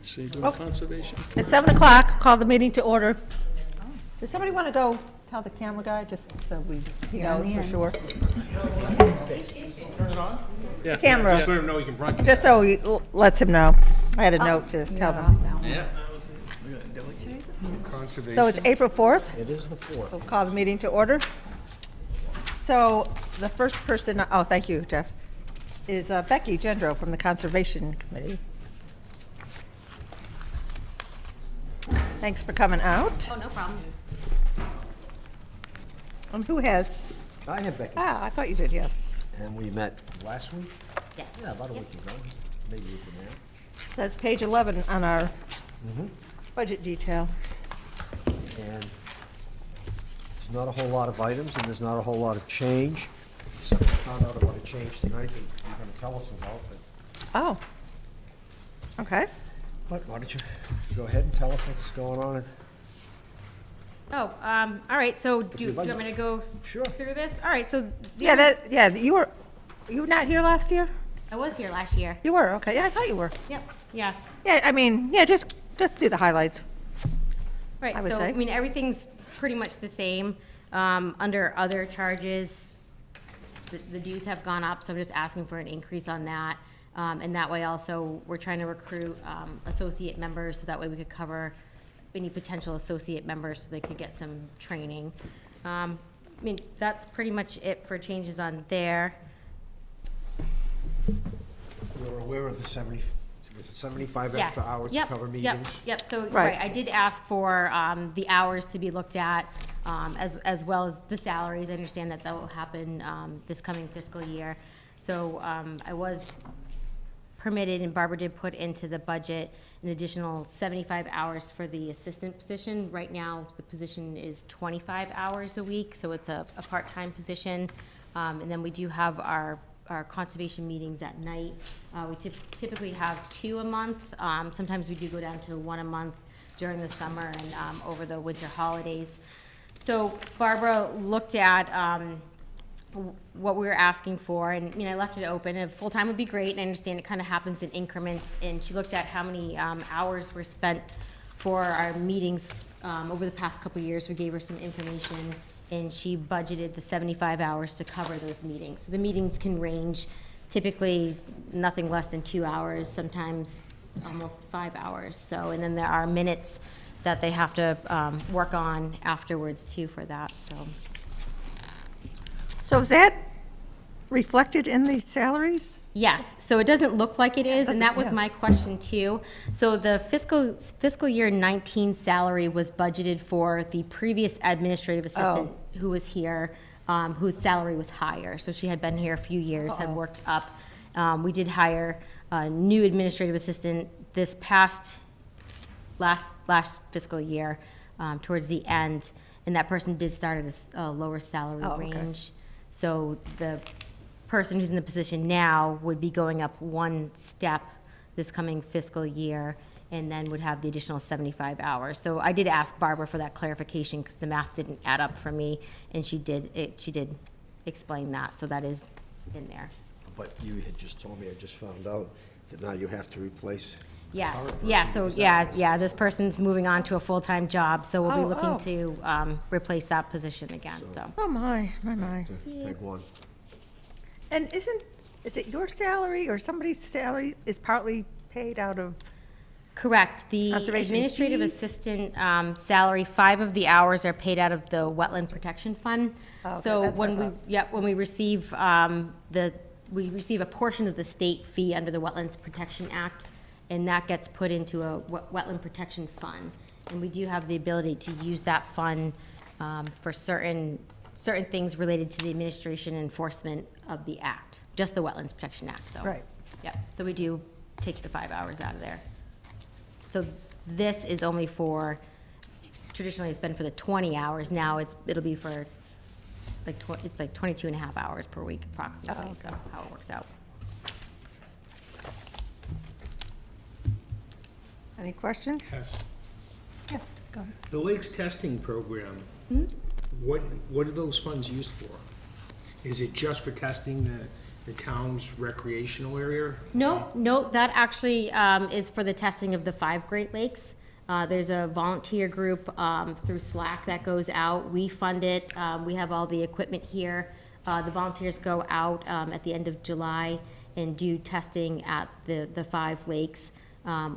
See, go to conservation. It's 7 o'clock, call the meeting to order. Does somebody want to go tell the camera guy, just so he knows for sure? Yeah. Camera, Just let him know he can broadcast. just so he lets him know. I had a note to tell them. Conservation. So it's April 4th, It is the 4th. we'll call the meeting to order. So the first person, oh, thank you, Jeff, is Becky Gendro from the Conservation Committee. Thanks for coming out. Oh, no problem. Who has, I have Becky, I thought you did, yes. and we met last week? Yes. Yeah, about a week ago, maybe a week and a half. That's page 11 on our budget detail. And there's not a whole lot of items, and there's not a whole lot of change. So we found out about a change tonight that you're going to tell us about. Oh. Okay. But why don't you go ahead and tell us what's going on? Oh, all right, so do you you'd like want me to go Sure. through this? All right, so. Yeah, you were not here last year? I was here last year. You were, okay. Yeah, I thought you were. Yep, yeah. Yeah, I mean, yeah, just do the highlights. Right, I would so, say. I mean, everything's pretty much the same. Under other charges, the dues have gone up, so I'm just asking for an increase on that. And that way also, we're trying to recruit associate members, so that way we could cover any potential associate members, so they could get some training. I mean, that's pretty much it for changes on there. You're aware of the 75 Yes. extra hours to Yep, cover yep, meetings? Yep, so, Right. right, I did ask for the hours to be looked at, as well as the salaries. I understand that that will happen this coming fiscal year. So I was permitted, and Barbara did put into the budget an additional 75 hours for the assistant position. Right now, the position is 25 hours a week, so it's a part-time position. And then we do have our conservation meetings at night. We typically have 2 a month. Sometimes we do go down to 1 a month during the summer and over the winter holidays. So Barbara looked at what we were asking for, and, I left it open. And full-time would be great, and I understand it kind of happens in increments. And she looked at how many hours were spent for our meetings over the past couple of years. We gave her some information, and she budgeted the 75 hours to cover those meetings. So the meetings can range typically nothing less than 2 hours, sometimes almost 5 hours. So, and then there are minutes that they have to work on afterwards too for that, so. So is that reflected in the salaries? Yes, so it doesn't look like it is, and that was Doesn't- yeah. my question too. So the fiscal year 19 salary was budgeted for the previous administrative assistant who was here, whose salary was higher. So she had been here a few years, had worked up. We did hire a new administrative assistant this last fiscal year, towards the end, and that person did start at a lower salary Oh, okay. range. So the person who's in the position now would be going up 1 step this coming fiscal year, and then would have the additional 75 hours. So I did ask Barbara for that clarification, because the math didn't add up for me, and she did explain that, so that is in there. But you had just told me, I just found out, that now you have to replace. Yes, current yeah, person. so, Is that- yeah, this person's moving on to a full-time job, so we'll be Oh, looking oh. to replace that position again, so. Oh, my. Big one. And is it your salary or somebody's salary is partly paid out of, Correct. The Conservation administrative fees? assistant salary, 5 of the hours are paid out of the Wetland Protection Fund. Oh, okay, So that's what I when we, thought. when we receive we receive a portion of the state fee under the Wetlands Protection Act, and that gets put into a wetland protection fund. And we do have the ability to use that fund for certain things related to the administration and enforcement of the act, just the Wetlands Protection Act, so. Right. Yep, so we do take the 5 hours out of there. So this is only for, traditionally it's been for the 20 hours, now it'll be for, it's like 22 and a half hours per week approximately, so how it works out. any questions? Yes. Yes, go ahead. The Lakes Testing Program, what are those funds used for? Is it just for testing the the town's recreational area? No, that actually is for the testing of the 5 Great Lakes. There's a volunteer group through Slack that goes out. We fund it. We have all the equipment here. The volunteers go out at the end of July and do testing at the 5 lakes,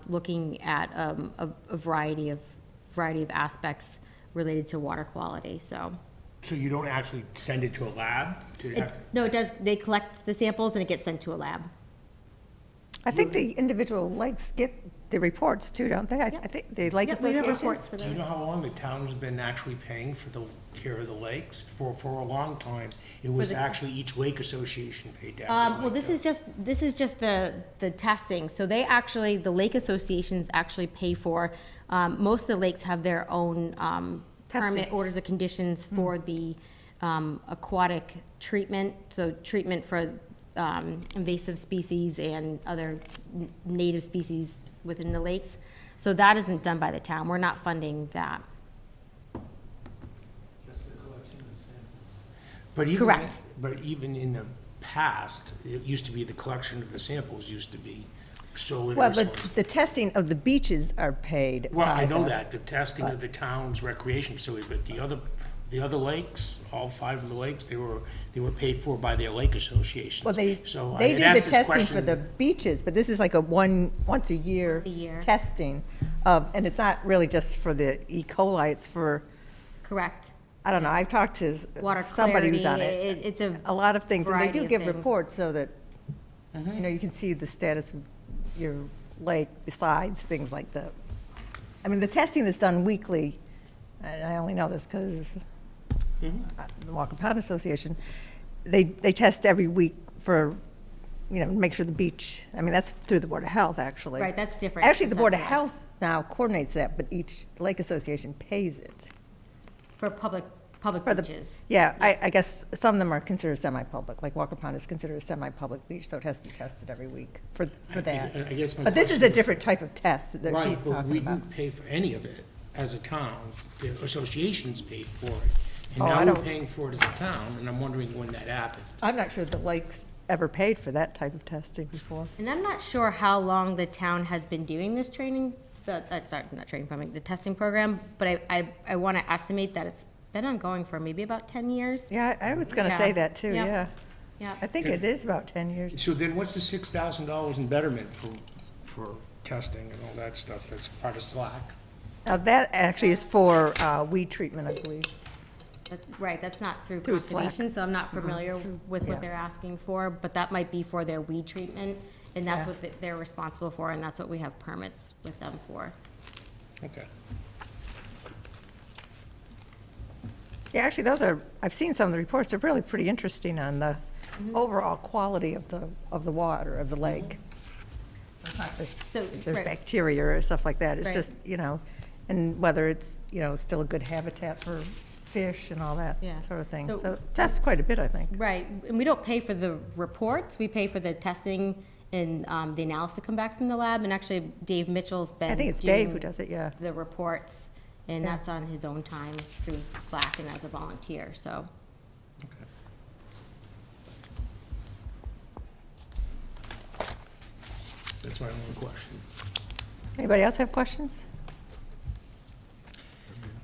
looking at a variety of aspects related to water quality, so. So you don't actually send it to a lab to have? No, it does, they collect the samples and it gets sent to a lab. I think the individual lakes get the reports too, don't they? I think the lake Yep, we have associations. reports for Do you those. know how long the town's been actually paying for the care of the lakes? For a long time, it was the- actually each lake association paid that. Well, this is just the testing. So they actually, the lake associations actually pay for, most of the lakes have their own permit, Testing. orders of conditions for the aquatic treatment, so treatment for invasive species and other native species within the lakes. So that isn't done by the town. We're not funding that. But even, Correct. But even in the past, it used to be the collection of the samples used to be solely. Well, but the testing of the beaches are paid. Well, I by know the- that, the testing of the town's recreation facility, but the other lakes, all 5 of the lakes, they were paid for by their lake associations. Well, they So I do had the asked this testing for question- the beaches, but this is like a once a year Once a year. testing of, and it's not really just for the E. coli, it's for, Correct. I don't know, I've talked to Water somebody who's clarity, on it. it's a A lot of things, and they variety do of give things. reports so that, you know, you can see the status of your lake besides things like I mean, the testing that's done weekly, and I only know this because the Walker Pond Association, they test every week for, you know, make sure the beach, I mean, that's through the Board of Health, actually. Right, that's different. Actually, the It's Board of not us. Health now coordinates that, but each lake association pays it. For public For the- beaches. Yeah, I guess some of them are considered semi-public, like Walker Pond is considered a semi-public beach, so it has to be tested every week for that. I guess my But this is a question- different type of test that Right, she's but talking we about. didn't pay for any of it as a town. The associations paid for it. And Oh, I now we're don't- paying for it as a town, and I'm wondering when that happened. I'm not sure the lakes ever paid for that type of testing before. And I'm not sure how long the town has been doing this training, sorry, not training, the testing program, but I want to estimate that it's been ongoing for maybe about 10 years. Yeah, I was gonna say Yeah. that too, Yeah. yeah. Yeah. I think it is about 10 years. So then what's the $6,000 in betterment for testing and all that stuff that's part of Slack? Now, that actually is for weed treatment, I believe. Right, that's not through Through Slack. conservation, so I'm not familiar with yeah. what they're asking for, but that might be for their weed treatment, and that's Yeah. what they're responsible for, and that's what we have permits with them for. Okay. Yeah, actually, I've seen some of the reports, they're really pretty interesting on the overall quality of the water, of the lake. It's not just So, there's right. bacteria or stuff like that. It's Right. just, you know, and whether it's, you know, still a good habitat for fish and all that Yeah. sort of thing. So- So that's quite a bit, I think. Right, and we don't pay for the reports, we pay for the testing and the analysis to come back from the lab, and actually Dave Mitchell's been I think it's Dave who doing does it, yeah. the reports, and Yeah. that's on his own time through Slack and as a volunteer, so. Okay. That's my only question. Anybody else have questions?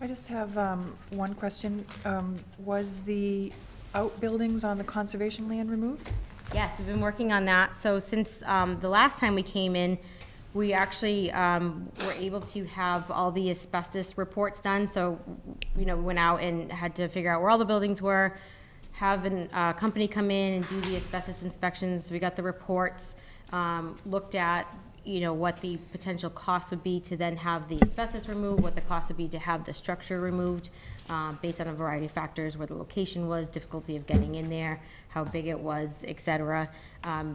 I just have one question. Was the outbuildings on the conservation land removed? Yes, we've been working on that. So since the last time we came in, we actually were able to have all the asbestos reports done. So, you know, went out and had to figure out where all the buildings were, have a company come in and do the asbestos inspections. We got the reports, looked at, you know, what the potential cost would be to then have the asbestos removed, what the cost would be to have the structure removed, based on a variety of factors, where the location was, difficulty of getting in there, how big it was, et cetera. I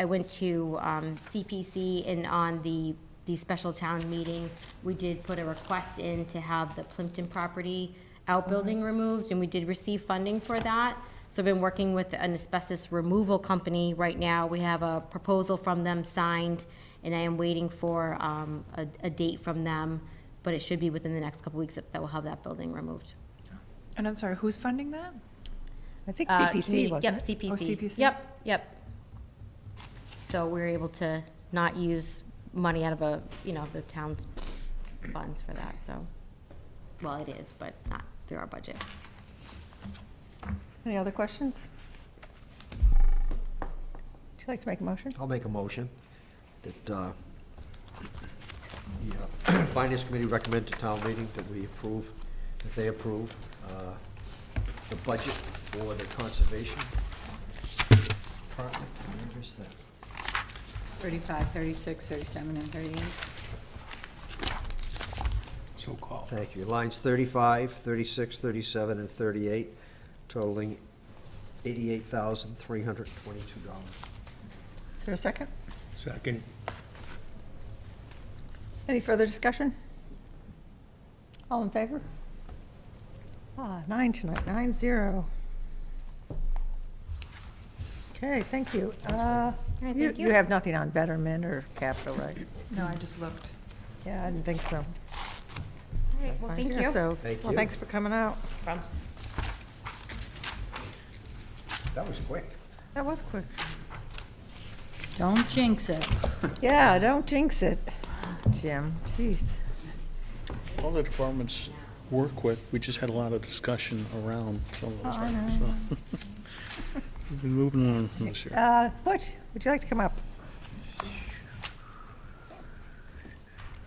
went to CPC, and on the special town meeting, we did put a request in to have the Plimpton property outbuilding removed, and we did receive funding for that. So I've been working with an asbestos removal company right now. We have a proposal from them signed, and I am waiting for a date from them, but it should be within the next couple weeks that we'll have that building removed. And I'm sorry, who's funding that? I think Uh, CPC, community- wasn't Yep, it? CPC. Oh, CPC? Yep. So we're able to not use money out of the town's funds for that, so, well, it is, but not through our budget. Any other questions? Would you like to make a motion? I'll make a motion that the Finance Committee recommend to town meeting that we approve, that they approve the budget for the Conservation Department. Where is that? 35, 36, 37, and 38. So-called. Thank you. Lines 35, 36, 37, and 38, totaling $88,322. Is there a second? Second. Any further discussion? All in favor? 9 tonight, 9-0. Okay, thank you. right, thank you. You have nothing on Betterment or Capital, right? No, I just looked. Yeah, I didn't think so. All right, well, thank 9-0. you. So, Thank well, you. thanks for coming out. That was quick. That was quick. Don't jinx it. Yeah, don't jinx it, Jim. Jeez. All the departments work quick, we just had a lot of discussion around some of those Oh, I know, things, so. We've been moving on this year. Butch, would you like to come up?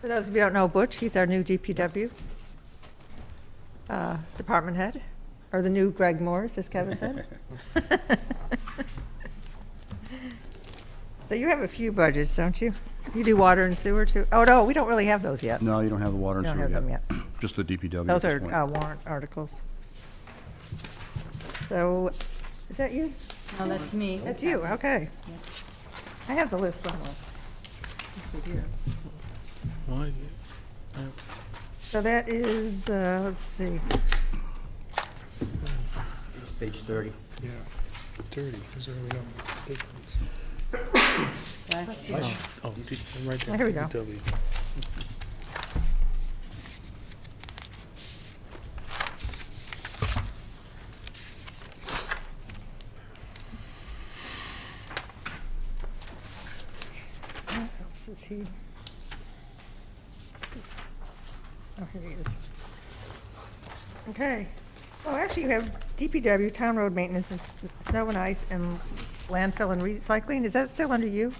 For those of you who don't know Butch, he's our new DPW department head, or the new Greg Morris, as Kevin said. So you have a few budgets, don't you? You do water and sewer too? Oh, no, we don't really have those yet. No, you don't have the water and Don't sewer have them yet. yet. Just the DPW at Those this are point. warrant articles. So, is that you? No, that's me. That's you, okay. I have the list somewhere. Let's see here. Well, So that is, let's see, Page 30. Yeah. 30, is there a number? Big ones. Bless you. Oh, I'm right there. Here we go. DPW. what else is he? Oh, here he is. Okay. Oh, actually, you have DPW, Town Road Maintenance, and Snow and Ice, and Landfill and Recycling. Is that still under you?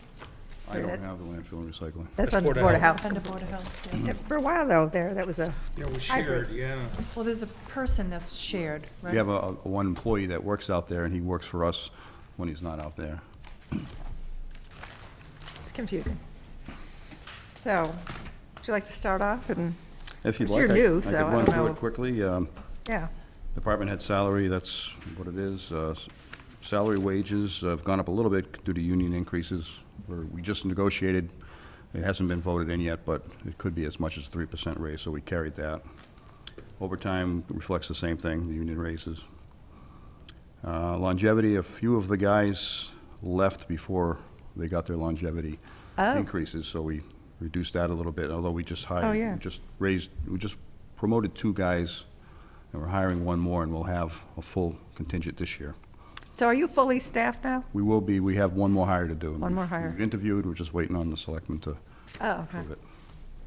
I don't have the landfill and recycling. That's That's under Board of Board of Health. Health. Under Board of Health, yeah. Yeah, for a while, though, that was a, Yeah, it was Hybrid. shared, yeah. Well, there's a person that's shared, right? We have a one employee that works out there, and he works for us when he's not out there. it's confusing. So, would you like to start off? And, If you'd It's your like, new, I so could I run don't through know. it quickly. yeah, Department head salary, that's what it is. Salary wages have gone up a little bit due to union increases. We just negotiated, it hasn't been voted in yet, but it could be as much as a 3% raise, so we carried that. Overtime reflects the same thing, the union raises. Longevity, a few of the guys left before they got their longevity Oh. increases, so we reduced that a little bit, although we just hired, yeah. we just promoted 2 guys, and we're hiring 1 more, and we'll have a full contingent this year. so are you fully staffed now? We will be, we have 1 more hire to do. One more hire. We've interviewed, we're just waiting on the selectmen to Oh, okay. approve it.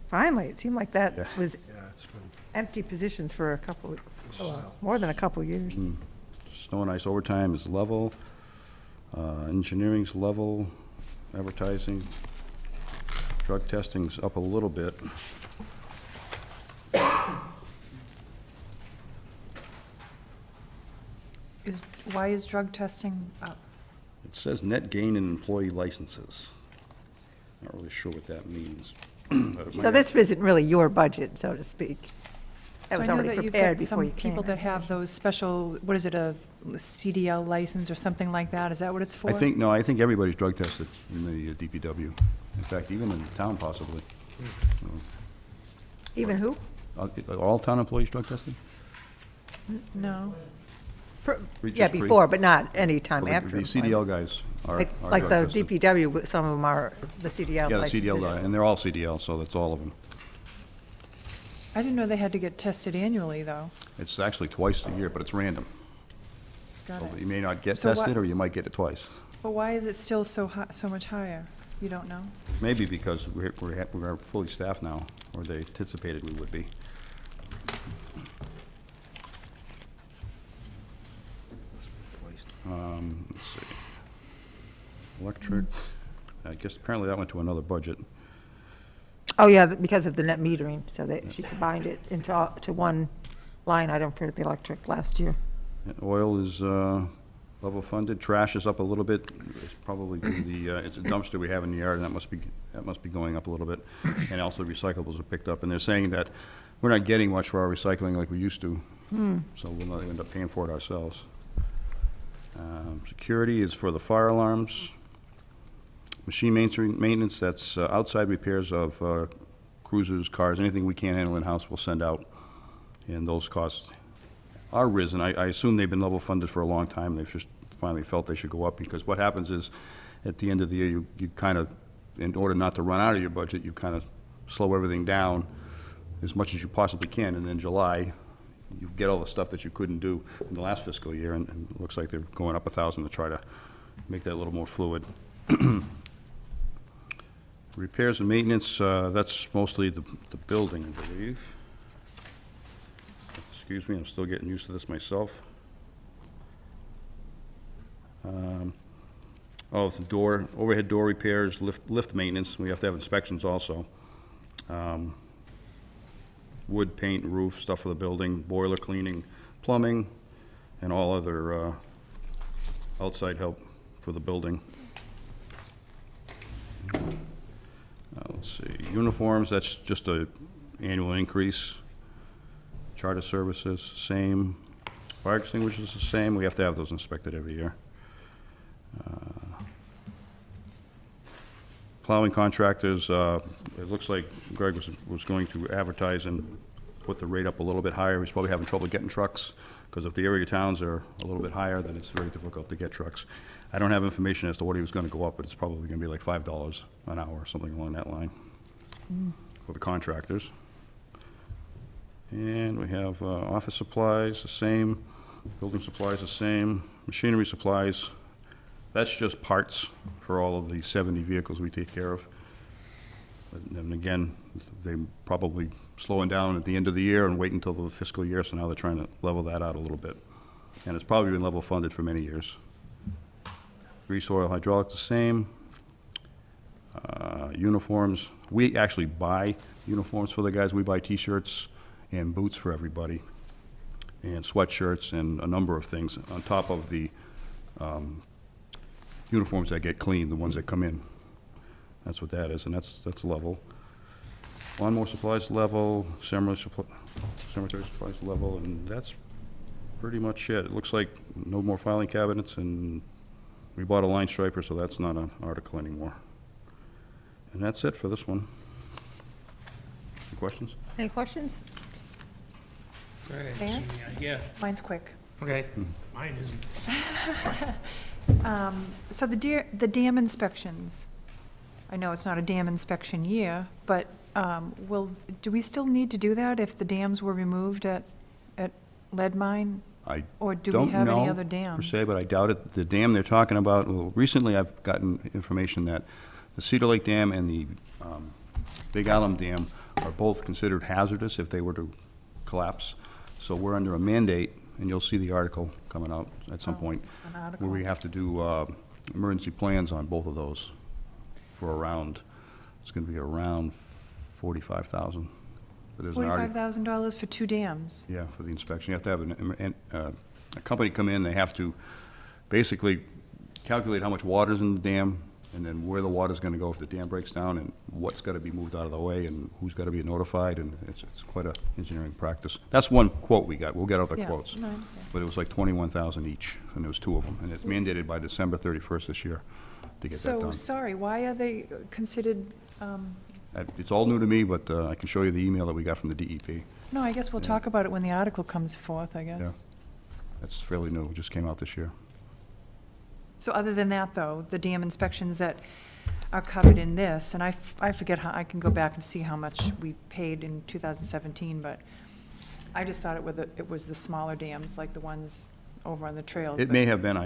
Finally, it seemed like that Yeah. was Yeah, it's been empty positions for a couple, more than a couple years. Snow and ice overtime is level, engineering's level, advertising, drug testing's up a little bit. Why is drug testing up? It says net gain in employee licenses. Not really sure what that means. But it So might- this isn't really your budget, so to speak. That So was I know already that you've prepared got before some you came. people that have those special, what is it, a CDL license or something like that? Is that what it's for? I think everybody's drug tested in the DPW. In fact, even in the town possibly. Even who? Are all town employees drug tested? No. Yeah, Just pre- before, but not any time Well, the- after. The CDL guys are Like are like the drug tested. DPW, some of them are the CDL Yeah, the licenses. CDL guy, and they're all CDL, so that's all of them. I didn't know they had to get tested annually, though. It's actually twice a year, but it's random. got So it. you may not get So what- tested, or you might get it twice. But why is it still so high, so much higher? You don't know? Maybe because we're fully staffed now, or they anticipated we would be. Let's see. Electric, I guess apparently that went to another budget. Oh, yeah, because of the net metering, so that she combined it to one line item for the electric last year. And oil is level funded. Trash is up a little bit. It's probably due to the, it's a dumpster we have in the yard, and that must be going up a little bit. And also recyclables are picked up, and they're saying that we're not getting much for our recycling like we used to. So we'll not end up paying for it ourselves. Security is for the fire alarms. Machine maintenance, that's outside repairs of cruisers, cars, anything we can't handle in-house, we'll send out. And those costs are risen. I assume they've been level funded for a long time. They've just finally felt they should go up, because what happens is, at the end of the year, you kind of, in order not to run out of your budget, you kind of slow everything down as much as you possibly can, and then July, you get all the stuff that you couldn't do in the last fiscal year, and it looks like they're going up 1,000 to try to make that a little more fluid. Repairs and maintenance, that's mostly the building, I believe. Excuse me, I'm still getting used to this myself. Oh, the door, overhead door repairs, lift maintenance, we have to have inspections also. Wood, paint, roof, stuff for the building, boiler cleaning, plumbing, and all other outside help for the building. Let's see, uniforms, that's just a annual increase. Charter services, same. Fire extinguishers, the same. We have to have those inspected every year. Plowing contractors, it looks like Greg was going to advertise and put the rate up a little bit higher. He's probably having trouble getting trucks, because if the area towns are a little bit higher, then it's very difficult to get trucks. I don't have information as to what he was gonna go up, but it's probably gonna be like $5 an hour or something along that line for the contractors. And we have office supplies, the same, building supplies, the same, machinery supplies. That's just parts for all of the 70 vehicles we take care of. But then again, they probably slowing down at the end of the year and wait until the fiscal year, so now they're trying to level that out a little bit. And it's probably been level funded for many years. Grease, oil, hydraulic, the same. Uniforms, we actually buy uniforms for the guys. We buy T-shirts and boots for everybody, and sweatshirts and a number of things on top of the uniforms that get cleaned, the ones that come in. That's what that is, and that's level. Lawnmower supplies level, cemetery supplies level, and that's pretty much it. It looks like no more filing cabinets, and we bought a line striper, so that's not an article anymore. And that's it for this one. Any questions? Any questions? Go ahead, Dan? Jeannie. Yeah, Mine's quick. okay. Mine isn't. So the dam inspections, I know it's not a dam inspection year, but do we still need to do that if the dams were removed at Lead Mine? I Or do we don't have any know other per dams? se, but I doubt it. The dam they're talking about, well, recently I've gotten information that the Cedar Lake Dam and the Big Alum Dam are both considered hazardous if they were to collapse. So we're under a mandate, and you'll see the article coming out at some point, An article? where we have to do emergency plans on both of those for around, it's gonna be around 45,000. But there's an article. $45,000 for 2 dams? Yeah, for the inspection. You have to have a company come in, they have to basically calculate how much water's in the dam, and then where the water's gonna go if the dam breaks down, and what's gotta be moved out of the way, and who's gotta be notified, and it's quite a engineering practice. That's one quote we got. We'll get other Yeah, quotes. no, I understand. But it was like 21,000 each, and there was 2 of them, and it's mandated by December 31st this year to get that So, done. sorry, why are they considered, It's all new to me, but I can show you the email that we got from the DEP. no, I guess we'll Yeah. talk about it when the article comes forth, I Yeah. guess. That's fairly new, it just came out this year. So other than that, though, the dam inspections that are covered in this, and I forget how, I can go back and see how much we paid in 2017, but I just thought it was the smaller dams, like the ones over on the trails. It but- may have been,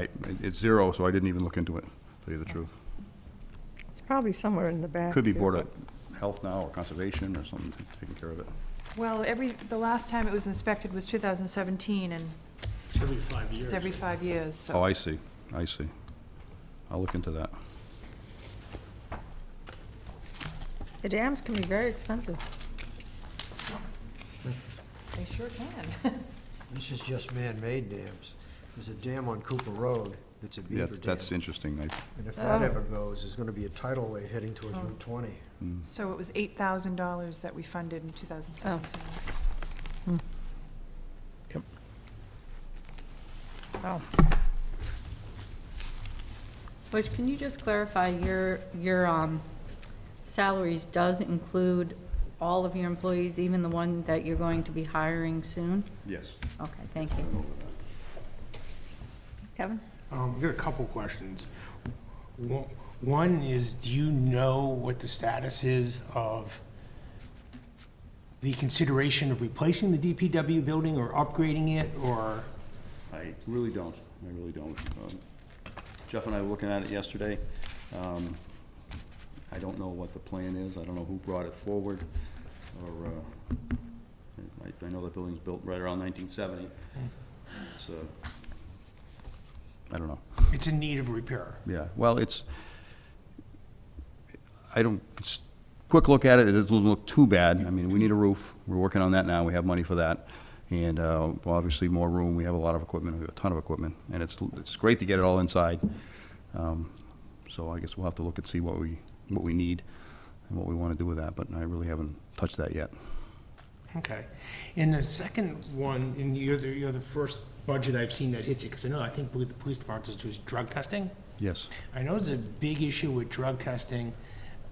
it's zero, so I didn't even look into it, to tell you the truth. It's probably somewhere in the back. Could be here, Board but- of Health now, or Conservation, or something taking care of it. Well, the last time it was inspected was 2017, and It's every 5 years. it's every 5 years, so. Oh, I see. I'll look into that. The dams can be very expensive. They sure can. This is just man-made dams. There's a dam on Cooper Road that's a beaver dam. That's interesting. And if that ever goes, there's gonna be a tidal wave heading towards Oh. Route 20. So it was $8,000 that we funded in 2017. Oh, Butch, can you just clarify, your salaries does include all of your employees, even the one that you're going to be hiring soon? Yes. Okay, thank you. Kevin? I've got a couple questions. One is, do you know what the status is of the consideration of replacing the DPW building or upgrading it, or? I really don't. Jeff and I were looking at it yesterday. I don't know what the plan is. I don't know who brought it forward, or, I know the building's built right around 1970. It's, I don't know. It's in need of repair. Yeah, well, quick look at it, it doesn't look too bad. I mean, we need a roof. We're working on that now. We have money for that. And well, obviously, more room. We have a lot of equipment. We have a ton of equipment. And it's great to get it all inside. So I guess we'll have to look and see what we need and what we want to do with that. But I really haven't touched that yet. Okay. And the second one, and you're the first budget I've seen that hits it, because I think the police department does drug testing. Yes. I know there's a big issue with drug testing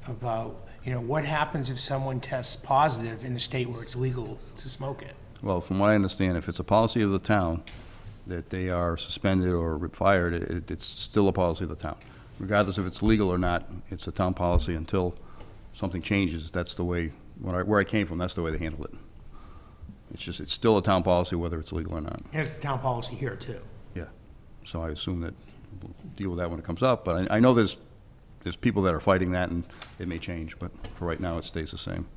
about, what happens if someone tests positive in the state where it's legal to smoke it? Well, from what I understand, if it's a policy of the town that they are suspended or fired, it's still a policy of the town. Regardless if it's legal or not, it's a town policy until something changes. That's the way, where I came from, that's the way they handle it. It's still a town policy whether it's legal or not. And it's the town policy here, too. Yeah. So I assume that we'll deal with that when it comes up. But I know there's people that are fighting that, and it may change. But for right now, it stays the same,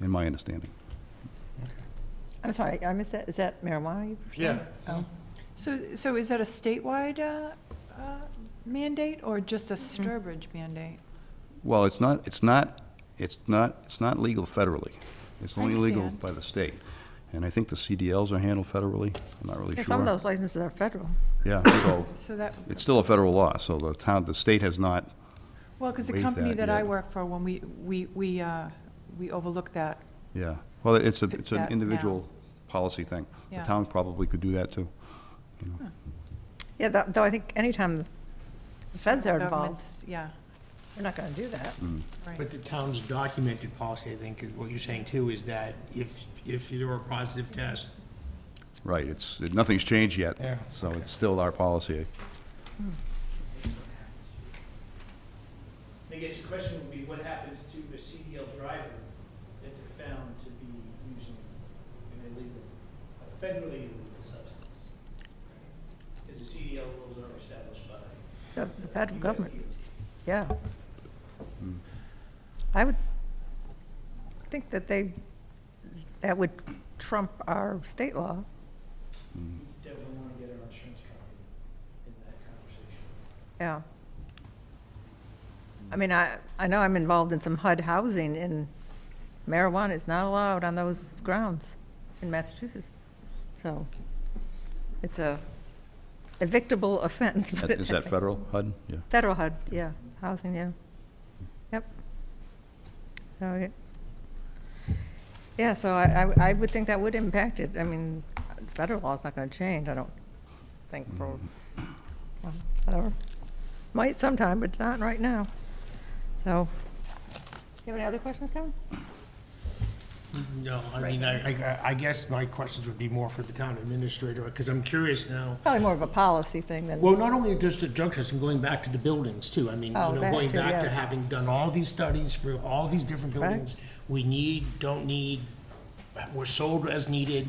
in my understanding. I'm sorry, I missed that. Is that marijuana you were saying? Oh. So is that a statewide mandate or just a Sturbridge mandate? Well, it's not legal federally. It's I only legal understand. by the state. And I think the CDLs are handled federally. I'm not really Yeah, sure. some of those licenses are federal. Yeah, so So that, it's still a federal law, so the state has not, well, because the waive company that that I yet. work for, when we overlook that. yeah. Well, it's an That now. individual policy thing. The Yeah. town probably could do that, too. Yeah, though I think anytime the feds are involved, Governments, yeah, they're not going to do that. right. But the town's documented policy, I think, is what you're saying, too, is that if there were a positive test, Right, nothing's changed yet. Yeah, So okay. it's still our policy. I guess the question would be, what happens to a CDL driver that they're found to be using an illegal, a federally illegal substance? Because the CDL rules are established by The federal government, USDOT. yeah. I would think that that would trump our state law. Definitely want to get our insurance company in that conversation. Yeah. I mean, I know I'm involved in some HUD housing, and marijuana is not allowed on those grounds in Massachusetts. So it's a evictable offense. put it Is that way. federal, HUD? Yeah. Federal HUD, yeah, housing, yeah. Yep. So, yeah, so I would think that would impact it. I mean, federal law's not gonna change, I don't think, for, well, whatever. Might sometime, but not right now. So, you have any other questions, Kevin? no, I mean, I guess my questions would be more for the town administrator, because I'm curious now. Probably more of a policy thing than, Well, not only just the drug testing, going back to the buildings, too. I mean, Oh, that going too, back to yes. having done all these studies for all these different Right. buildings, we need, don't need, we're sold as needed.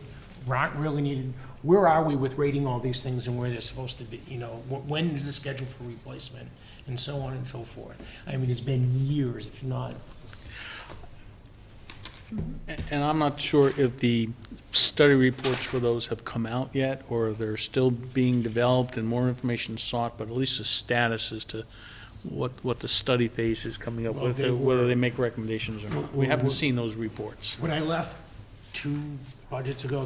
aren't really needed. Where are we with rating all these things and where they're supposed to be, you know, when is the schedule for replacement, and so on and so forth? I mean, it's been years, if not. And I'm not sure if the study reports for those have come out yet, or they're still being developed and more information sought, but at least the status as to what the study phase is coming up Well, with, they whether were- they make recommendations or not. We haven't seen those reports. When I left 3 budgets ago,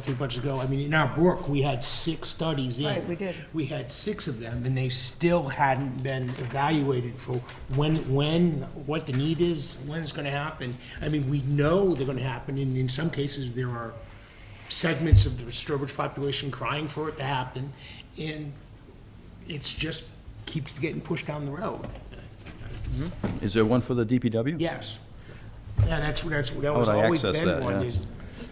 I mean, in our book, we had 6 studies in. Right, we did. We had 6 of them, and they still hadn't been evaluated for what the need is, when it's gonna happen. I mean, we know they're gonna happen, and in some cases, there are segments of the Sturbridge population crying for it to happen, and it's just keeps getting pushed down the road. Is there one for the DPW? Yes. Yeah, that was How would I always access been that? one. Yeah.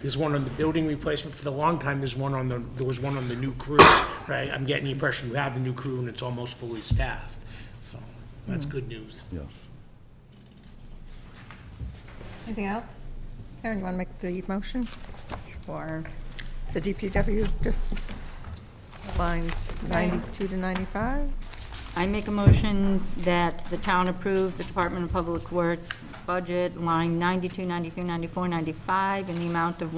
There's one on the building replacement for the long time, there was one on the new crew, right? I'm getting the impression you have the new crew and it's almost fully staffed, so that's good news. Yes. Anything else? Karen, you want to make the motion? Or The DPW, just lines 92 to 95? I make a motion that the town approve the Department of Public Works budget, line 92, 93, 94, 95, in the amount of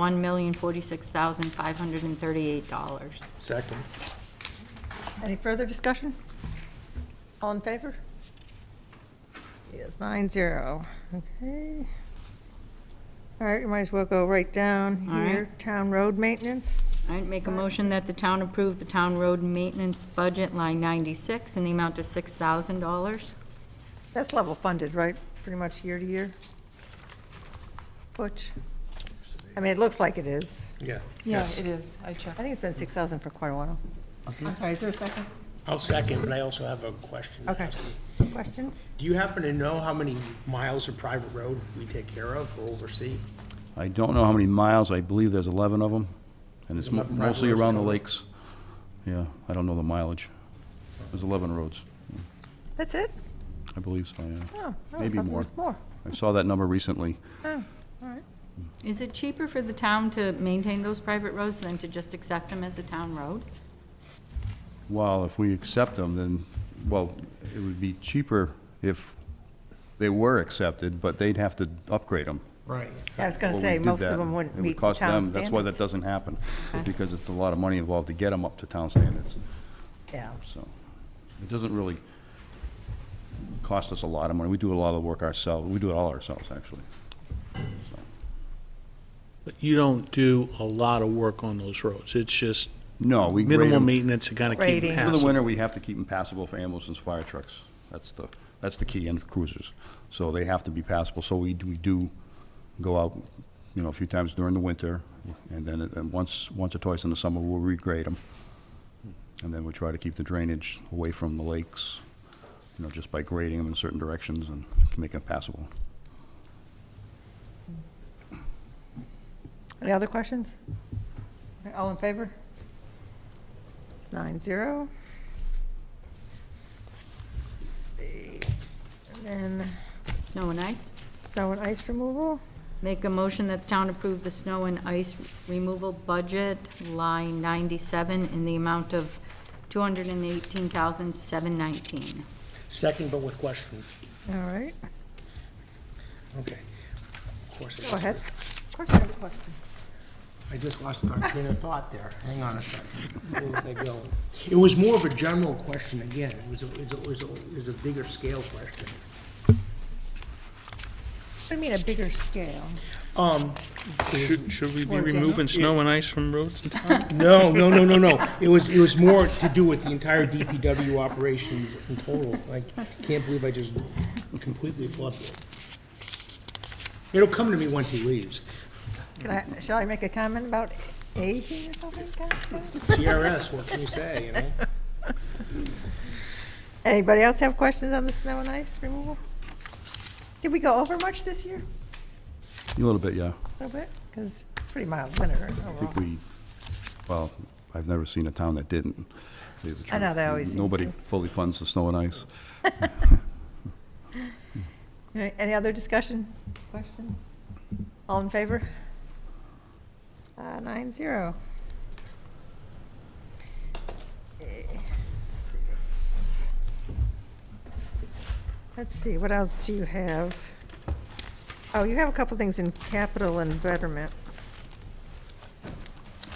$1,046,538. Second. Any further discussion? All in favor? Yes, 9-0. Okay. All right, we might as well go right down All right. here. Town road maintenance. All right, make a motion that the town approve the town road maintenance budget, line 96, in the amount of $6,000. That's level funded, right? Pretty much year to year? Butch? I mean, it looks like it is. Yeah. Yeah, Yes. it is. I checked. I think it's been 6,000 for quite a while. I'm sorry, is there a second? I'll second, but I also have a question. to Okay. ask. Questions? Do you happen to know how many miles of private road we take care of or oversee? I don't know how many miles, I believe there's 11 of them, and it's 11 private mostly roads around the covered. lakes. Yeah, I don't know the mileage. There's 11 roads, That's it? I believe so, yeah. Oh, I Maybe thought there more. was more. I saw that number recently. Oh, all right. Is it cheaper for the town to maintain those private roads than to just accept them as a town road? Well, if we accept them, then, well, it would be cheaper if they were accepted, but they'd have to upgrade them. Right. Yeah, I was going to Well, we say, did most that. of them wouldn't It would meet the cost town them- That's why that standards. doesn't happen, Okay. because it's a lot of money involved to get them up to town standards, Yeah. so. It doesn't really cost us a lot of money. We do a lot of the work ourselves. We do it all ourselves, actually. So, But you don't do a lot of work on those roads. It's just No, we grade minimal them. maintenance to kind of keep Grading. it For For the passable. winter, we have to keep them passable for ambulances, fire trucks. That's the key, and cruisers. So they have to be passable, so we do go out, you know, a few times during the winter, and then once or twice in the summer, we'll regrade them. And then we try to keep the drainage away from the lakes, you know, just by grading them in certain directions and make them passable. Any other questions? Okay, all in favor? It's 9-0. Let's see. And then Snow and ice? snow and ice removal. Make a motion that the town approve the snow and ice removal budget, line 97, in the amount of $218,719. Second, but with questions. All right, Okay. Of course. go ahead. Of course I have a question. I just lost my train of thought there. Hang on a second. Where was I going? It was more of a general question again. It was a bigger scale question. What do you mean a bigger scale? Should we be Or general? removing snow and ice from roads in town? No. It was more to do with the entire DPW operations in total. I can't believe I just completely flubbed it. It'll come to me once he leaves. Shall I make a comment about aging or something? CRS, what can you say, you know? Anybody else have questions on the snow and ice removal? Did we go over much this year? A little bit, yeah. A little bit? Because pretty mild winter I think overall. well, I've never seen a town that didn't. to tell you the I know, truth. they always seem Nobody to. fully funds the snow and ice. All right, any other discussion, questions? All in favor? 9-0. Let's see, what else do you have? Oh, you have a couple things in capital and betterment.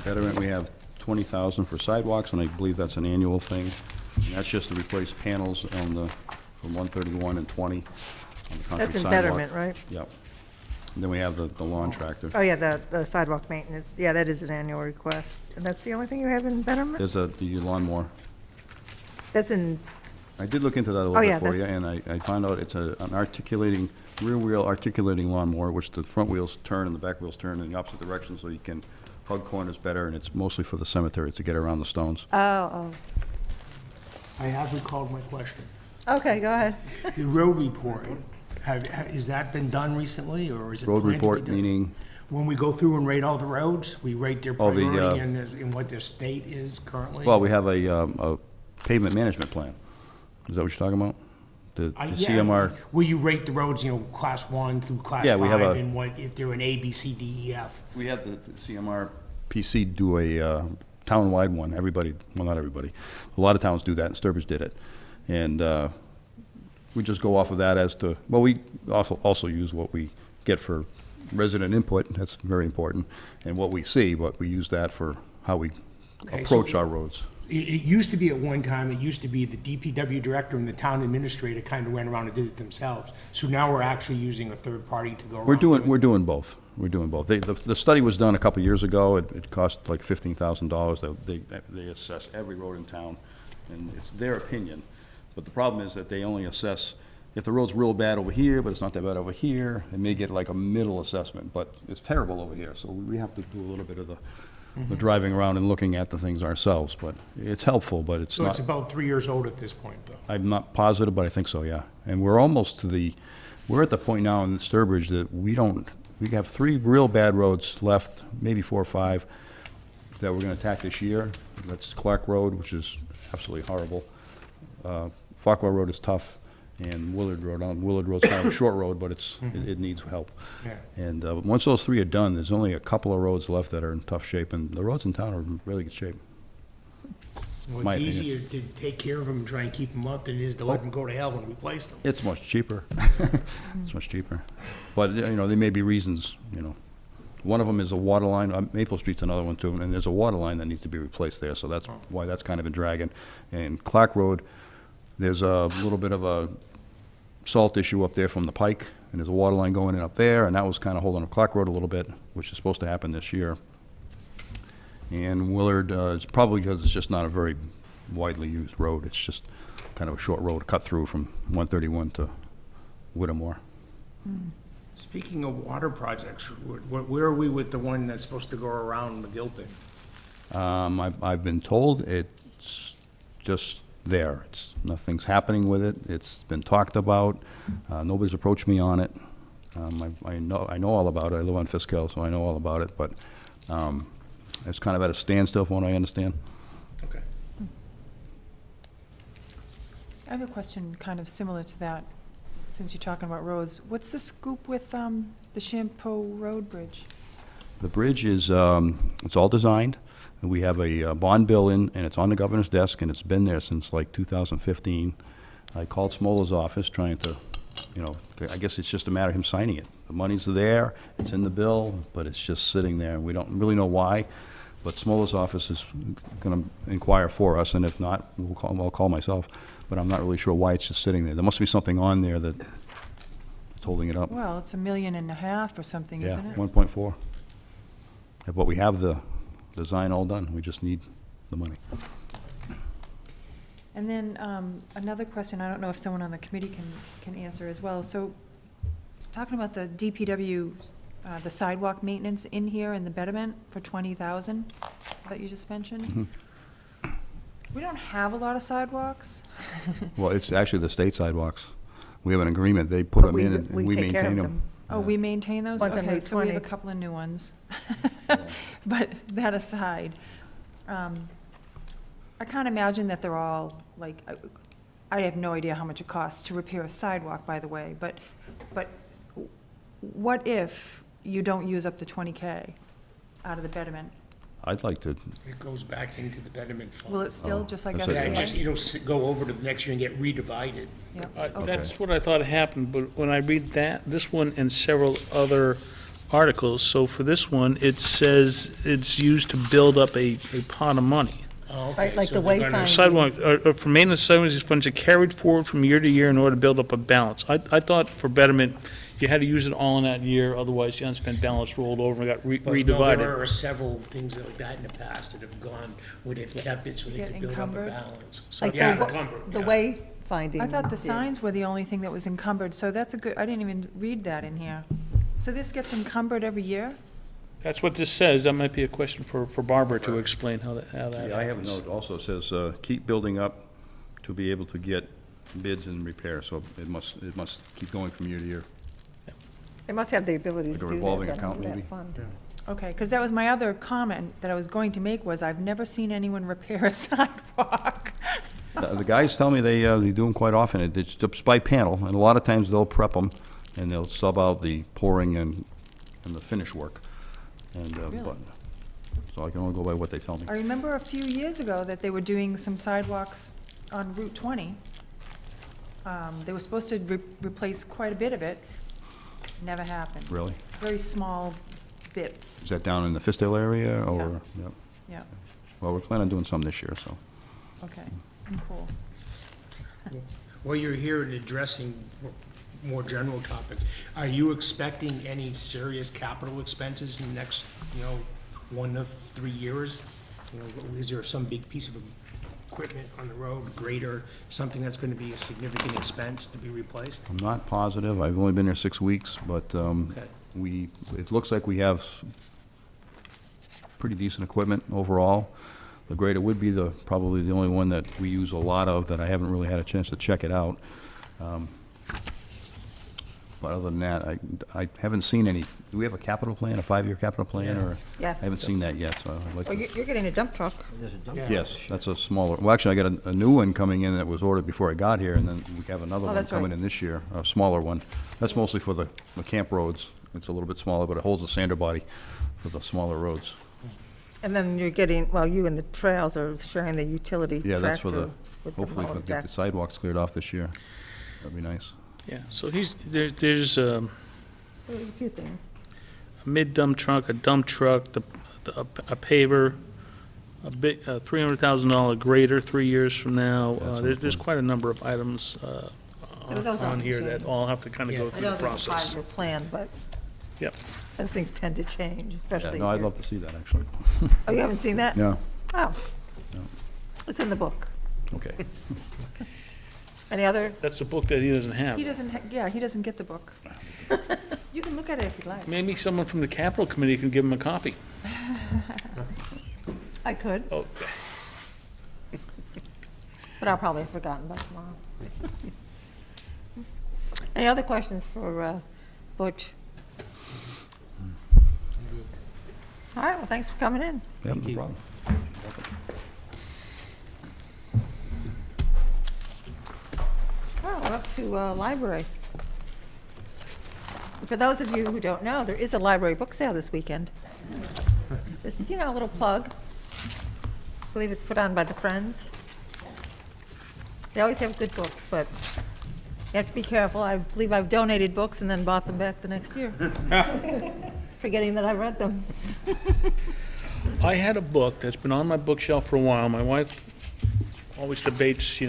Betterment, we have 20,000 for sidewalks, and I believe that's an annual thing. And that's just to replace panels on the, from 131 and 20 on the concrete That's in sidewalk. betterment, right? Yep. And then we have the lawn tractor. Oh, yeah, the sidewalk maintenance, yeah, that is an annual request. And that's the only thing you have in betterment? There's the lawnmower. That's in, I did look into that a Oh, little yeah, bit for you, that's- and I found out it's an articulating, rear wheel articulating lawnmower, which the front wheels turn and the back wheels turn in the opposite direction, so you can hug corners better, and it's mostly for the cemetery to get around the stones. oh, I have recalled my question. oh. Okay, go ahead. The road report, has that been done recently, or is it Road planned to be report, done? meaning, When we go through and rate all the roads, we rate their Oh, the, priority and what their state is currently? well, we have a pavement management plan. Is that what you're talking about? The Yeah, CMR, where you rate the roads, class 1 through class 5, Yeah, we have a- and what, if they're an A, B, C, D, E, F. we had the CMR PC do a town-wide one, everybody, well, not everybody, a lot of towns do that, and Sturbridge did it. And we just go off of that as to, well, we also use what we get for resident input, that's very important, and what we see, but we use that for how we Okay, approach so- our roads. It used to be at one time, it used to be the DPW director and the town administrator kind of went around and did it themselves. So now we're actually using a third party to go around. We're doing both. We're doing both. The study was done a couple years ago. It cost like $15,000. They assess every road in town, and it's their opinion. But the problem is that they only assess, if the road's real bad over here, but it's not that bad over here, they may get like a middle assessment, but it's terrible over here. So we have to do a little bit of the driving around and looking at the things ourselves. But it's helpful, but it's So it's not, about 3 years old at this point, though. I'm not positive, but I think so, yeah. And we're almost to we're at the point now in Sturbridge that we have 3 real bad roads left, maybe 4 or 5, that we're gonna attack this year. That's Clark Road, which is absolutely horrible. Farquhar Road is tough, and Willard Road. Willard Road's kind of a short road, but it needs help. Yeah. And once those 3 are done, there's only a couple of roads left that are in tough shape, and the roads in town are in really good shape. Well, My it's opinion. easier to take care of them and try and keep them up than it is to let them go to hell and replace them. It's much cheaper. It's much cheaper. But, there may be reasons, One of them is a water line, Maple Street's another one too, and there's a water line that needs to be replaced there, so that's why that's kind of been dragging. And Clark Road, there's a little bit of a salt issue up there from the pike, and there's a water line going in up there, and that was kind of holding up Clark Road a little bit, which is supposed to happen this year. And Willard, it's probably because it's just not a very widely used road. It's just kind of a short road cut through from 131 to Whittemore. Speaking of water projects, where are we with the one that's supposed to go around McGilton? I've been told it's just there. Nothing's happening with it. It's been talked about. Nobody's approached me on it. I know all about it. I live on Fisk Hill, so I know all about it, but it's kind of at a standstill from what I understand. Okay. I have a question kind of similar to that, since you're talking about roads. What's the scoop with the Champeau Road Bridge? The bridge is, it's all designed. And we have a bond bill in, and it's on the governor's desk, and it's been there since like 2015. I called Smola's office trying to, I guess it's just a matter of him signing it. The money's there, it's in the bill, but it's just sitting there, and we don't really know why. But Smola's office is going to inquire for us, and if not, I'll call myself. But I'm not really sure why it's just sitting there. There must be something on there that's holding it up. Well, it's $1.5 million or something, Yeah, isn't it? 1.4. But we have the design all done. We just need the money. And then another question, I don't know if someone on the committee can answer as well. So, talking about the DPW, the sidewalk maintenance in here and the betterment for $20,000 that you just mentioned. We don't have a lot of sidewalks. Well, it's actually the state sidewalks. We have an agreement. They put But them in and we take care of maintain them. Oh, we maintain those? Ones on Okay, Route so we have a 20. couple of new ones. But that aside, I can't imagine that they're all, like, I have no idea how much it costs to repair a sidewalk, by the way, but what if you don't use up to 20K out of the betterment? I'd like to, It goes back into the betterment fund. Will it still, just like that's Yeah, it. it SBA? just, go over to the next year and get redivided. Yep. I- That's what I thought happened, but when I read this one and several other articles, so for this one, it says it's used to build up a pot of money. Oh, okay, Right, like so the they're gonna- wayfinding. Sidewalk, for maintenance, sidewalks, these funds are carried forward from year to year in order to build up a balance. I thought for betterment, you had to use it all in that year, otherwise the unspent balance rolled over and got But no, redivided. there are several things like that in the past that have gone, where they've kept it so they Get could build up a encumbered? balance. Like Yeah, the encumbered, the yeah. wayfinding. I thought the did. signs were the only thing that was encumbered, so that's a good, I didn't even read that in here. So this gets encumbered every year? That's what this says. That might be a question for Barbara to explain how that happens. yeah, I have a note also says, keep building up to be able to get bids and repair, so it must keep going from year to year. They must have the ability to Like a do that. revolving then, account, under that maybe? fund. Okay, because that was my other comment that I was going to make, was I've never seen anyone repair a sidewalk. The guys tell me they do them quite often. It's just by panel, and a lot of times they'll prep them, and they'll sub out the pouring and the finish work. And, Really? so I can only go by what they tell me. I remember a few years ago that they were doing some sidewalks on Route 20. They were supposed to replace quite a bit of it. Never happened. Really? Very small bits, Is that down in the Fizdale area, or? Yep. yeah, Well, we're planning on doing some this year, so. okay, cool. While you're here and addressing more general topics, are you expecting any serious capital expenses in the next, 1 to 3 years? Is there some big piece of equipment on the road, grader, something that's gonna be a significant expense to be replaced? I'm not positive. I've only been there 6 weeks, but it looks like we have pretty decent equipment overall. The grader would be probably the only one that we use a lot of, that I haven't really had a chance to check it out. But other than that, I haven't seen any. Do we have a capital plan, a 5-year capital plan, or? Yes. I haven't seen that yet, so I'd like Well, to. you're getting a dump truck. There's a dump. Yeah. Yes, that's a smaller, well, actually, I got a new one coming in that was ordered before I got here, and then we have another Oh, one that's coming right. in this year, a smaller one. That's mostly for the camp roads. It's a little bit smaller, but it holds a sander body for the smaller roads. And then you're getting, well, you and the trails are sharing the utility Yeah, that's for tractor the, with the hopefully, if mower we get deck. the sidewalks cleared off this year. That'd be nice. Yeah, so there's a There's a few things. mid-dump truck, a dump truck, a paver, a big, $300,000 grader 3 years from now. There's quite a number of items But those on aren't here changing. that all have to kind of Yeah. go I through know the there's a process. 5-year plan, but Yep. those things tend to change, Yeah, especially no, I'd here. love to see that, actually. Oh, you haven't seen that? No, Oh. No. It's in the book. okay. Any other? That's the book that he doesn't He have. doesn't, he doesn't get the book. You can look at it if you'd like. Maybe someone from the capital committee can give him a copy. I could, Oh, but I'll probably have forgotten by tomorrow. Any other questions for Butch? All right, well, thanks for coming in. Yeah, no problem. Well, we're up to library. For those of you who don't know, there is a library book sale this weekend. Just, a little plug. I believe it's put on by the Friends. They always have good books, but you have to be careful. I believe I've donated books and then bought them back the next year, forgetting that I read them. I had a book that's been on my bookshelf for a while. My wife always debates,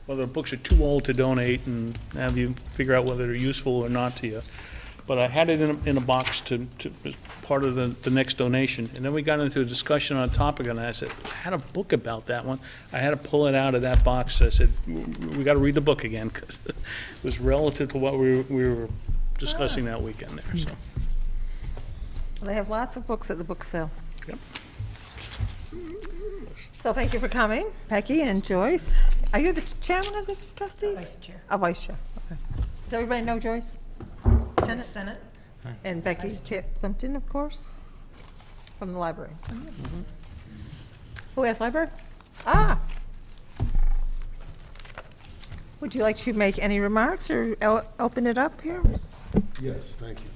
whether books are too old to donate and have you figure out whether they're useful or not to you. But I had it in a box as part of the next donation. And then we got into a discussion on a topic, and I said, I had a book about that one. I had to pull it out of that box. I said, we got to read the book again, because it was relative to what we were discussing that weekend there, so. Well, they have lots of books at the book sale. Yep. So thank you for coming, Becky and Joyce. Are you the chairman of the trustees? Vice chair. Oh, vice chair, okay. Does everybody know Joyce? Senate? And Becky Plimpton, of course, from the library. Who has library? Ah! Would you like to make any remarks or open it up here? Yes, thank you.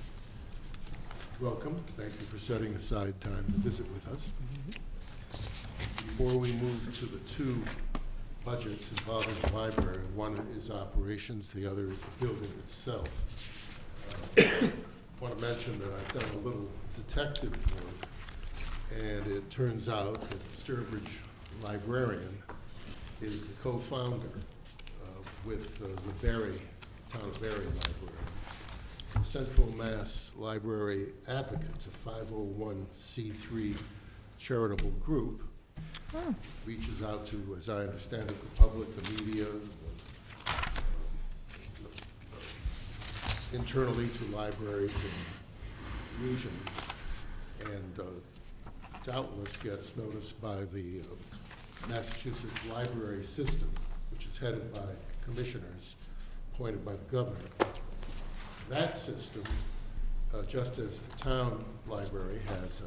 Welcome. Thank you for setting aside time to visit with us. Before we move to the two budgets involving the library, one is operations, the other is the building itself. I want to mention that I've done a little detective work, and it turns out that Sturbridge Librarian is the co-founder with the Town of Berry Library. Central Mass Library Advocates, a 501c3 charitable group, reaches out to, as I understand it, the public, the media, internally to libraries in the region, and doubtless gets noticed by the Massachusetts library system, which is headed by commissioners appointed by the governor. That system, just as the town library has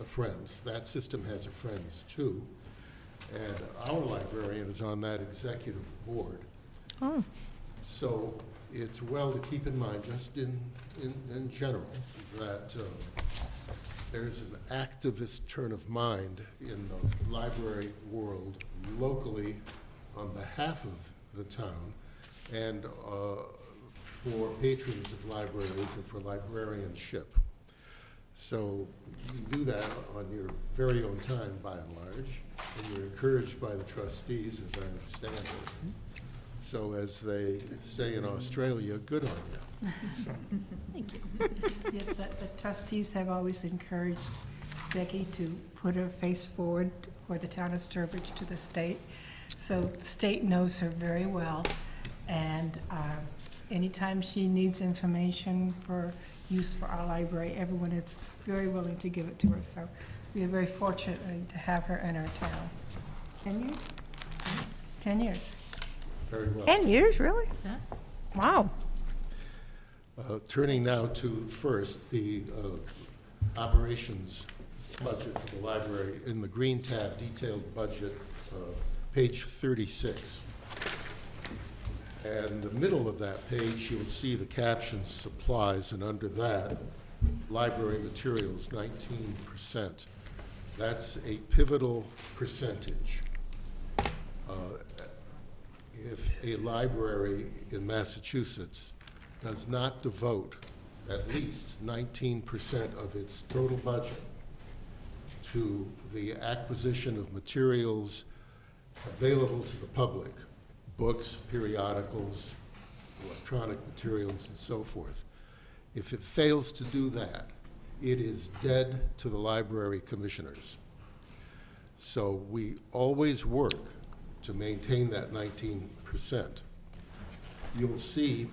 a Friends, that system has a Friends too, and our librarian is on that executive board. Oh. So it's well to keep in mind, just in general, that there's an activist turn of mind in the library world locally on behalf of the town, and for patrons of libraries and for librarianship. So you can do that on your very own time, by and large, and you're encouraged by the trustees, as I understand it. So as they say in Australia, good on you. Yes, the trustees have always encouraged Becky to put her face forward for the town of Sturbridge to the state. So the state knows her very well, and anytime she needs information for use for our library, everyone is very willing to give it to her. So we are very fortunate to have her in our town. 10 years? 10 years. Very well. 10 years, really? Wow. Turning now to first the operations budget for the library. In the green tab, detailed budget, page 36. And in the middle of that page, you'll see the caption supplies, and under that, library materials, 19%. That's a pivotal percentage. If a library in Massachusetts does not devote at least 19% of its total budget to the acquisition of materials available to the public, books, periodicals, electronic materials, and so forth. If it fails to do that, it is dead to the library commissioners. So we always work to maintain that 19%. You'll see,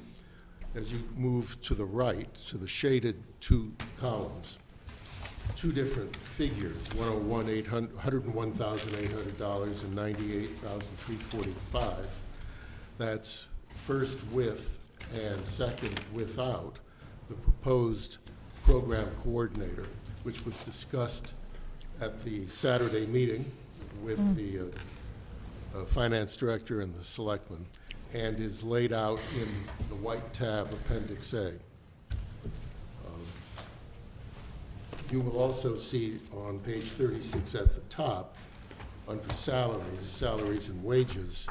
as you move to the right, to the shaded two columns, two different figures, $101,800 and $98,345. That's first with and second without the proposed program coordinator, which was discussed at the Saturday meeting with the finance director and the selectmen, and is laid out in the white tab, Appendix A. You will also see on page 36 at the top, under salaries and wages,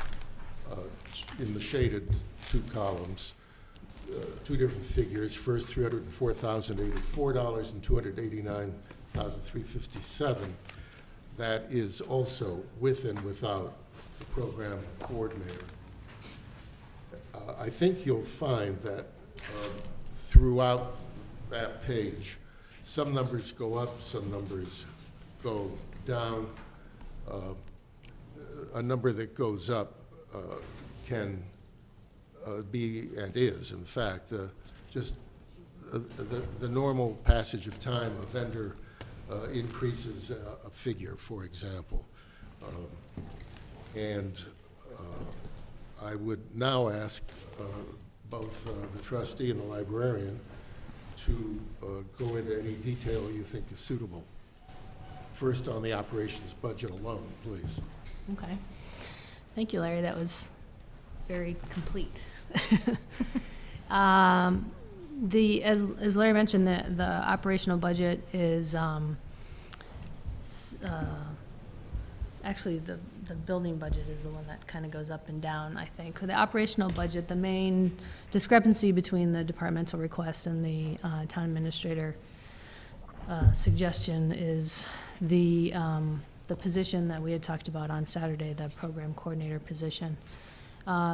in the shaded two columns, two different figures. First, $304,084 and $289,357. That is also with and without the program coordinator. I think you'll find that throughout that page, some numbers go up, some numbers go down. A number that goes up can be, and is, in fact, just the normal passage of time. A vendor increases a figure, for example. And I would now ask both the trustee and the librarian to go into any detail you think is suitable. First, on the operations budget alone, please. Okay. Thank you, Larry. That was very complete. As Larry mentioned, the operational budget is, actually, the building budget is the one that kind of goes up and down, I think. The operational budget, the main discrepancy between the departmental request and the town administrator suggestion is the position that we had talked about on Saturday, the program coordinator position.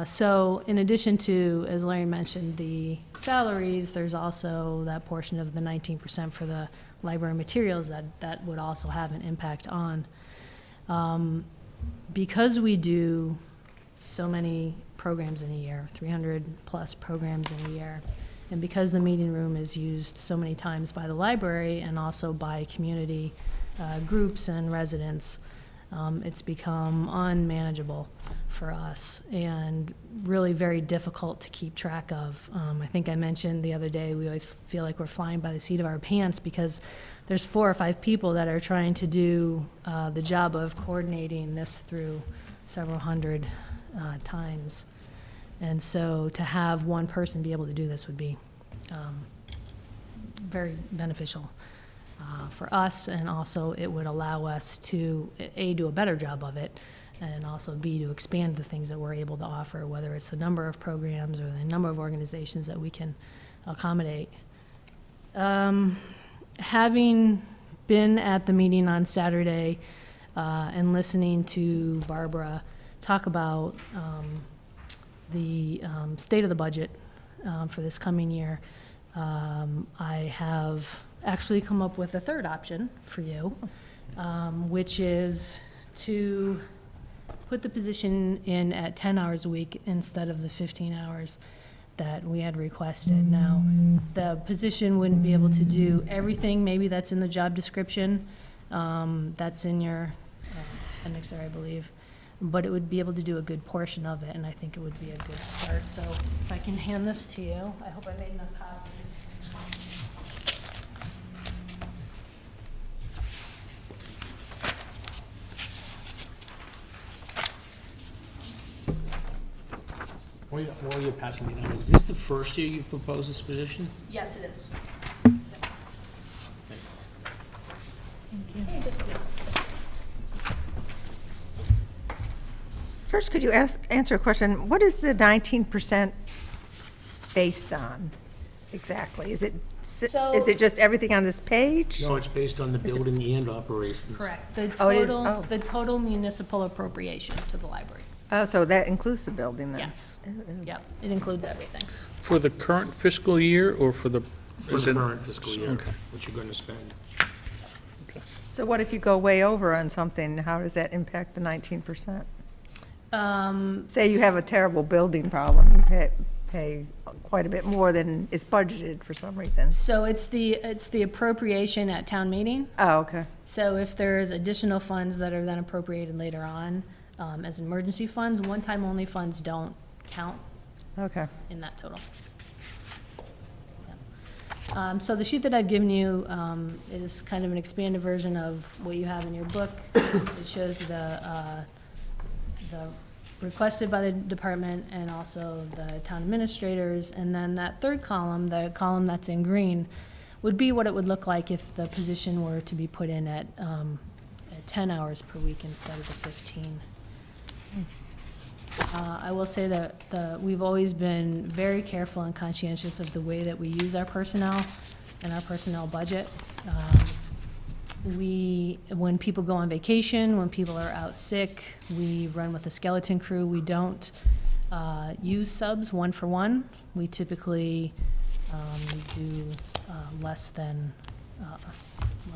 So in addition to, as Larry mentioned, the salaries, there's also that portion of the 19% for the library materials that would also have an impact on. Because we do so many programs in a year, 300-plus programs in a year, and because the meeting room is used so many times by the library and also by community groups and residents, it's become unmanageable for us and really very difficult to keep track of. I think I mentioned the other day, we always feel like we're flying by the seat of our pants because there's 4 or 5 people that are trying to do the job of coordinating this through several hundred times. And so to have one person be able to do this would be very beneficial for us, and also it would allow us to, A, do a better job of it, and also B, to expand the things that we're able to offer, whether it's the number of programs or the number of organizations that we can accommodate. Having been at the meeting on Saturday and listening to Barbara talk about the state of the budget for this coming year, I have actually come up with a third option for you, which is to put the position in at 10 hours a week instead of the 15 hours that we had requested. Now, the position wouldn't be able to do everything maybe that's in the job description, that's in your appendix there, I believe, but it would be able to do a good portion of it, and I think it would be a good start. So if I can hand this to you, I hope I made enough copies. While you're passing me down, is this the first year you've proposed this position? Yes, it is. First, could you answer a question? What is the 19% based on exactly? Is it just everything on this page? No, it's based on the building and operations. Correct. The Oh, it is? total, Oh. the total municipal appropriation to the library. Oh, so that includes the building then? Yes. Yep, it includes everything. For the current fiscal year or for the? For is the it- current fiscal year, Okay. what you're gonna spend. So what if you go way over on something? How does that impact the 19%? Say you have a terrible building problem, you pay quite a bit more than is budgeted for some reason. So it's the appropriation at town meeting. Oh, okay. So if there's additional funds that are then appropriated later on as emergency funds, one-time only funds don't count Okay. in that total. Yeah. So the sheet that I've given you is kind of an expanded version of what you have in your book. It shows the requested by the department and also the town administrators. And then that third column, the column that's in green, would be what it would look like if the position were to be put in at 10 hours per week instead of the 15. I will say that we've always been very careful and conscientious of the way that we use our personnel and our personnel budget. When people go on vacation, when people are out sick, we run with a skeleton crew. We don't use subs one for one. We typically do less than a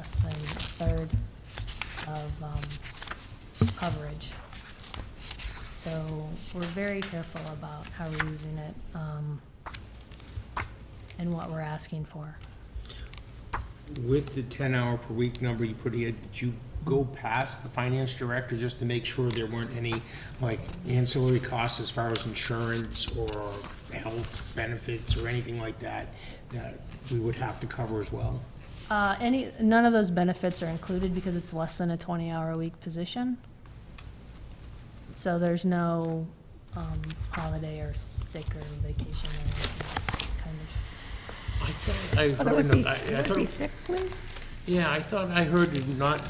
third of coverage. So we're very careful about how we're using it and what we're asking for. With the 10-hour per week number you put here, did you go past the finance director just to make sure there weren't any, like, ancillary costs as far as insurance or health benefits or anything like that, that we would have to cover as well? None of those benefits are included because it's less than a 20-hour-a-week position. So there's no holiday or sick or vacation or anything kind of. I Oh, that heard, would be, I would thought, be sick leave? yeah, I thought I heard it not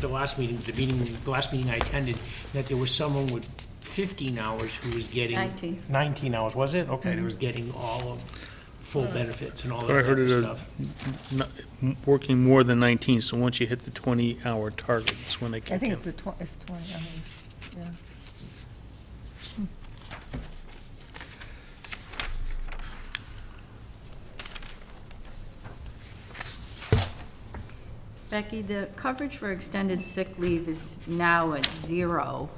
the last meeting, the last meeting I attended, that there was someone with 15 hours who was getting. 19. 19 hours, was it? Okay, that was getting all of full benefits and all that But I type heard of it stuff. working more than 19, so once you hit the 20-hour target, that's when they I kick think in. it's it's 20, yeah. Becky, the coverage for extended sick leave is now at 0.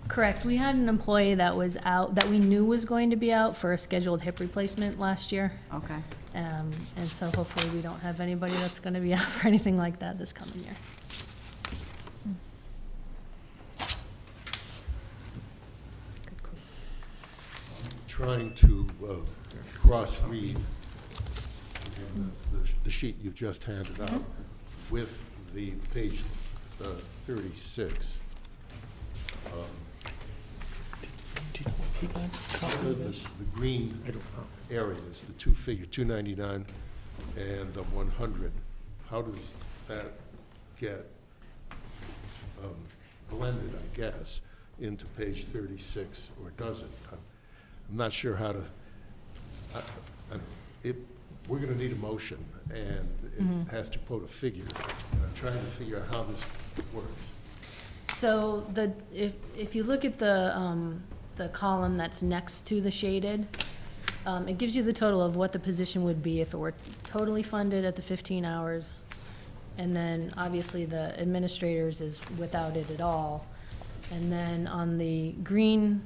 Correct. We had an employee that was out, that we knew was going to be out for a scheduled hip replacement last year. Okay. And so hopefully we don't have anybody that's going to be out for anything like that this coming year. Trying to cross-read the sheet you just handed out with the page 36. The green areas, the two figure, 299 and the 100, how does that get blended, I guess, into page 36, or does it? I'm not sure how to, we're gonna need a motion, and it has to quote a figure, and I'm trying to figure out how this works. So if you look at the column that's next to the shaded, it gives you the total of what the position would be if it were totally funded at the 15 hours. And then obviously the administrators is without it at all. And then on the green,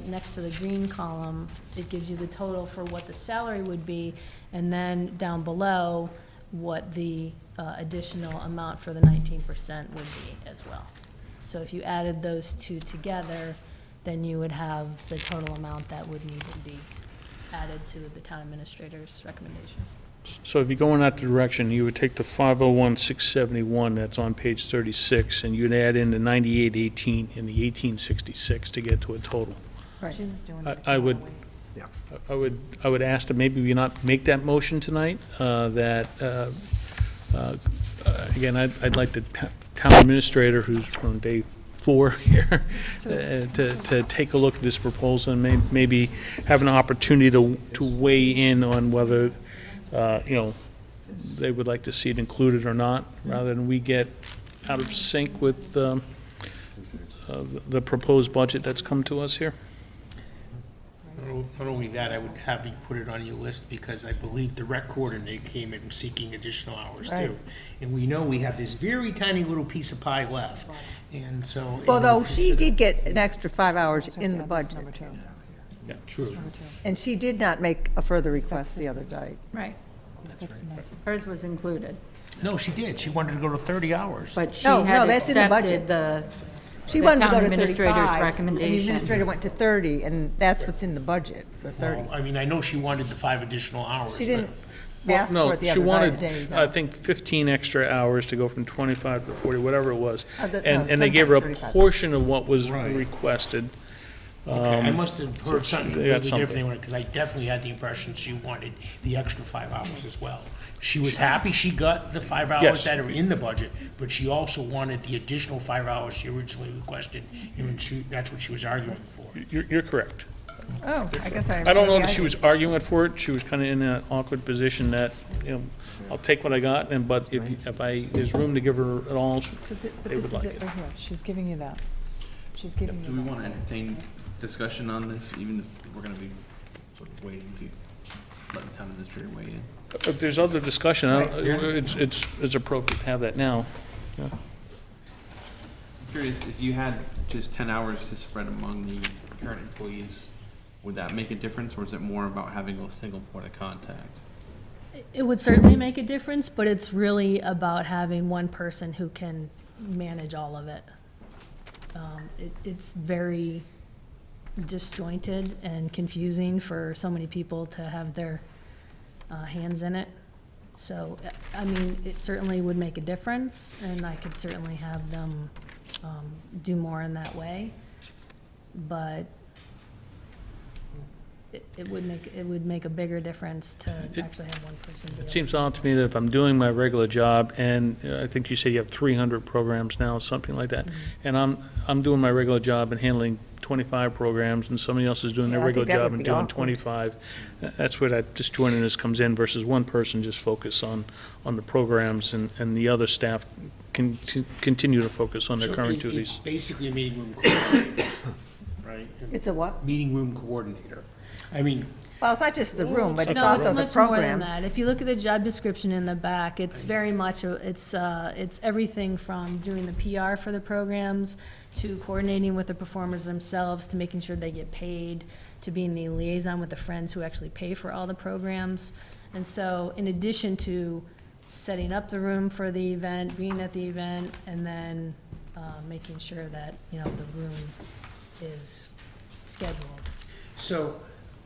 next to the green column, it gives you the total for what the salary would be. And then down below, what the additional amount for the 19% would be as well. So if you added those two together, then you would have the total amount that would need to be added to the town administrator's recommendation. So if you go in that direction, you would take the 501,671 that's on page 36, and you'd add in the 9818 and the 1866 to get to a total. Right. I would, Yeah. I would ask that maybe we not make that motion tonight, again, I'd like the town administrator, who's on day 4 here, to take a look at this proposal and maybe have an opportunity to weigh in on whether, they would like to see it included or not, rather than we get out of sync with the proposed budget that's come to us here. Not only that, I would have you put it on your list, because I believe the rec coordinator came in seeking additional hours Right. too. And we know we have this very tiny little piece of pie left, and so. Although she did get an extra 5 hours in the budget, Yeah, true. and she did not make a further request the other day. Right. Hers was included, No, she did. She wanted to go to 30 hours. but she No, had that's in the budget. accepted the She The wanted to town go to administrator's 35. And the recommendation. administrator went to 30, and that's what's in the budget, the 30. Well, I mean, I know she wanted the 5 additional hours. She but- didn't ask for No, it the she other wanted, day. I think, 15 extra hours to go from 25 to 40, whatever it was. No, And they gave her a 35. portion of what was Right. requested. Okay, I must have so heard she- something they got completely different, something. because I definitely had the impression she wanted the extra 5 hours as well. She was happy she got the 5 hours Yes. that are in the budget, but she also wanted the additional 5 hours she originally requested, and that's what she was arguing for. You're correct. Oh, I guess I. I don't know maybe that I she was arguing for it, she was kind of in an awkward position that, I'll take what I got, but if there's room to give her it all, So, but They this would is like it it. right here. She's giving you that. She's giving Do you we that. want to entertain discussion on this, even if we're going to be sort of waiting to let the town administrator weigh in? if there's other discussion, it's appropriate to have that now. I'm curious, if you had just 10 hours to spread among the current employees, would that make a difference, or is it more about having a single point of contact? It would certainly make a difference, but it's really about having one person who can manage all of it. It's very disjointed and confusing for so many people to have their hands in it. So, I mean, it certainly would make a difference, and I could certainly have them do more in that way. But it would make a bigger difference to actually have one person do It it. seems odd to me that if I'm doing my regular job, and I think you said you have 300 programs now, something like that, and I'm doing my regular job and handling 25 programs, and somebody else is doing their Yeah, I think regular that job would and be doing awkward. 25. That's where that disjointedness comes in versus one person just focus on the programs, and the other staff can continue to focus on their So current it's duties. basically a meeting room coordinator, right? It's a what? Meeting room coordinator. I mean, Well, it's not just the room, but it's No, also the much more than programs. that. If you look at the job description in the back, it's very much, it's everything from doing the PR for the programs, to coordinating with the performers themselves, to making sure they get paid, to being the liaison with the friends who actually pay for all the programs. And so, in addition to setting up the room for the event, being at the event, and then making sure that, you know, the room is scheduled. so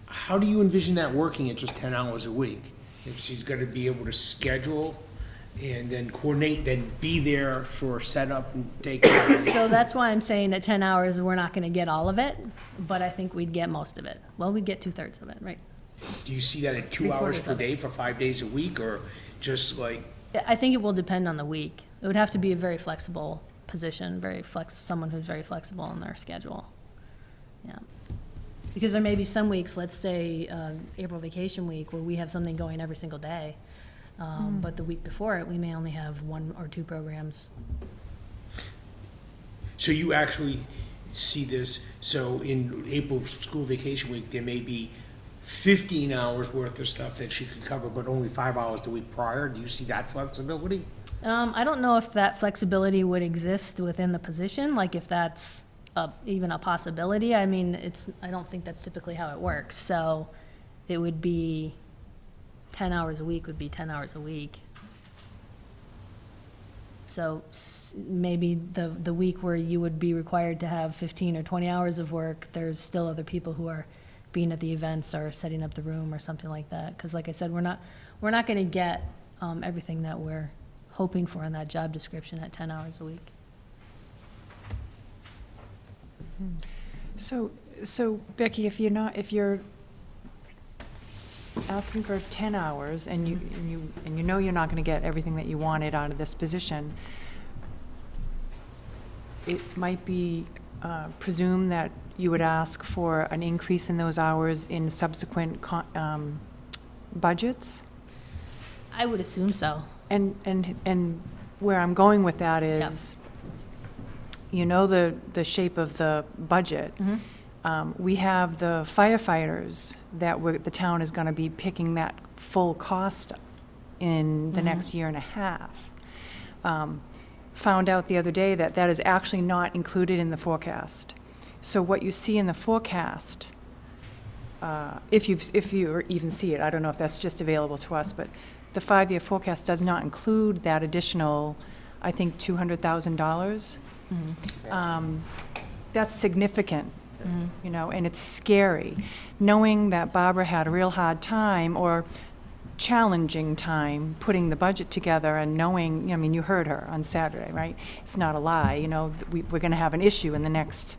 how do you envision that working at just 10 hours a week? If she's gonna be able to schedule and then coordinate, then be there for setup and take care of So that's why I'm saying at 10 hours, we're not gonna get all of it, but I think we'd get most of it. Well, we'd get 2/3 of it, right? Do you see that at 2 hours per day for 5 days a week, or just like, I think it will depend on the week. It would have to be a very flexible position, someone who's very flexible in their schedule. Yeah. Because there may be some weeks, let's say, April vacation week, where we have something going every single day. But the week before it, we may only have 1 or 2 programs. so you actually see this, so in April school vacation week, there may be 15 hours worth of stuff that she could cover, but only 5 hours the week prior? Do you see that flexibility? I don't know if that flexibility would exist within the position, like if that's even a possibility. I mean, I don't think that's typically how it works. So it would be 10 hours a week would be 10 hours a week. So maybe the week where you would be required to have 15 or 20 hours of work, there's still other people who are being at the events or setting up the room or something like that. Because like I said, we're not going to get everything that we're hoping for in that job description at 10 hours a week. So Becky, if you're asking for 10 hours and you know you're not gonna get everything that you wanted out of this position, it might be presumed that you would ask for an increase in those hours in subsequent budgets? I would assume so. And where I'm going with that is, you know, the shape of the budget. We have the firefighters that the town is gonna be picking that full cost in the next year and a half. Found out the other day that that is actually not included in the forecast. So what you see in the forecast, if you even see it, I don't know if that's just available to us, but the 5-year forecast does not include that additional, I think, $200,000. That's significant, you know, and it's scary. Knowing that Barbara had a real hard time or challenging time putting the budget together, and knowing, I mean, you heard her on Saturday, right? It's not a lie, you know, we're going to have an issue in the next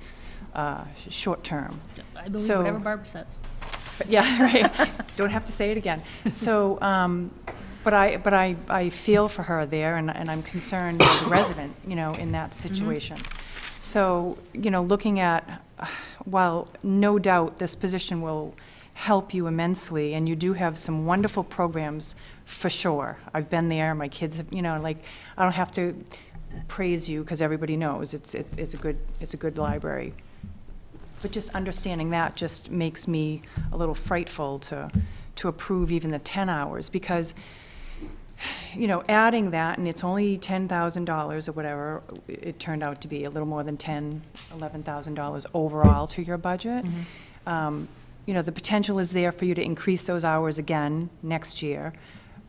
short term. I believe So- whatever Barbara says. But yeah, right. Don't have to say it again. So, but I feel for her there, and I'm concerned as a resident, you know, in that situation. So, you know, looking at, while no doubt this position will help you immensely, and you do have some wonderful programs for sure. I've been there, my kids have, you know, like, I don't have to praise you because everybody knows it's a good library. But just understanding that just makes me a little frightful to approve even the 10 hours, because, you know, adding that, and it's only $10,000 or whatever, it turned out to be a little more than $11,000 overall to your budget. You know, the potential is there for you to increase those hours again next year,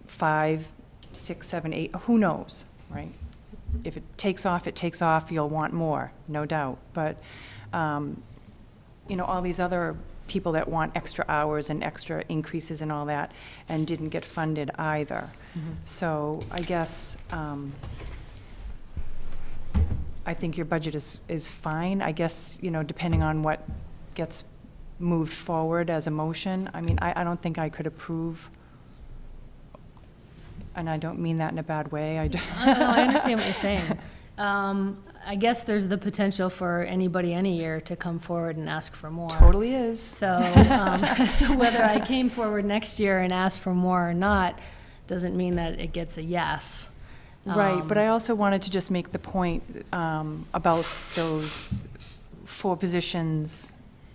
5, 6, 7, 8, who knows, right? If it takes off, you'll want more, no doubt. But, you know, all these other people that want extra hours and extra increases and all that, and didn't get funded either. So I guess, I think your budget is fine. I guess, you know, depending on what gets moved forward as a motion. I mean, I don't think I could approve, and I don't mean that in a bad way. No, I understand what you're saying. I guess there's the potential for anybody any year to come forward and ask for more. Totally is. So, so whether I came forward next year and asked for more or not, doesn't mean that it gets a yes. Right, but I also wanted to just make the point about those 4 positions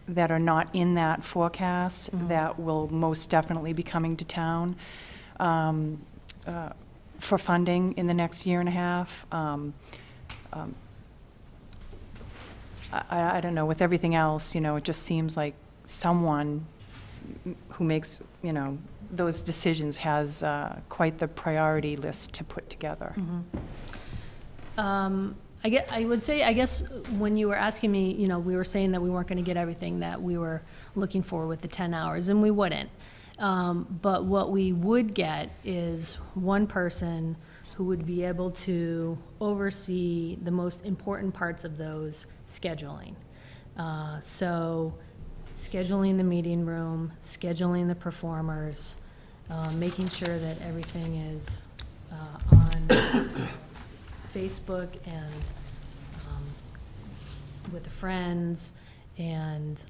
that are not in that forecast that will most definitely be coming to town for funding in the next year and a half. I don't know, with everything else, you know, it just seems like someone who makes, you know, those decisions has quite the priority list to put together. I would say, I guess, when you were asking me, you know, we were saying that we weren't going to get everything that we were looking for with the 10 hours, and we wouldn't. But what we would get is one person who would be able to oversee the most important parts of those scheduling. So scheduling the meeting room, scheduling the performers, making sure that everything is on Facebook and with the friends, and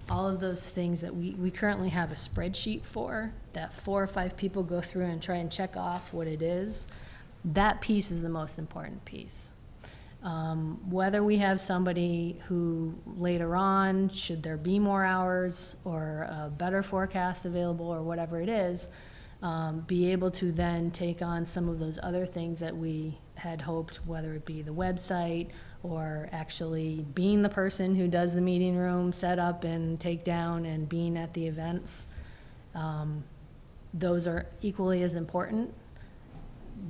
all of those things that we currently have a spreadsheet for, that 4 or 5 people go through and try and check off what it is. That piece is the most important piece. Whether we have somebody who later on, should there be more hours or a better forecast available or whatever it is, be able to then take on some of those other things that we had hoped, whether it be the website or actually being the person who does the meeting room setup and take down and being at the events. Those are equally as important.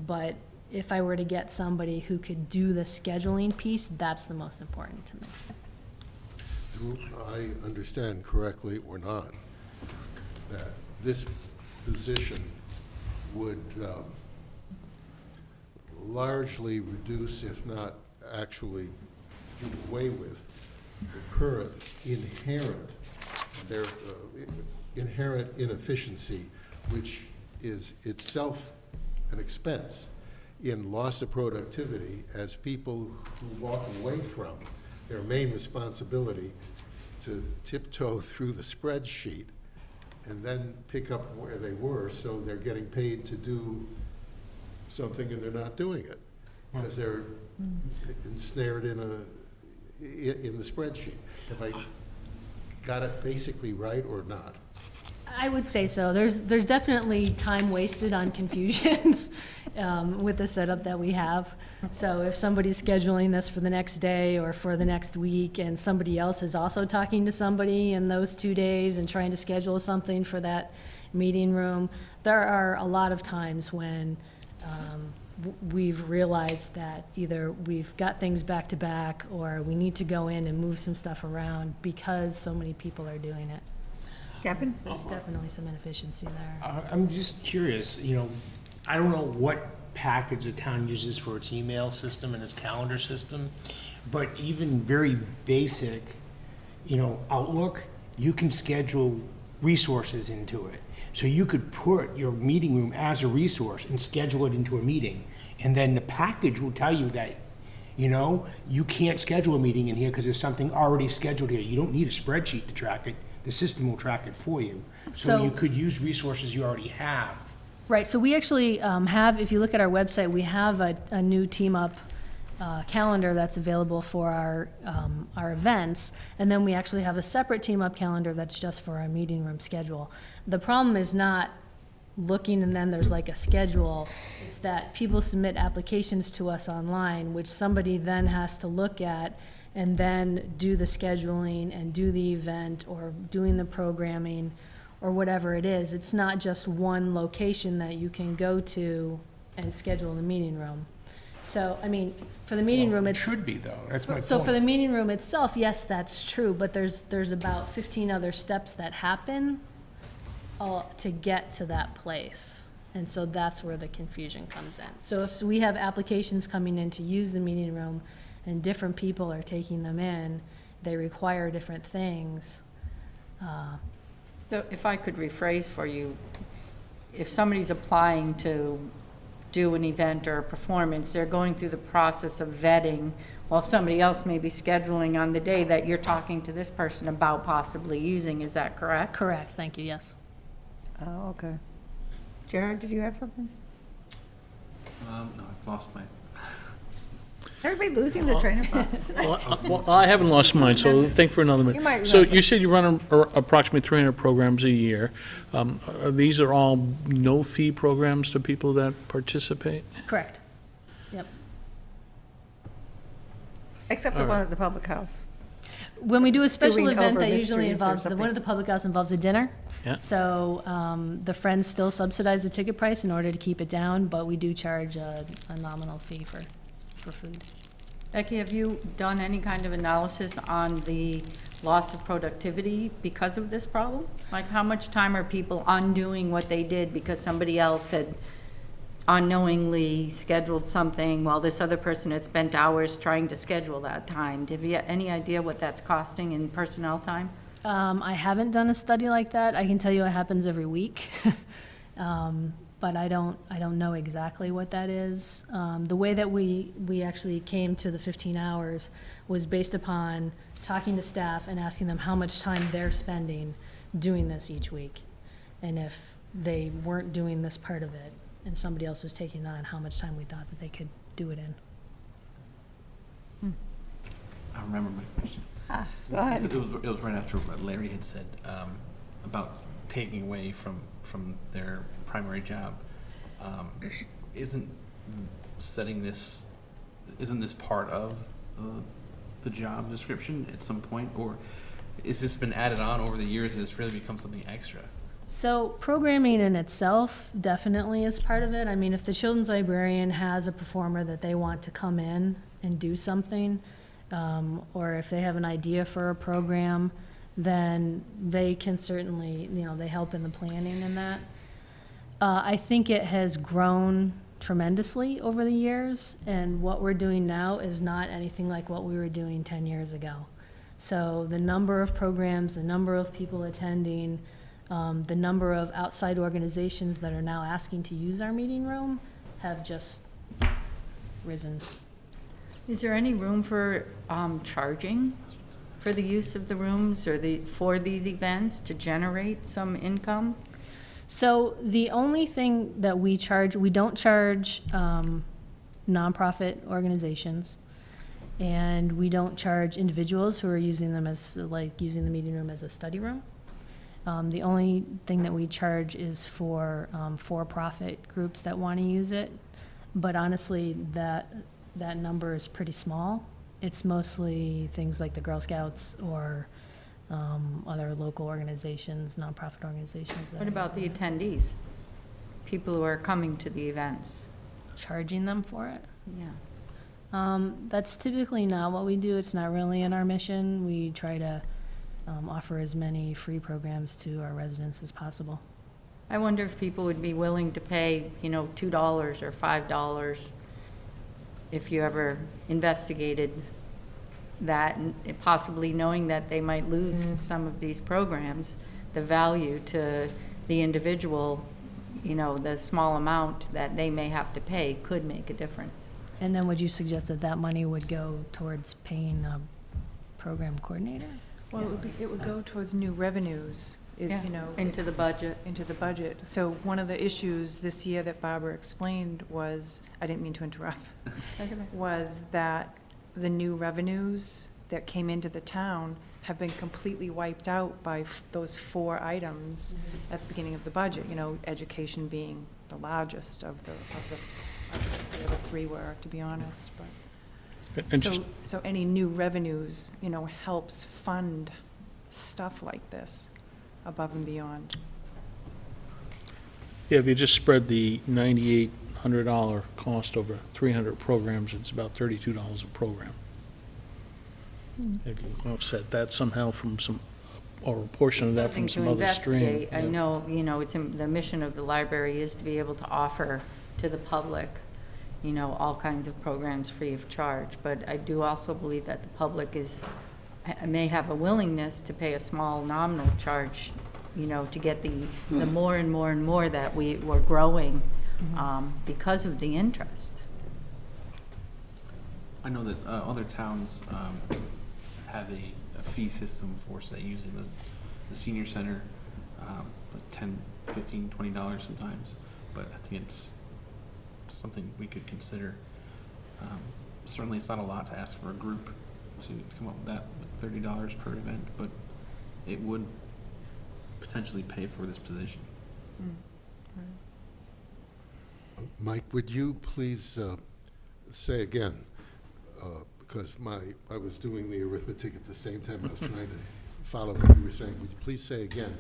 But if I were to get somebody who could do the scheduling piece, that's the most important to me. Do I understand correctly or not, that this position would largely reduce, if not actually do away with, the current inherent inefficiency, which is itself an expense in loss of productivity as people who walk away from their main responsibility to tiptoe through the spreadsheet and then pick up where they were, so they're getting paid to do something and they're not doing it because they're ensnared in the spreadsheet. Have I got it basically right or not? I would say so. There's definitely time wasted on confusion with the setup that we have. So if somebody's scheduling this for the next day or for the next week, and somebody else is also talking to somebody in those 2 days and trying to schedule something for that meeting room, there are a lot of times when we've realized that either we've got things back to back or we need to go in and move some stuff around because so many people are doing it. Kevin? There's definitely some inefficiency there. I'm just curious, you know, I don't know what package the town uses for its email system and its calendar system, but even very basic, you know, Outlook, you can schedule resources into it. So you could put your meeting room as a resource and schedule it into a meeting. And then the package will tell you that, you know, you can't schedule a meeting in here because there's something already scheduled here. You don't need a spreadsheet to track it. The system will track it for you. So you could use resources you already have. Right, so we actually have, if you look at our website, we have a new Team Up calendar that's available for our events, and then we actually have a separate Team Up calendar that's just for our meeting room schedule. The problem is not looking and then there's like a schedule. It's that people submit applications to us online, which somebody then has to look at and then do the scheduling and do the event or doing the programming or whatever it is. It's not just one location that you can go to and schedule the meeting room. So, I mean, for the meeting room, It it's. should be, though. That's my point. So for the meeting room itself, yes, that's true, but there's about 15 other steps that happen to get to that place. And so that's where the confusion comes in. So if we have applications coming in to use the meeting room and different people are taking them in, they require different things, So if I could rephrase for you, if somebody's applying to do an event or a performance, they're going through the process of vetting while somebody else may be scheduling on the day that you're talking to this person about possibly using, is that correct? Correct, thank you, yes. Oh, okay. Jared, did you have something? No, I've lost my. Everybody losing their train of thought. Well, I haven't lost mine, so think for another You minute. might So remember. you said you run approximately 300 programs a year. These are all no-fee programs to people that participate? Correct. Yep. Except the one at the public house. When we do a special Doing event, over that usually mysteries or involves, the one something. at the public house involves a dinner. Yeah. So the Friends still subsidize the ticket price in order to keep it down, but we do charge a nominal fee for food. Becky, have you done any kind of analysis on the loss of productivity because of this problem? Like, how much time are people undoing what they did because somebody else had unknowingly scheduled something while this other person had spent hours trying to schedule that time? Have you any idea what that's costing in personnel time? I haven't done a study like that. I can tell you it happens every week. But I don't know exactly what that is. The way that we actually came to the 15 hours was based upon talking to staff and asking them how much time they're spending doing this each week. And if they weren't doing this part of it and somebody else was taking it on, how much time we thought that they could do it in. I remember my question. Go ahead. It was right after what Larry had said about taking away from their primary job. Isn't this part of the job description at some point, or has this been added on over the years and it's really become something extra? So programming in itself definitely is part of it. I mean, if the children's librarian has a performer that they want to come in and do something, or if they have an idea for a program, then they can certainly, they help in the planning and that. I think it has grown tremendously over the years, and what we're doing now is not anything like what we were doing 10 years ago. So the number of programs, the number of people attending, the number of outside organizations that are now asking to use our meeting room have just risen. Is there any room for charging for the use of the rooms or for these events to generate some income? So the only thing that we don't charge nonprofit organizations, and we don't charge individuals who are using them as, like, using the meeting room as a study room. The only thing that we charge is for-profit groups that want to use it, but honestly, that number is pretty small. It's mostly things like the Girl Scouts or other local organizations, nonprofit organizations. What about the attendees? People who are coming to the events? Charging them for it? Yeah. That's typically not what we do. It's not really in our mission. We try to offer as many free programs to our residents as possible. I wonder if people would be willing to pay, $2 or $5 if you ever investigated that, and possibly knowing that they might lose some of these programs, the value to the individual, the small amount that they may have to pay could make a difference. And then would you suggest that that money would go towards paying a program coordinator? Well, it would go towards new revenues, Yeah, into the budget. into the budget. So one of the issues this year that Barbara explained was, I didn't mean to interrupt, was that the new revenues that came into the town have been completely wiped out by those 4 items at the beginning of the budget, education being the largest of the other 3 were, to be honest, but. And just, So any new revenues, helps fund stuff like this above and beyond. yeah, if you just spread the $9,800 cost over 300 programs, it's about $32 a program. If you offset that somehow from some, or a portion of that from some other stream. Something to investigate. I yeah. know, it's the mission of the library is to be able to offer to the public, all kinds of programs free of charge. But I do also believe that the public may have a willingness to pay a small nominal charge, to get the more and more and more that we're growing because of the interest. I know that other towns have a fee system for, say, using the senior center, like $10, $15, $20 sometimes, but I think it's something we could consider. Certainly, it's not a lot to ask for a group to come up with that, $30 per event, but it would potentially pay for this position. Mike, would you please say again, because I was doing the arithmetic at the same time I was trying to follow what you were saying. Would you please say again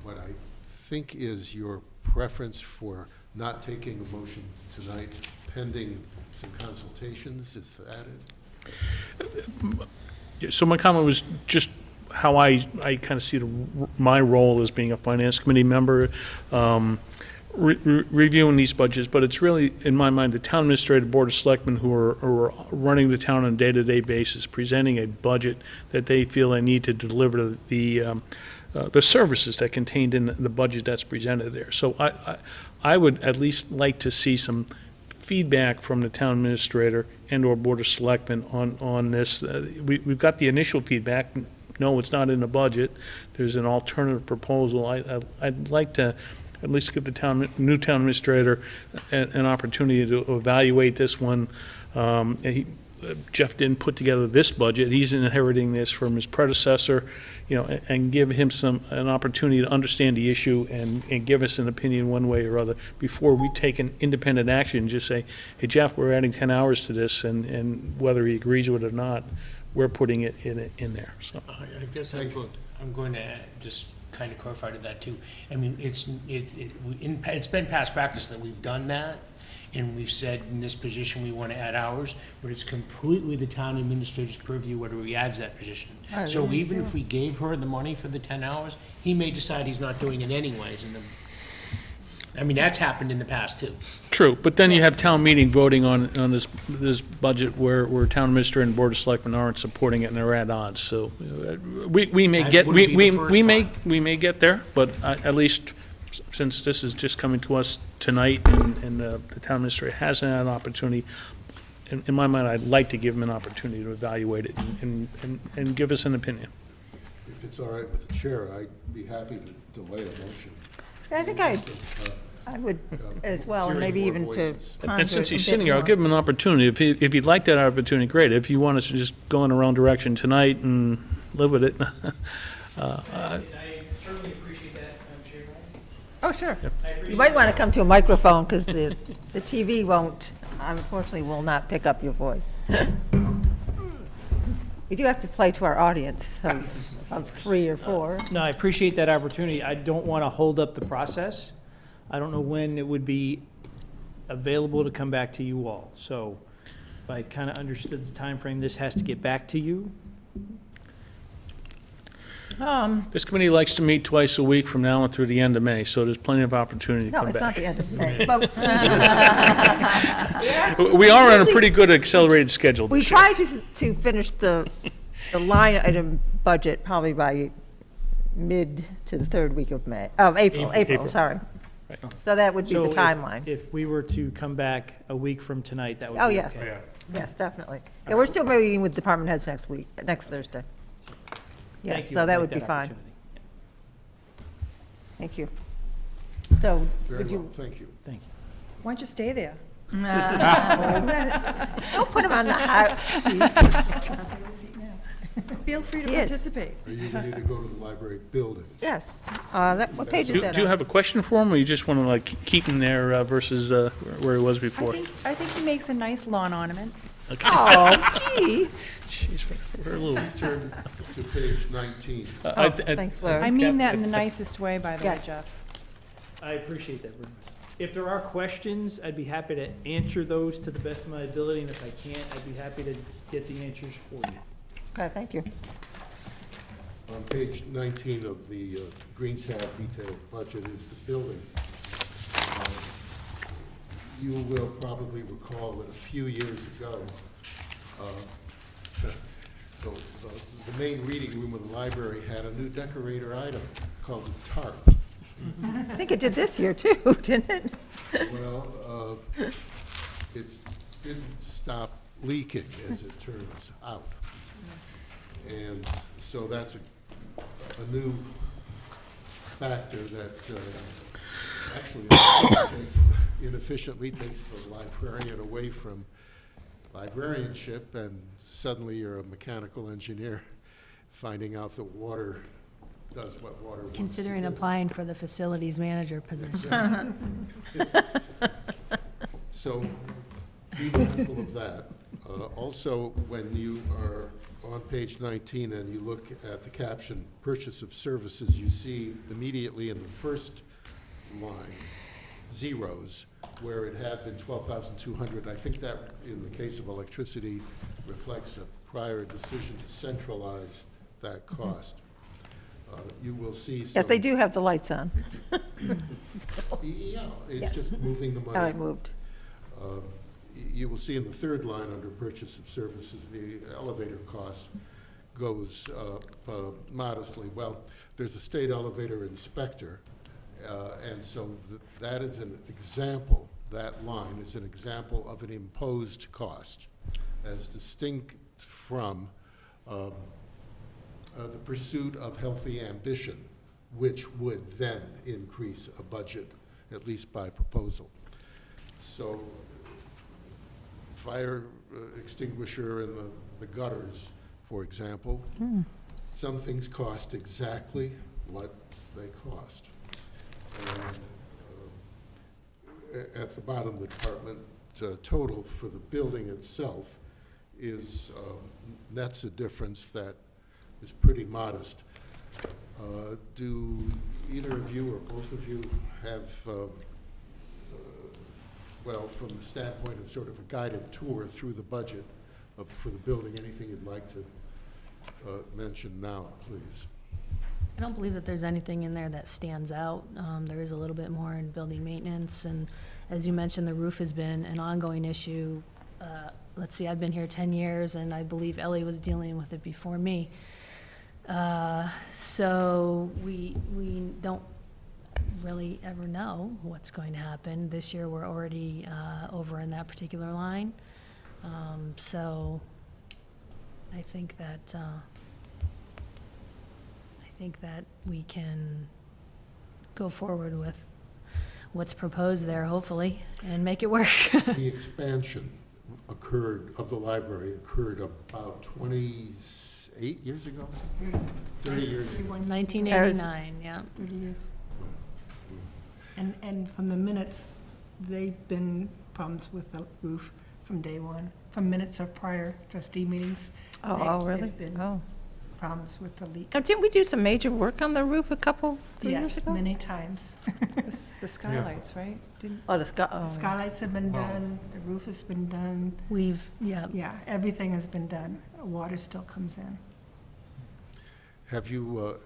what I think is your preference for not taking a motion tonight pending some consultations? Is that it? Yeah, so my comment was just how I kind of see my role as being a finance committee member, reviewing these budgets, but it's really, in my mind, the town administrator, board of selectmen who are running the town on a day-to-day basis, presenting a budget that they feel they need to deliver the services that contained in the budget that's presented there. So I would at least like to see some feedback from the town administrator and/or board of selectmen on this. We've got the initial feedback. No, it's not in the budget. There's an alternative proposal. I'd like to at least give the new town administrator an opportunity to evaluate this one. Jeff didn't put together this budget. He's inheriting this from his predecessor, and give him an opportunity to understand the issue and give us an opinion one way or other before we take an independent action. Just say, hey, Jeff, we're adding 10 hours to this, and whether he agrees with it or not, we're putting it in there, so. I guess I'm going to just kind of clarify to that too. I mean, it's been past practice that we've done that, and we've said in this position we want to add hours, but it's completely the town administrator's purview whether he adds that position. So even if we gave her the money for the 10 hours, he may decide he's not doing it anyways. I mean, that's happened in the past too. True, but then you have town meeting voting on this budget where town administrator and board of selectmen aren't supporting it and they're at odds. So we may That get, wouldn't be the first we may get there, but at least since this is just coming to us tonight and the town administrator hasn't had an opportunity, in my mind, I'd like to give him an opportunity to evaluate it and give us an opinion. If it's all right with the chair, I'd be happy to delay a motion. I think I would as well, and Hearing maybe more even to voices. ponder And since it a he's bit sitting here, I'll more. give him an opportunity. If he'd like that opportunity, great. If you want us to just go in the wrong direction tonight and live with it. I certainly appreciate that, Madam Chair. Oh, sure. I appreciate You might want to come to a microphone, because the TV won't, unfortunately, will not pick up your voice. We do have to play to our audience of 3 or 4. No, I appreciate that opportunity. I don't want to hold up the process. I don't know when it would be available to come back to you all. So if I kind of understood the time frame, this has to get back to you. This committee likes to meet twice a week from now on through the end of May, so there's plenty of opportunity to No, come it's not back. the end of May. But We are on a pretty good accelerated schedule we this year. try to finish the line item budget probably by mid to the 3rd week of April, April. sorry. Right. So that would be the So timeline. If we were to come back a week from tonight, that would be Oh, okay. yes. Yes, definitely. Yeah, we're still meeting with department heads next Thursday. Yes, Thank you. so I'll that make would be fine. opportunity. Thank you. So, Very would well, you, thank you. Thank you. Why don't you stay there? don't put him on the hot seat. Feel free to He is. participate. Are you ready to go to the library building? Yes. What page is Do that you on? have a question for him, or you just want to like keep him there versus where he was before? I think he makes a nice lawn ornament. Okay. Oh, gee. Jeez, we're a little. Turn to page 19. Thanks, Larry. I mean that in the nicest way, by the way, Yes. Jeff. I appreciate that very much. If there are questions, I'd be happy to answer those to the best of my ability, and if I can't, I'd be happy to get the answers for you. Okay, thank you. On page 19 of the Green Tab detailed budget is the building. You will probably recall that a few years ago, So the main reading room in the library had a new decorator item called a tarp. I think it did this year too, didn't it? Well, it didn't stop leaking, as it turns out. And so that's a new factor that actually inefficiently takes the librarian away from librarianship, and suddenly you're a mechanical engineer finding out that water does what water wants to Considering do. applying for the facilities manager position. So be mindful of that. Also, when you are on page 19 and you look at the caption, purchase of services, you see immediately in the first line, zeros, where it had been 12,200. I think that, in the case of electricity, reflects a prior decision to centralize that cost. You will see some. Yes, they do have the lights on. Yeah, Yeah. it's just moving the money. Oh, it moved. You will see in the third line under purchase of services, the elevator cost goes up modestly. Well, there's a state elevator inspector, and so that is an example, that line is an example of an imposed cost, as distinct from the pursuit of healthy ambition, which would then increase a budget, at least by proposal. So fire extinguisher in the gutters, for example, some things cost exactly what they cost. And at the bottom, the department total for the building itself is, nets a difference that is pretty modest. Do either of you or both of you have, well, from the standpoint of sort of a guided tour through the budget for the building, anything you'd like to mention now, please? I don't believe that there's anything in there that stands out. There is a little bit more in building maintenance, and as you mentioned, the roof has been an ongoing issue. Let's see, I've been here 10 years, and I believe Ellie was dealing with it before me. So we don't really ever know what's going to happen. This year, we're already over in that particular line. So I think that we can go forward with what's proposed there, hopefully, and make it work. The expansion of the library occurred about 28 years ago? 30 years ago. 1989, yeah. 30 years. And from the minutes, they've been problems with the roof from day one, from minutes of prior trustee meetings. Oh, really? There've been Oh. problems with the leak. Now, didn't we do some major work on the roof three years Yes, ago? many times. The skylights, right? Didn't, Oh, the sky, oh. Skylights have been done, the roof has been done. Yeah, Everything has been done. Water still comes in. Have you,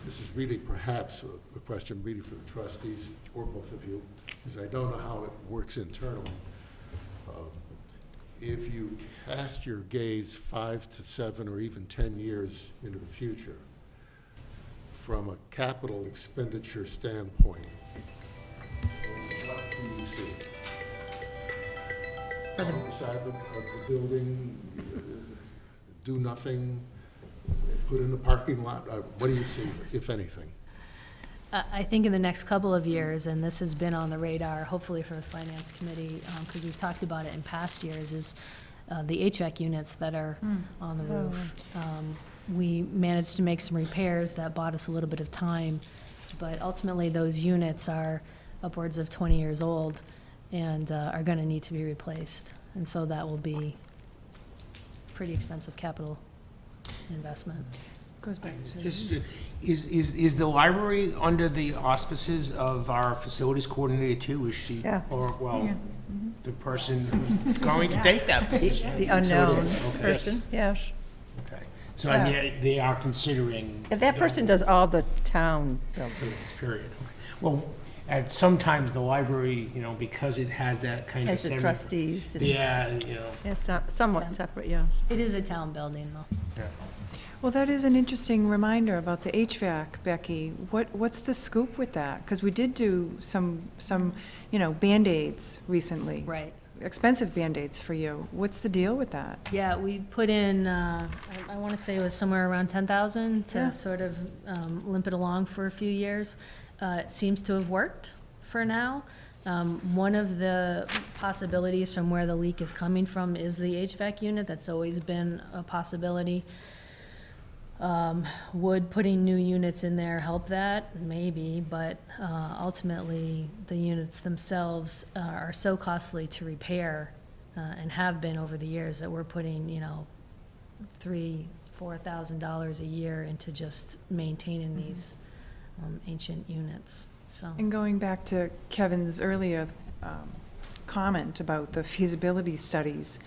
this is really perhaps a question really for the trustees, or both of you, because I don't know how it works internally. If you cast your gaze 5 to 7 or even 10 years into the future, from a capital expenditure standpoint, what do you see? Out on the side of the building, do nothing, put in a parking lot? What do you see, if anything? I think in the next couple of years, and this has been on the radar, hopefully for the Finance Committee, because we've talked about it in past years, is the HVAC units that are on the roof. We managed to make some repairs that bought us a little bit of time, but ultimately, those units are upwards of 20 years old and are going to need to be replaced. And so that will be pretty expensive capital investment. goes back to. Just, is the library under the auspices of our facilities coordinator too? Is she? Yeah. Or, well, the person who's going to take that position? The So it unknown is, okay. person, yes. Okay. So I mean, they are considering. And that person does all the town buildings. Period. Well, at sometimes the library, you know, because it has that kind of. As the trustees. and- Yeah, you know, Yeah, somewhat separate, yes. It is a town building, though. yeah. Well, that is an interesting reminder about the HVAC, Becky. What's the scoop with that? Because we did do some, you know, Band-Aids recently. Right. Expensive Band-Aids for you. What's the deal with that? Yeah, we put in, I want to say it was somewhere around 10,000 Yeah. to sort of limp it along for a few years. It seems to have worked for now. One of the possibilities from where the leak is coming from is the HVAC unit. That's always been a possibility. Would putting new units in there help that? Maybe, but ultimately, the units themselves are so costly to repair and have been over the years that we're putting, you know, $3,000-4,000 a year into just maintaining these ancient units, so. And going back to Kevin's earlier comment about the feasibility studies,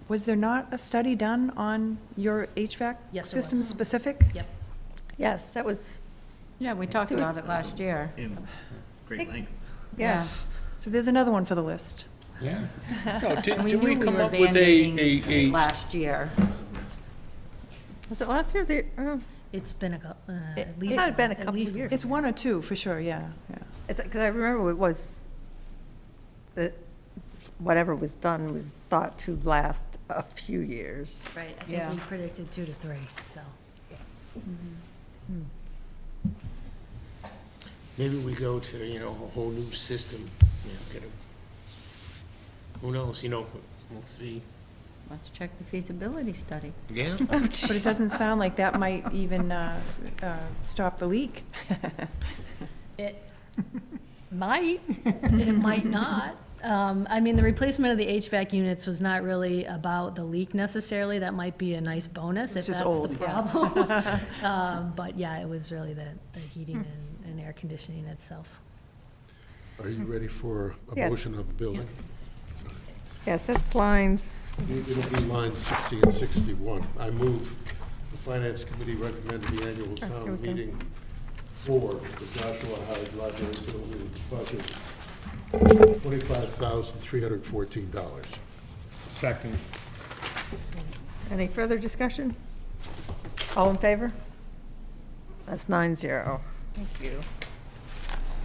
was there not a study done on your HVAC Yes, there was. system specific? Yep. Yes, that was, Yeah, we talked about it last year. In great length. yes. So there's another one for the list. Yeah. No, And did we did knew we we come were up with band-aiding a, last year. Was it last year? It's been It- at least. It had been a at couple of least- years. It's one or two, for sure, yeah. Because I remember it was, that whatever was done was thought to last a few years. Right, I think Yeah. we predicted 2 to 3, so. Maybe we go to, you know, a whole new system, you know, get a, who knows, you know, we'll see. Let's check the feasibility study. Yeah. But it doesn't sound like that might even stop the leak. It might, it might not. I mean, the replacement of the HVAC units was not really about the leak necessarily. That might be a nice bonus if It's just that's old, the yeah. problem. But yeah, it was really the heating and air conditioning itself. Are you ready for a Yes. motion of the building? Yes, that's lines, It'll be lines 60 and 61. I move the Finance Committee recommend the annual here town we go. meeting for the Joshua Hyde Library Building budget, $25,314. Second. any further discussion? All in favor? That's 9-0. Thank you.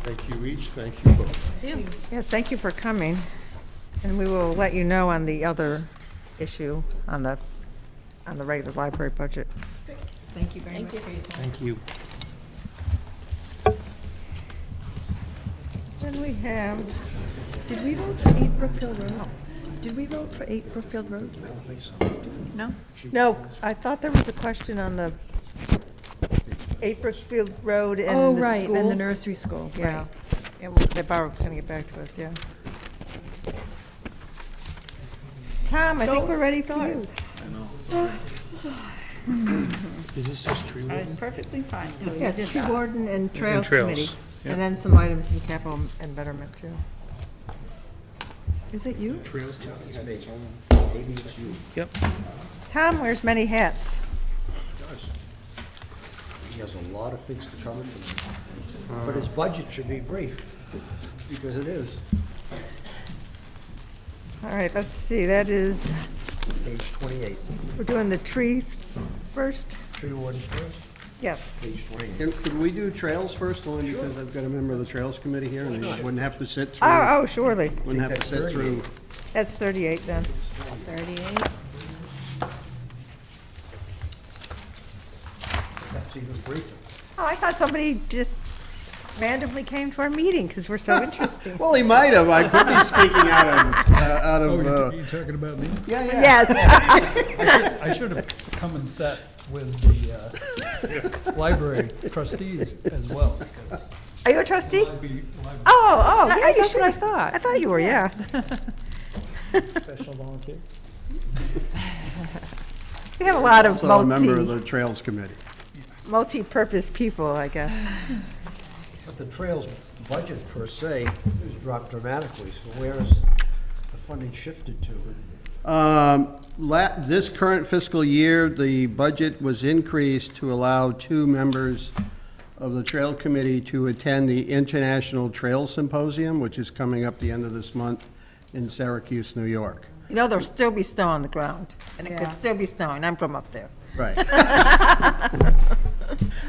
Thank you each, thank you both. Yes, thank you for coming. And we will let you know on the other issue, on the regular library budget. Thank you very much for your time. Thank you. Then we have, did we vote for 8 Brookfield Road? Did we vote for 8 Brookfield Road? No? No, I thought there was a question on the 8 Brookfield Road and the Oh, school. right, and the nursery school, Yeah. right. And the borough's gonna get back to us, yeah. Tom, I think we're ready for you. Is this just tree warden? Perfectly fine. Yes, tree warden and trails trails, committee. yeah. And then some items in capital and betterment, too. Is it you? Trails too. Maybe it's you. Yep. Tom wears many hats. He has a lot of things to cover tonight. But his budget should be brief, because it is. All right, let's see, that is, Page 28, we're doing the tree first? tree warden first, Yes. page 28. Could we do trails first, only because I've got a member of the Trails Committee here, and I wouldn't have to sit through, Oh, surely. wouldn't have to sit through. That's 38 then. 38. That's even briefer. Oh, I thought somebody just randomly came to our meeting because we're so interesting. Well, he might have, I could be speaking out of, You talking about me? yeah, yeah. Yes. I should have come and sat with the library trustees as well, because Are you a trustee? library Oh, yeah, you That's should. what I thought. I thought you were, yeah. special volunteer. We have a lot of Also a member of the Trails Committee. multi-purpose people, I guess. But the trails budget per se has dropped dramatically, so where is the funding shifted to? This current fiscal year, the budget was increased to allow 2 members of the Trail Committee to attend the International Trail Symposium, which is coming up the end of this month in Syracuse, New York. You know, there'll still be snow on the ground, and it could Yeah. still be snowing. I'm from up there. Right.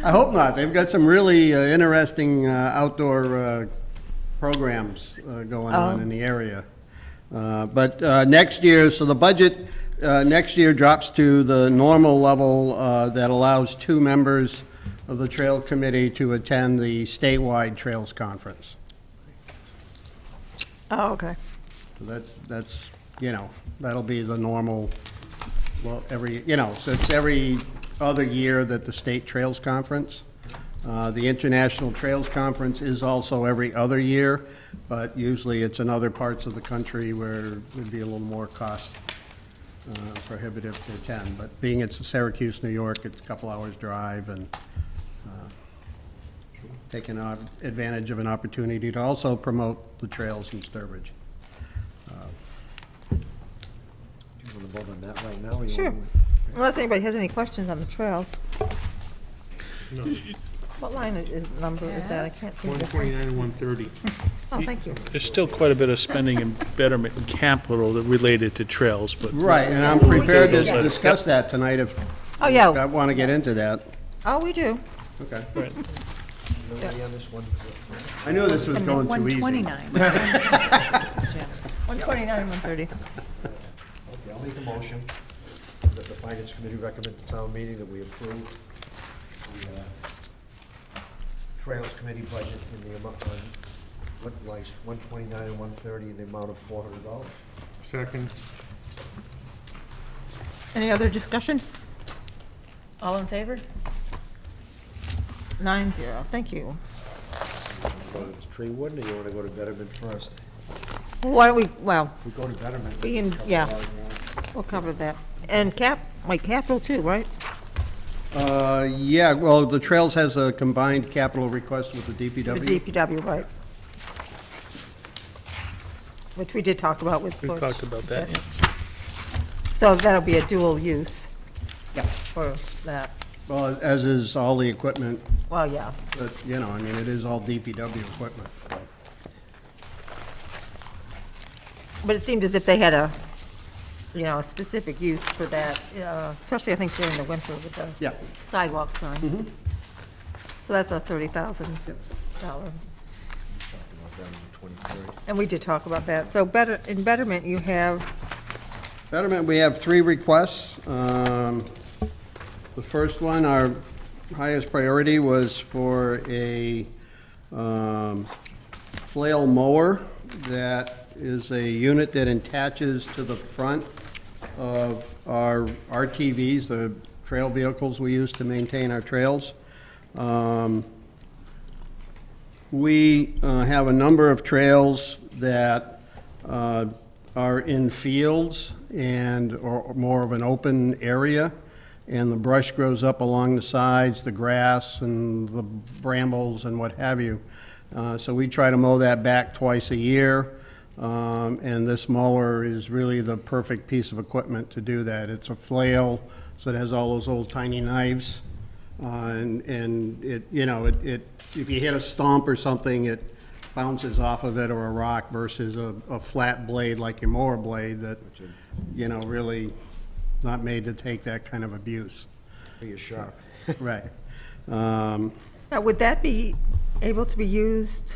I hope not. They've got some really interesting outdoor programs going on in the area. But next year, so the budget next year drops to the normal level that allows 2 members of the Trail Committee to attend the statewide Trails Conference. Oh, okay. So that's, you know, that'll be the normal, well, so it's every other year that the State Trails Conference. The International Trails Conference is also every other year, but usually it's in other parts of the country where it'd be a little more cost prohibitive to attend. But being it's Syracuse, New York, it's a couple hours drive, and taking advantage of an opportunity to also promote the trails in Sturbridge. Do you want to vote on that right now? or you Sure. wanna- Unless anybody has any questions on the trails. What line number is that? I can't see. 129 and 130. Oh, thank you. There's still quite a bit of spending and betterment and capital that related to trails, but. Right, and I'm prepared to Yep. discuss that tonight if Oh, yeah. I want to get into that. Oh, we do. Okay. Right. Nobody on this one? I knew this was And going too easy. 129. 129, 130. Okay, I'll make a motion that the Finance Committee recommend to town meeting that we approve the Trails Committee budget in the amount, on, what, like, 129 and 130, in the amount of $400. Second. Any other discussion? All in favor? 9-0, thank you. Go to the tree warden, or you want to go to Betterment first? Why don't we, well, We go to Betterment. we can, yeah, we'll cover that. And capital too, right? Yeah, well, the Trails has a combined capital request with the The DPW. DPW, right. Which we did talk about with We Butch. talked about that, yeah. So that'll be a dual use. Yeah. For that. Well, as is all the equipment, Well, yeah. but, you know, I mean, it is all DPW equipment. But it seemed as if they had a, a specific use for that, especially I think during the winter with the Yeah. sidewalk time. So that's a $30,000. And we did talk about that. So in Betterment, you have, Betterment, we have 3 requests. The first one, our highest priority was for a flail mower that is a unit that attaches to the front of our RTVs, the trail vehicles we use to maintain our trails. We have a number of trails that are in fields or more of an open area, and the brush grows up along the sides, the grass and the brambles and what have you. So we try to mow that back twice a year, and this mower is really the perfect piece of equipment to do that. It's a flail, so it has all those old tiny knives, and it, if you hit a stump or something, it bounces off of it, or a rock, versus a flat blade like your mower blade that, really not made to take that kind of abuse. Be sharp. Right. now, would that be able to be used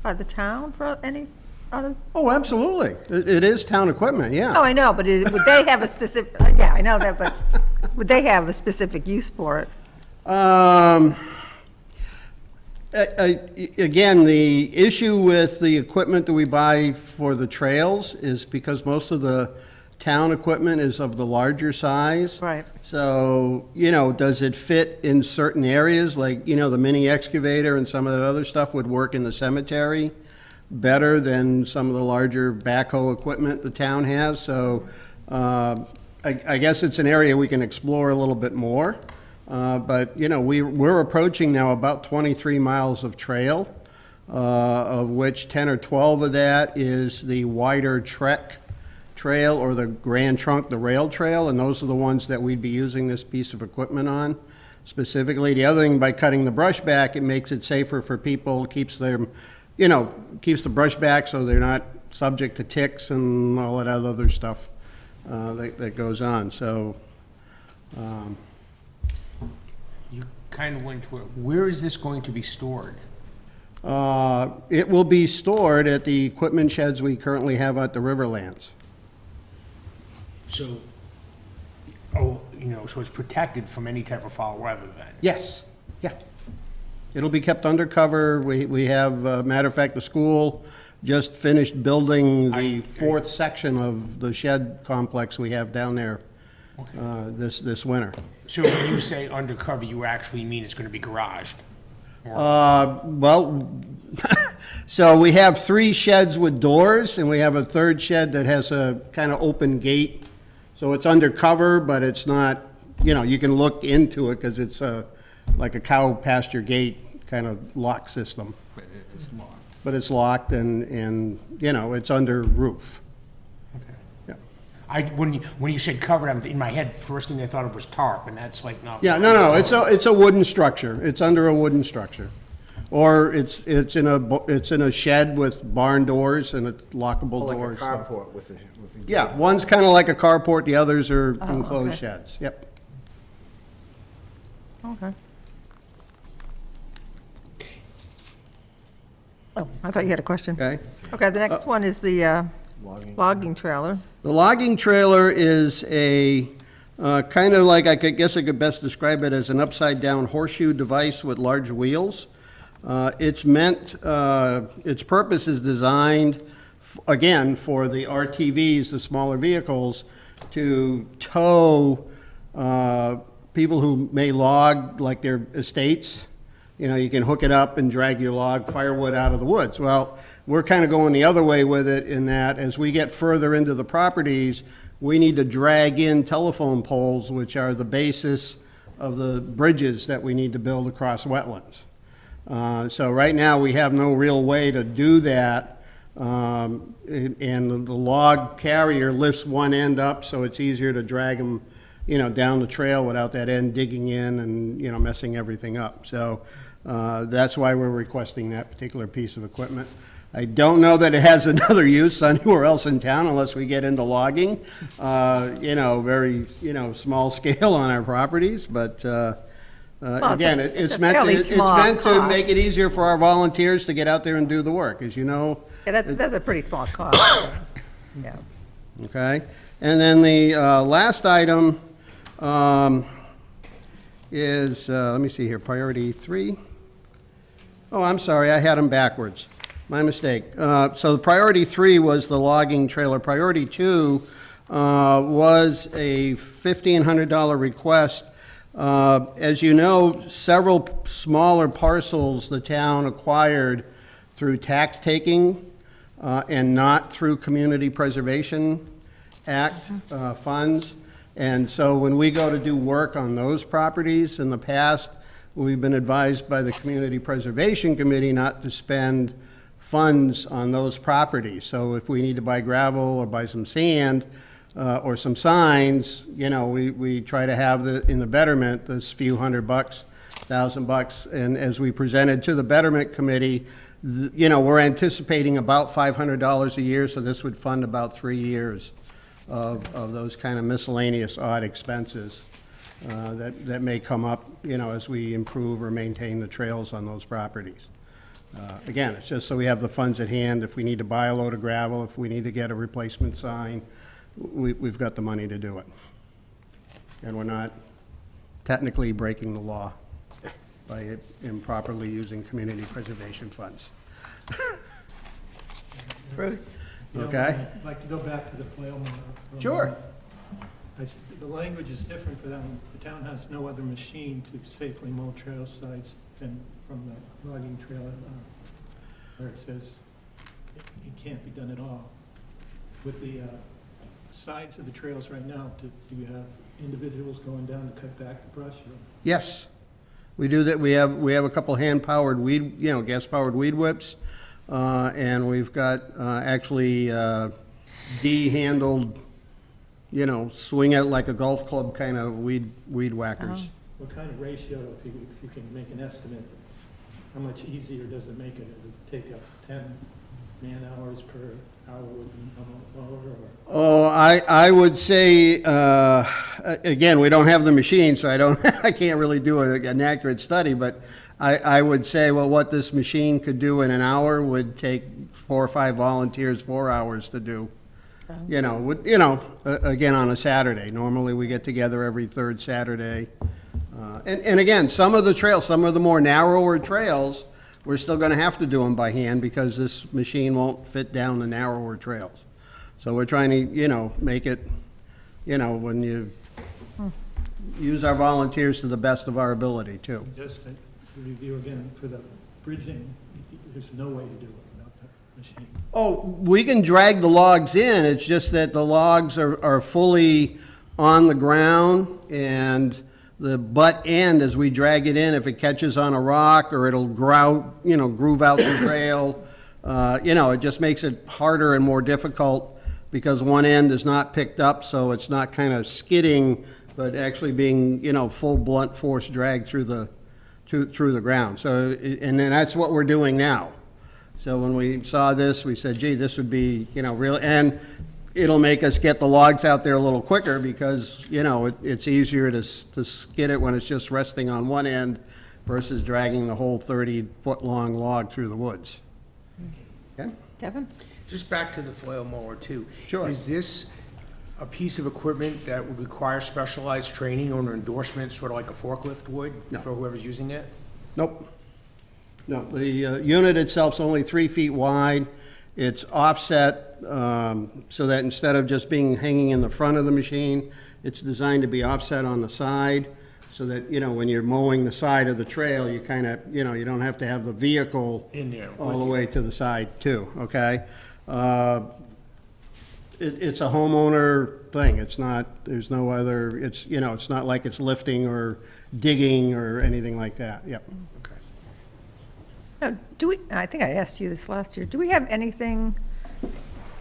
by the town for any other? Oh, absolutely. It is town equipment, yeah. Oh, I know, but would they have a specific, yeah, I know that, but would they have a specific use for it? Again, the issue with the equipment that we buy for the trails is because most of the town equipment is of the larger size. Right. So, does it fit in certain areas? Like, the mini excavator and some of that other stuff would work in the cemetery better than some of the larger backhoe equipment the town has. So, I guess it's an area we can explore a little bit more. But, we're approaching now about 23 miles of trail, of which 10 or 12 of that is the wider Trek Trail or the Grand Trunk, the rail trail, and those are the ones that we'd be using this piece of equipment on. specifically. The other thing, by cutting the brush back, it makes it safer for people, keeps them, keeps the brush back so they're not subject to ticks and all that other stuff that goes on, so. You kind of went to it. Where is this going to be stored? It will be stored at the equipment sheds we currently have at the Riverlands. So, so it's protected from any type of foul weather then? Yes, yeah. It'll be kept undercover. We have, matter of fact, the school just finished building the fourth section of the shed complex we have down there this winter. So when you say undercover, you actually mean it's going to be garaged? Well, so we have 3 sheds with doors, and we have a third shed that has a kind of open gate. So it's undercover, but it's not, you can look into it because it's like a cow pasture gate kind of lock system. But it's locked. But it's locked and it's under roof. Yeah. When you said covered, in my head, first thing I thought of was tarp, and that's like not. Yeah, no, it's a wooden structure. It's under a wooden structure. Or it's in a shed with barn doors and lockable Like a doors. so- carport with the. Yeah, one's kind of like a carport, the others are enclosed sheds. Yep. Okay. Oh, I thought you had a question. Okay. Okay, the next one is the logging trailer. The logging trailer is a kind of like, I guess I could best describe it as an upside-down horseshoe device with large wheels. It's meant, its purpose is designed, again, for the RTVs, the smaller vehicles, to tow people who may log like their estates. You can hook it up and drag your log firewood out of the woods. Well, we're kind of going the other way with it in that as we get further into the properties, we need to drag in telephone poles, which are the basis of the bridges that we need to build across wetlands. So right now, we have no real way to do that. And the log carrier lifts one end up, so it's easier to drag them, down the trail without that end digging in and, messing everything up. So that's why we're requesting that particular piece of equipment. I don't know that it has another use anywhere else in town unless we get into logging, very, small scale on our properties, but again, it's meant to make it easier for our volunteers to get out there and do the work, as you know. Yeah, that's a pretty small cost. Yeah. Okay, and then the last item is, let me see here, priority 3. Oh, I'm sorry, I had them backwards. My mistake. So the priority 3 was the logging trailer. Priority 2 was a $1,500 request. As you know, several smaller parcels the town acquired through tax taking and not through Community Preservation Act funds. And so when we go to do work on those properties in the past, we've been advised by the Community Preservation Committee not to spend funds on those properties. So if we need to buy gravel or buy some sand or some signs, we try to have in the betterment this few $100, $1,000. And as we presented to the Betterment Committee, we're anticipating about $500 a year, so this would fund about 3 years of those kind of miscellaneous odd expenses that may come up, as we improve or maintain the trails on those properties. Again, it's just so we have the funds at hand. If we need to buy a load of gravel, if we need to get a replacement sign, we've got the money to do it. And we're not technically breaking the law by improperly using community preservation funds. Bruce? Okay? I'd like to go back to the flail mower. for a Sure. moment. The language is different for them. The town has no other machine to safely mow trail sites than from the logging trailer, where it says it can't be done at all. With the sides of the trails right now, do you have individuals going down to cut back the brush? Yes, we do that. We have a couple hand-powered weed, gas-powered weed whips, and we've got actually D-handled, swing it like a golf club kind of weed whackers. what kind of ratio, if you can make an estimate, how much easier does it make it? Does it take up 10 man-hours per hour with the mower, or? Oh, I would say, again, we don't have the machine, so I can't really do an accurate study, but I would say, well, what this machine could do in an hour would take 4 or 5 volunteers 4 hours to do. Again, on a Saturday. Normally, we get together every third Saturday. And again, some of the more narrower trails, we're still gonna have to do them by hand because this machine won't fit down the narrower trails. So we're trying to, make it, when you use our volunteers to the best of our ability, too. Just to review again, for the bridging, there's no way to do it without the machine. Oh, we can drag the logs in, it's just that the logs are fully on the ground, and the butt end, as we drag it in, if it catches on a rock, or it'll groove out the trail, it just makes it harder and more difficult, because one end is not picked up, so it's not kind of skidding, but actually being, full blunt force drag through the ground. So, and then that's what we're doing now. So when we saw this, we said, gee, this would be, real, and it'll make us get the logs out there a little quicker because, it's easier to skid it when it's just resting on one end versus dragging the whole 30-foot-long log through the woods. Okay? Kevin? Just back to the flail mower too. Sure. Is this a piece of equipment that would require specialized training or an endorsement, sort of like a forklift would, No. for whoever's using it? Nope. No, the unit itself's only 3 feet wide. It's offset so that instead of just being hanging in the front of the machine, it's designed to be offset on the side so that, when you're mowing the side of the trail, you kind of, you don't have to have the vehicle In there all with the you. way to the side too, okay? It's a homeowner thing. It's not, there's no other, it's, it's not like it's lifting or digging or anything like that, yep. Okay. Now, I think I asked you this last year, do we have anything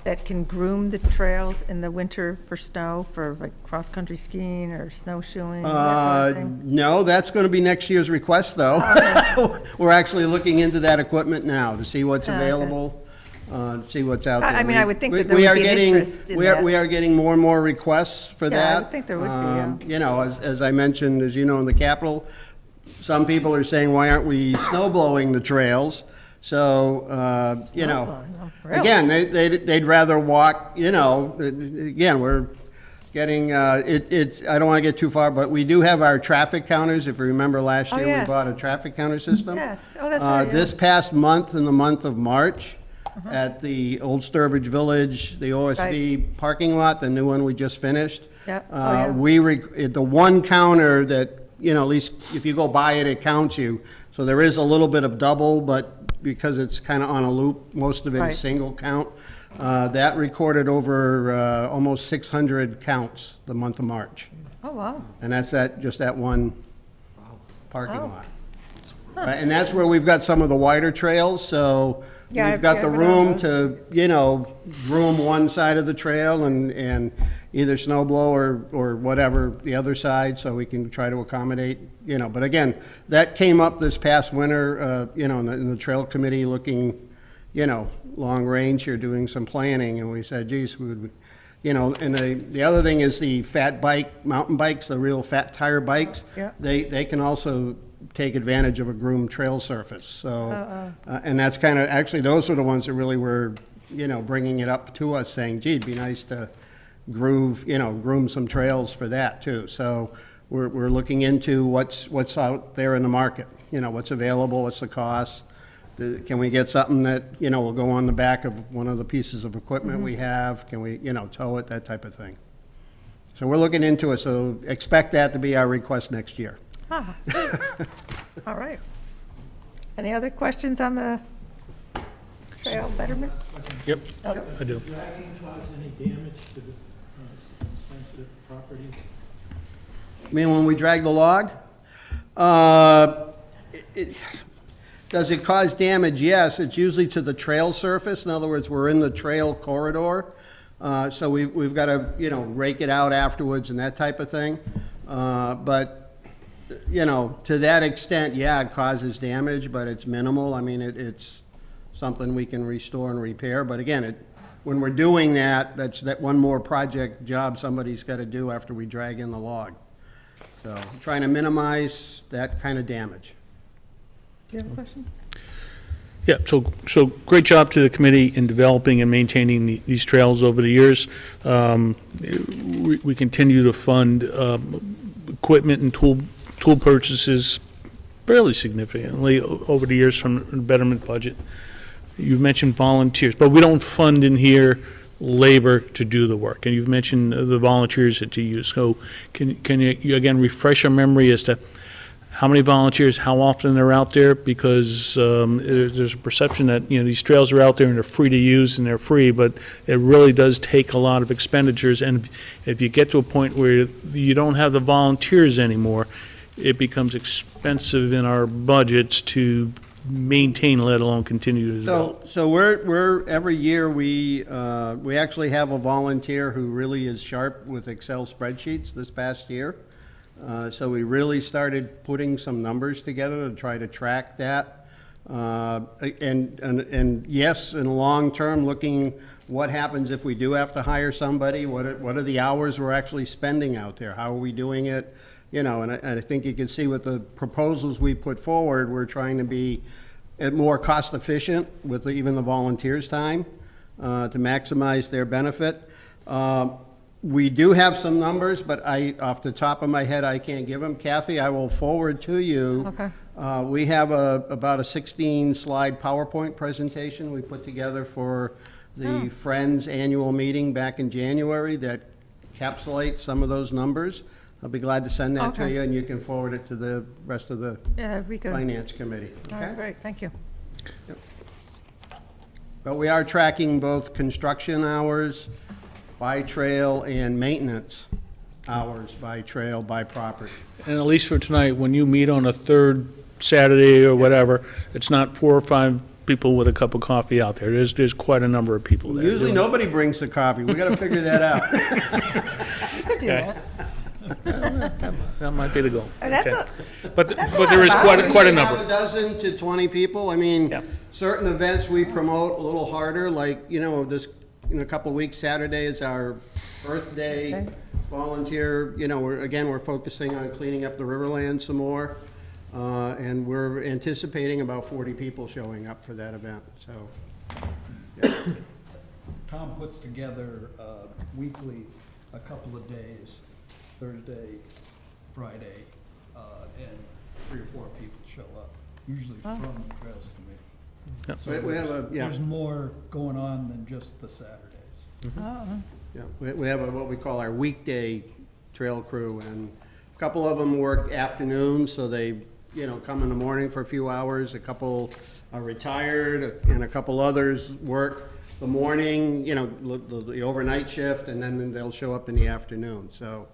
that can groom the trails in the winter for snow, for like cross-country skiing or snowshoeing, that sort of thing? No, that's going to be next year's request, though. We're actually looking into that equipment now to see what's Okay. available, to see what's out there. I mean, I would think that there We would are be an getting- interest in we are- that. We are getting more and more requests for that. Yeah, I would think there would be, yeah. As I mentioned, as you know, in the Capitol, some people are saying, why aren't we snow blowing the trails? So, Snowblowing them, really? again, they'd rather walk, again, we're getting, I don't want to get too far, but we do have our traffic counters. If you remember last Oh, year, we yes. bought a traffic counter system. Yes, oh, that's right, yeah. This past month, in the month of March, at the Old Sturbridge Village, the OSV parking lot, the new one we just finished. Yep. Oh, yeah. The one counter that, at least if you go by it, it counts you. So there is a little bit of double, but because it's kind of on a loop, most of it Right. is single count. That recorded over almost 600 counts the month of March. Oh, wow. And that's just that one parking Oh. lot. Right, and that's where we've got some of the wider trails, so Yeah, we've got I've the been on room those. to, groom one side of the trail and either snow blow or whatever the other side, so we can try to accommodate, but again, that came up this past winter, in the trail committee looking, long range here, doing some planning, and we said, geez, we would, and the other thing is the mountain bikes, the real fat tire bikes. Yeah. They can also take advantage of a groomed trail surface, so, and that's kind of, actually, those are the ones that really were, bringing it up to us, saying, gee, it'd be nice to groom some trails for that, too. So we're looking into what's out there in the market, what's available, what's the cost. Can we get something that, will go on the back of one of the pieces of equipment we have? Can we, tow it, that type of thing? So we're looking into it, so expect that to be our request next year. Ah. All right. Any other questions on the trail betterment? Yep, I do. Dragging cause any damage to the sensitive property? I mean, when we drag the log, does it cause damage? Yes, it's usually to the trail surface. In other words, we're in the trail corridor, so we've got to, rake it out afterwards and that type of thing. But you know, to that extent, yeah, it causes damage, but it's minimal. I mean, it's something we can restore and repair, but again, when we're doing that, that's that one more project job somebody's got to do after we drag in the log. So, trying to minimize that kind of damage. Do you have a question? Yeah, so great job to the committee in developing and maintaining these trails over the years. We continue to fund equipment and tool purchases fairly significantly over the years from the betterment budget. You've mentioned volunteers, but we don't fund in here labor to do the work, and you've mentioned the volunteers that you use. So can you again refresh our memory as to how many volunteers, how often they're out there? Because there's a perception that, you know, these trails are out there and they're free to use and they're free, but it really does take a lot of expenditures. And if you get to a point where you don't have the volunteers anymore, it becomes expensive in our budgets to maintain, let alone continue to develop. So we're every year we actually have a volunteer who really is sharp with Excel spreadsheets this past year. So we really started putting some numbers together to try to track that. And yes, in the long term, looking what happens if we do have to hire somebody, what are the hours we're actually spending out there? How are we doing it? You know, and I think you can see with the proposals we put forward, we're trying to be more cost efficient with even the volunteers' time to maximize their benefit. We do have some numbers, but off the top of my head, I can't give them. Kathy, I will forward to you. Okay. We have about a 16-slide PowerPoint presentation we put together for the Friends annual meeting back in January that encapsulates some of those numbers. I'll be glad to send that to Okay. you, and you can forward it to the rest of the Yeah, we could. Finance Committee. All right, great, thank you. But we are tracking both construction hours by trail and maintenance hours by trail, by property. And at least for tonight, when you meet on a third Saturday or whatever, it's not 4 or 5 people with a cup of coffee out there. There's quite a number of people there. Usually nobody brings the coffee. We got to figure that out. You could do Okay. that. That might be the goal. That's Okay. a- But that's a but lot there of is quite a Have a number. dozen to 20 people. I mean, Yeah. certain events we promote a little harder, like, you know, this, in a couple of weeks, Saturday is our birthday Okay. volunteer. You know, we're focusing on cleaning up the Riverland some more. And we're anticipating about 40 people showing up for that event, so. Tom puts together weekly, a couple of days, Thursday, Friday, and 3 or 4 people show up, usually from the Trails Committee. Yep. So We have there's more going on than just the Saturdays. Yeah, we have what we call our weekday trail crew, and a couple of them work afternoons, so they, you know, come in the morning for a few hours. A couple are retired, and a couple others work the morning, you know, the overnight shift, and then they'll show up in the afternoon. So,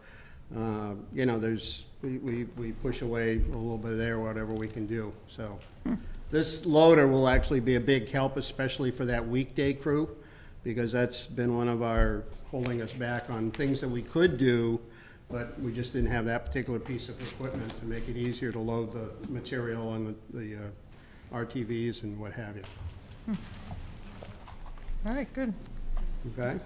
you know, we push away a little bit there, whatever we can do, so. This loader will actually be a big help, especially for that weekday crew, because that's been one of our holding us back on things that we could do, but we just didn't have that particular piece of equipment to make it easier to load the material on the RTVs and what have you. All right, good. Okay?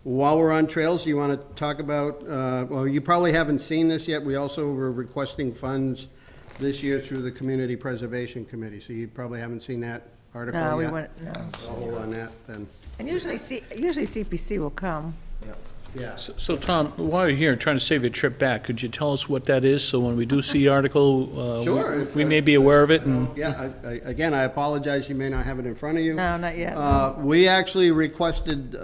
While we're on trails, do you want to talk about, well, you probably haven't seen this yet. We also were requesting funds this year through the Community Preservation Committee, so you probably haven't seen that article yet? No, we went, no. I'll hold on that then. And usually CPC will come. Yeah. So Tom, while you're here, trying to save your trip back, could you tell us what that is, so when we do see the article, Sure. we may be aware of it and... Yeah, again, I apologize, you may not have it in front of you. No, not yet. We actually requested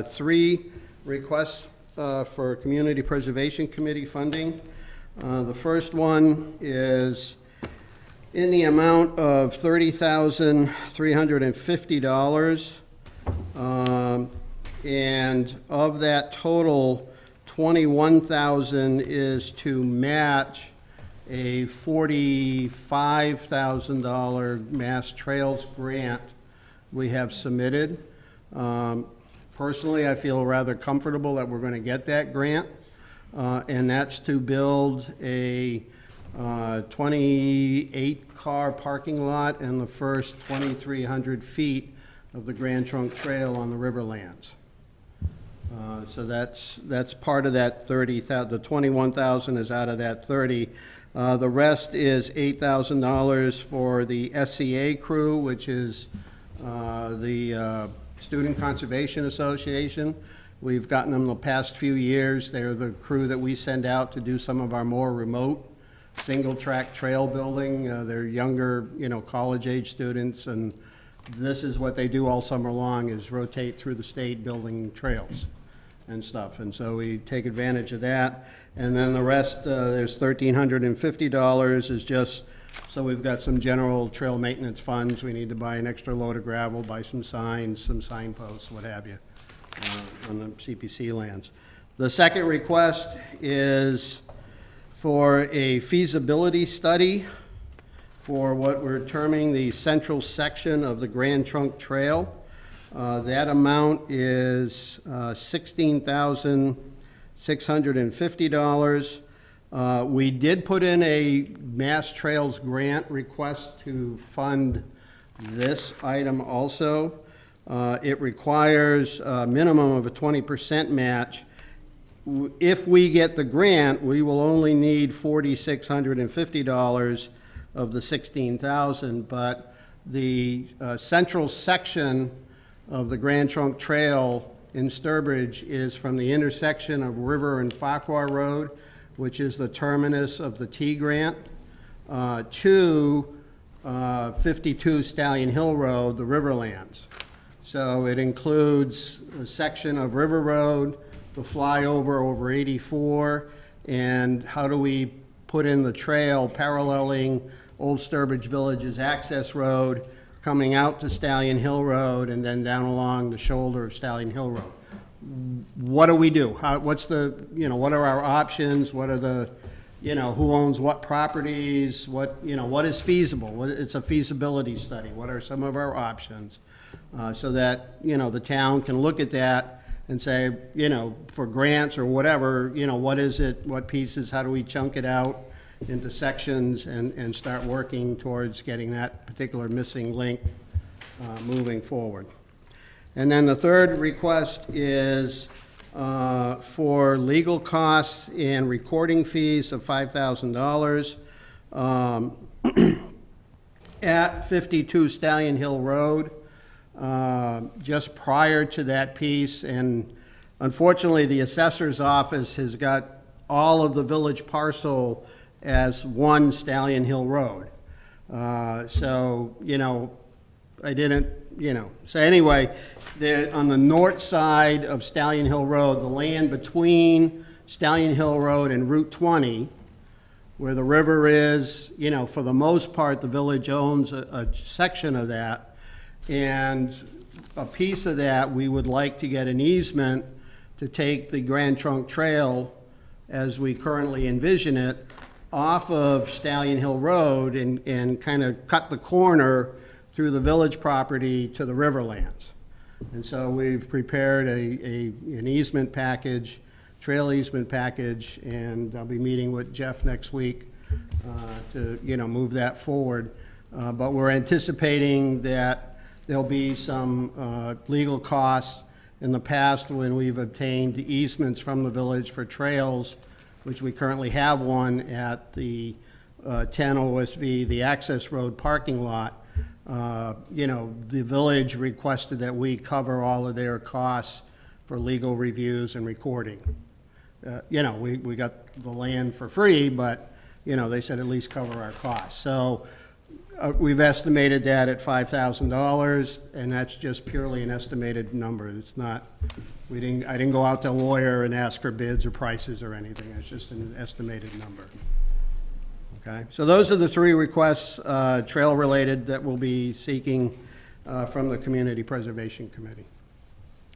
3 requests for Community Preservation Committee funding. The first one is in the amount of $30,350. And of that total, $21,000 is to match a $45,000 Mass Trails grant we have submitted. Personally, I feel rather comfortable that we're going to get that grant, and that's to build a 28-car parking lot and the first 2,300 feet of the Grand Trunk Trail on the Riverlands. So that's part of that 30,000, the 21,000 is out of that 30. The rest is $8,000 for the SCA crew, which is the Student Conservation Association. We've gotten them the past few years. They're the crew that we send out to do some of our more remote single-track trail building. They're younger, college-age students, and this is what they do all summer long, is rotate through the state building trails and stuff. And so we take advantage of that. And then the rest, there's $1,350 is just, so we've got some general trail maintenance funds. We need to buy an extra load of gravel, buy some signs, some signposts, what have you, on the CPC lands. The second request is for a feasibility study for what we're terming the central section of the Grand Trunk Trail. That amount is $16,650. We did put in a Mass Trails grant request to fund this item also. It requires a minimum of a 20% match. If we get the grant, we will only need $4,650 of the $16,000, but the central section of the Grand Trunk Trail in Sturbridge is from the intersection of River and Farquhar Road, which is the terminus of the T grant, to 52 Stallion Hill Road, the Riverlands. So it includes a section of River Road, the flyover over 84, and how do we put in the trail paralleling Old Sturbridge Village's access road, coming out to Stallion Hill Road, and then down along the shoulder of Stallion Hill Road. What do we do? What's the, what are our options? What are the, who owns what properties? What is feasible? It's a feasibility study. What are some of our options? So that, the town can look at that and say, for grants or whatever, what is it, what pieces, how do we chunk it out into sections and start working towards getting that particular missing link moving forward. And then the third request is for legal costs and recording fees of $5,000 at 52 Stallion Hill Road. Just prior to that piece, and unfortunately the assessor's office has got all of the village parcel as one Stallion Hill Road. So, I didn't, so anyway, on the north side of Stallion Hill Road, the land between Stallion Hill Road and Route 20, where the river is, for the most part, the village owns a section of that. And a piece of that, we would like to get an easement to take the Grand Trunk Trail, as we currently envision it, off of Stallion Hill Road and kind of cut the corner through the village property to the Riverlands. And so we've prepared an easement package, trail easement package, and I'll be meeting with Jeff next week to, move that forward. But we're anticipating that there'll be some legal costs. In the past, when we've obtained easements from the village for trails, which we currently have one at the 10 OSV, the access road parking lot, the village requested that we cover all of their costs for legal reviews and recording. We got the land for free, but, they said at least cover our costs. So we've estimated that at $5,000, and that's just purely an estimated number. It's not, I didn't go out to a lawyer and ask for bids or prices or anything. It's just an estimated number. Okay, so those are the three requests, trail-related, that we'll be seeking from the Community Preservation Committee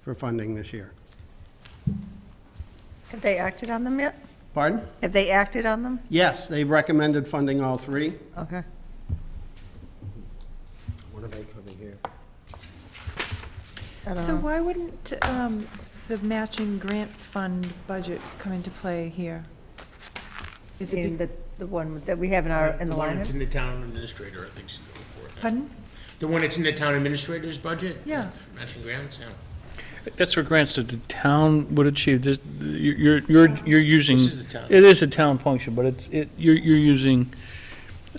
for funding this year. Have they acted on them yet? Pardon? Have they acted on them? Yes, they've recommended funding all three. Okay. When are they coming here? I don't So know. why wouldn't the matching grant fund budget come into play here? Is it, In the one that we have in our, in the one line? that's in the town administrator, I think she's going for it. pardon? The one that's in the town administrator's budget? Yeah. Matching grants, yeah. That's for grants that the town would achieve. This, you're using. This is the town. It is a town function, but you're using,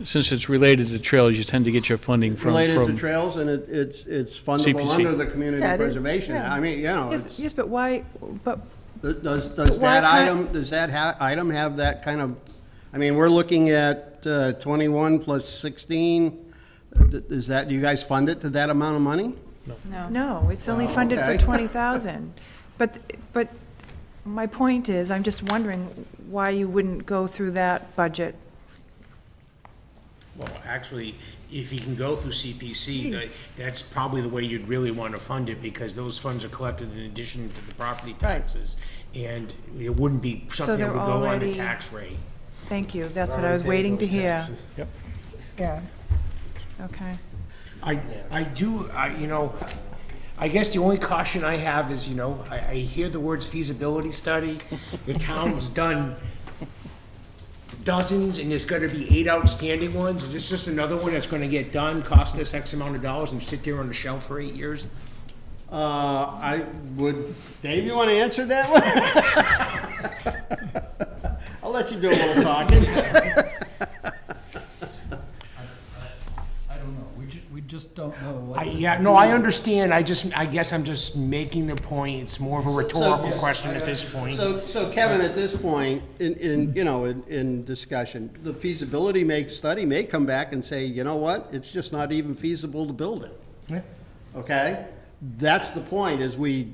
since it's related to trails, you tend to get your funding from. Related to trails, and it's fundable CPC. under the community Yeah, it is, preservation. yeah. I mean, you know, Yes, yes, but why, but does why that can't- item have that kind of, I mean, we're looking at 21 plus 16. Is that, do you guys fund it to that amount of money? No. no, it's only funded for okay. 20,000. But my point is, I'm just wondering why you wouldn't go through that budget. Well, actually, if you can go through CPC, that's probably the way you'd really want to fund it, because those funds are collected in addition to the property taxes. And it wouldn't be something that they're would go on the already- tax rate. Thank you, that's what I was waiting to hear. Yeah. Okay. I do, you know, I guess the only caution I have is, you know, I hear the words feasibility study. The town's done dozens, and there's gonna be 8 outstanding ones. Is this just another one that's gonna get done, cost us X amount of dollars, and sit there on the shelf for 8 years? I would, Dave, you want to answer that one? I'll let you do a little talking. I don't know, we just don't know what. Yeah, no, I understand. I guess I'm just making the point. It's more of a rhetorical question at this point. So Kevin, at this point, in discussion, the feasibility study may come back and say, you know what, it's just not even feasible to build it. Yeah. Okay? That's the point, is we,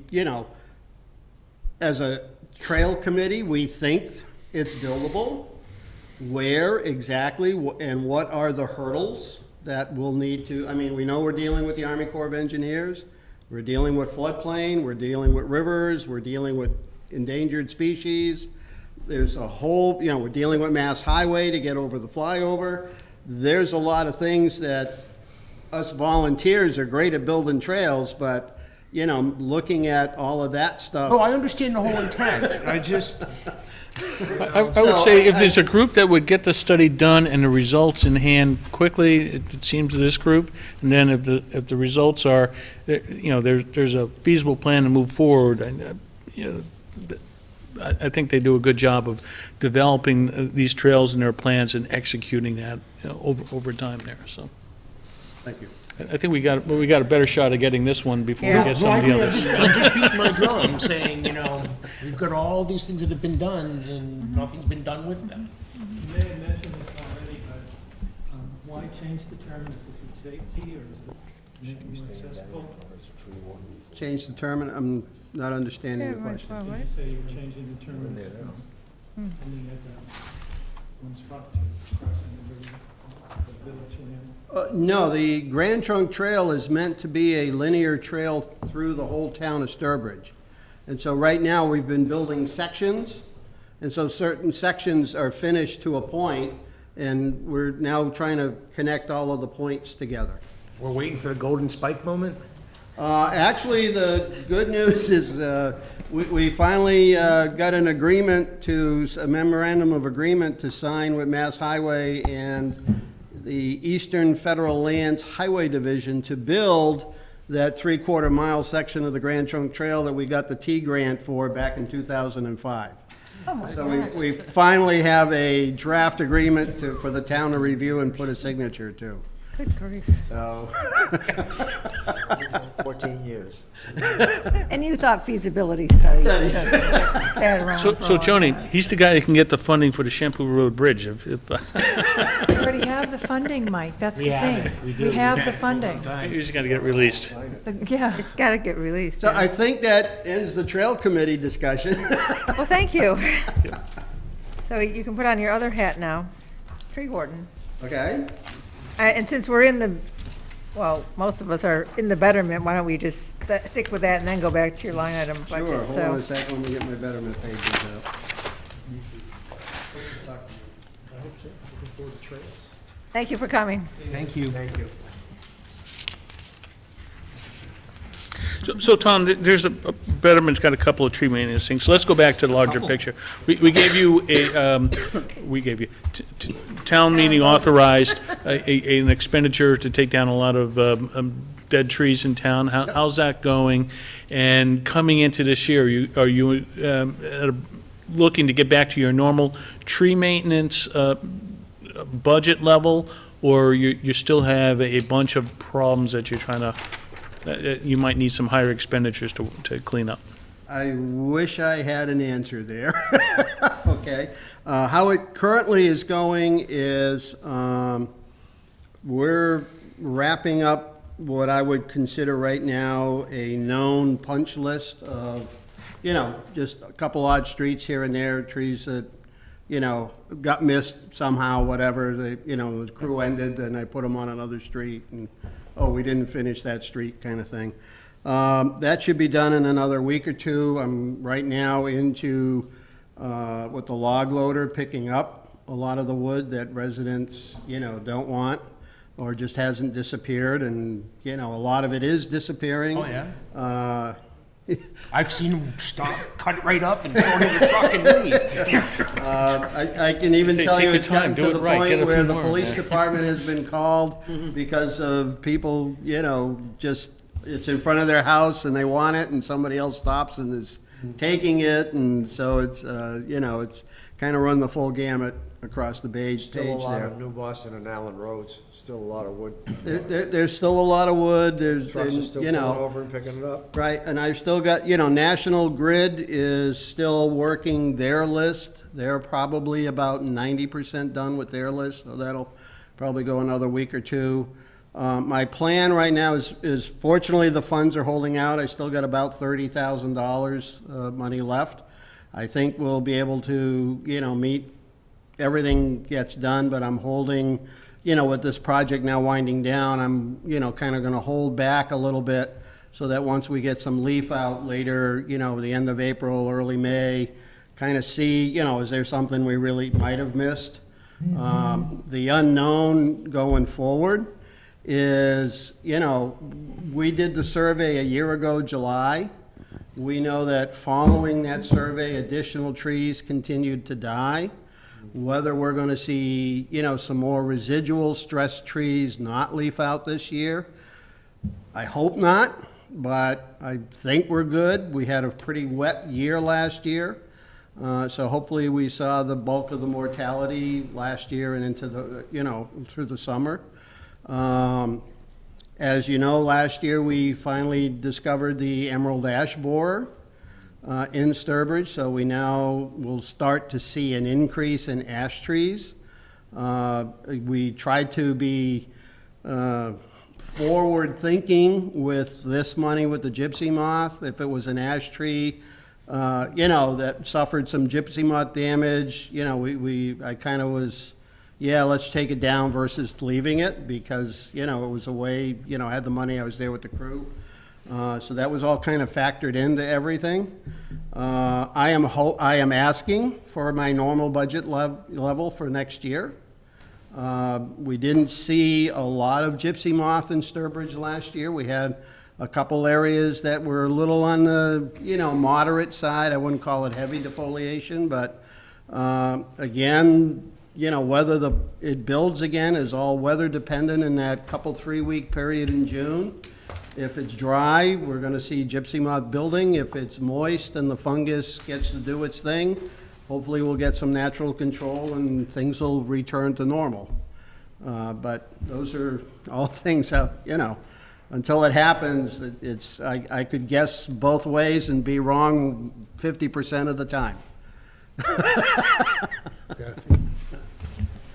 as a trail committee, we think it's buildable. Where exactly, and what are the hurdles that we'll need to, I mean, we know we're dealing with the Army Corps of Engineers, we're dealing with floodplain, we're dealing with rivers, we're dealing with endangered species. There's a whole, we're dealing with Mass Highway to get over the flyover. There's a lot of things that us volunteers are great at building trails, but, looking at all of that stuff. Oh, I understand the whole intent. I just, I would say if there's a group that would get the study done and the results in hand quickly, it seems to this group, and then if the results are, there's a feasible plan to move forward, and, I think they do a good job of developing these trails and their plans and executing that, over time there, so. Thank you. I think we got a better shot of getting this one before we Yeah. get some of the I'm others. just beating my drum, saying, we've got all these things that have been done, and nothing's been done with them. You may have mentioned this already, but why change the term? Is this safety, or is it to make it more accessible? Change the term, I'm not understanding the question. Did you say you were changing the term from ending at one spot to crossing the river, the village land? No, the Grand Trunk Trail is meant to be a linear trail through the whole town of Sturbridge. And so right now, we've been building sections, and so certain sections are finished to a point, and we're now trying to connect all of the points together. We're waiting for the golden spike moment? Actually, the good news is we finally got an agreement a memorandum of agreement to sign with Mass Highway and the Eastern Federal Lands Highway Division to build that 3/4 mile section of the Grand Trunk Trail that we got the T grant for back in 2005. So we finally have a draft agreement for the town to review and put a signature to. Good grief. So, 14 years. And you thought feasibility studies. Sat around So, for a so long Joni, time. he's the guy that can get the funding for the Shampoo Road Bridge. If We already have the funding, Mike, that's the We have thing. it. We do. We have We've the had it for a long funding. time. you just got to get released. Yeah. It's got to get released. so yeah. I think that ends the Trail Committee discussion. Well, thank you. So you can put on your other hat now, tree warden. Okay? And since we're most of us are in the betterment, why don't we just stick with that and then go back to your line item budget? Sure, hold on a So, second, let me get my betterment pages out. I hope so. Looking forward to trails. thank you for coming. Thank you. Thank you. So Tom, there's Betterment's got a couple of tree maintenance things, so let's go back to the larger picture. We gave you town meeting authorized an expenditure to take down a lot of dead trees in town. How's that going? And coming into this year, are you looking to get back to your normal tree maintenance budget level, or you still have a bunch of problems that you're trying to, you might need some higher expenditures to clean up? I wish I had an answer there. Okay. How it currently is going is, we're wrapping up what I would consider right now a known punch list of, just a couple odd streets here and there, trees that, got missed somehow, whatever, the crew ended, and I put them on another street, and, oh, we didn't finish that street, kind of thing. That should be done in another week or two. I'm right now into, with the log loader, picking up a lot of the wood that residents, don't want, or just hasn't disappeared, and, a lot of it is disappearing. Oh, yeah? I've seen them stop, cut it right up, and throw it in the truck and leave. I can even Say, tell take you your it's gotten time, do to it the right, get point a where few the more, police yeah. department has been called because of people, just, it's in front of their house and they want it, and somebody else stops and is taking it, and so it's, it's kind of run the full gamut across the stage Still a lot there. of New Boston and Allen roads, still a lot of wood. There's still a lot of wood, there's, Trucks are still you pulling know. over and picking it up. Right, and I've still got, National Grid is still working their list. They're probably about 90% done with their list, so that'll probably go another week or two. My plan right now is fortunately the funds are holding out. I still got about $30,000 money left. I think we'll be able to, meet, everything gets done, but I'm holding, with this project now winding down, I'm, kind of going to hold back a little bit so that once we get some leaf out later, the end of April, early May, kind of see, is there something we really might have missed? The unknown going forward is, we did the survey a year ago, July. We know that following that survey, additional trees continued to die. Whether we're going to see, some more residual stressed trees not leaf out this year, I hope not, but I think we're good. We had a pretty wet year last year, so hopefully we saw the bulk of the mortality last year and into the, through the summer. As you know, last year we finally discovered the emerald ash borer in Sturbridge, so we now will start to see an increase in ash trees. We tried to be forward-thinking with this money with the gypsy moth. If it was an ash tree, that suffered some gypsy moth damage, I kind of was, let's take it down versus leaving it, because, it was a way, I had the money, I was there with the crew. So that was all kind of factored into everything. I am asking for my normal budget level for next year. We didn't see a lot of gypsy moth in Sturbridge last year. We had a couple areas that were a little on the, moderate side. I wouldn't call it heavy defoliation, but again, whether it builds again is all weather dependent in that couple 3-week period in June. If it's dry, we're going to see gypsy moth building. If it's moist and the fungus gets to do its thing, hopefully we'll get some natural control and things will return to normal. But those are all things that, until it happens, I could guess both ways and be wrong 50% of the time. Kathy,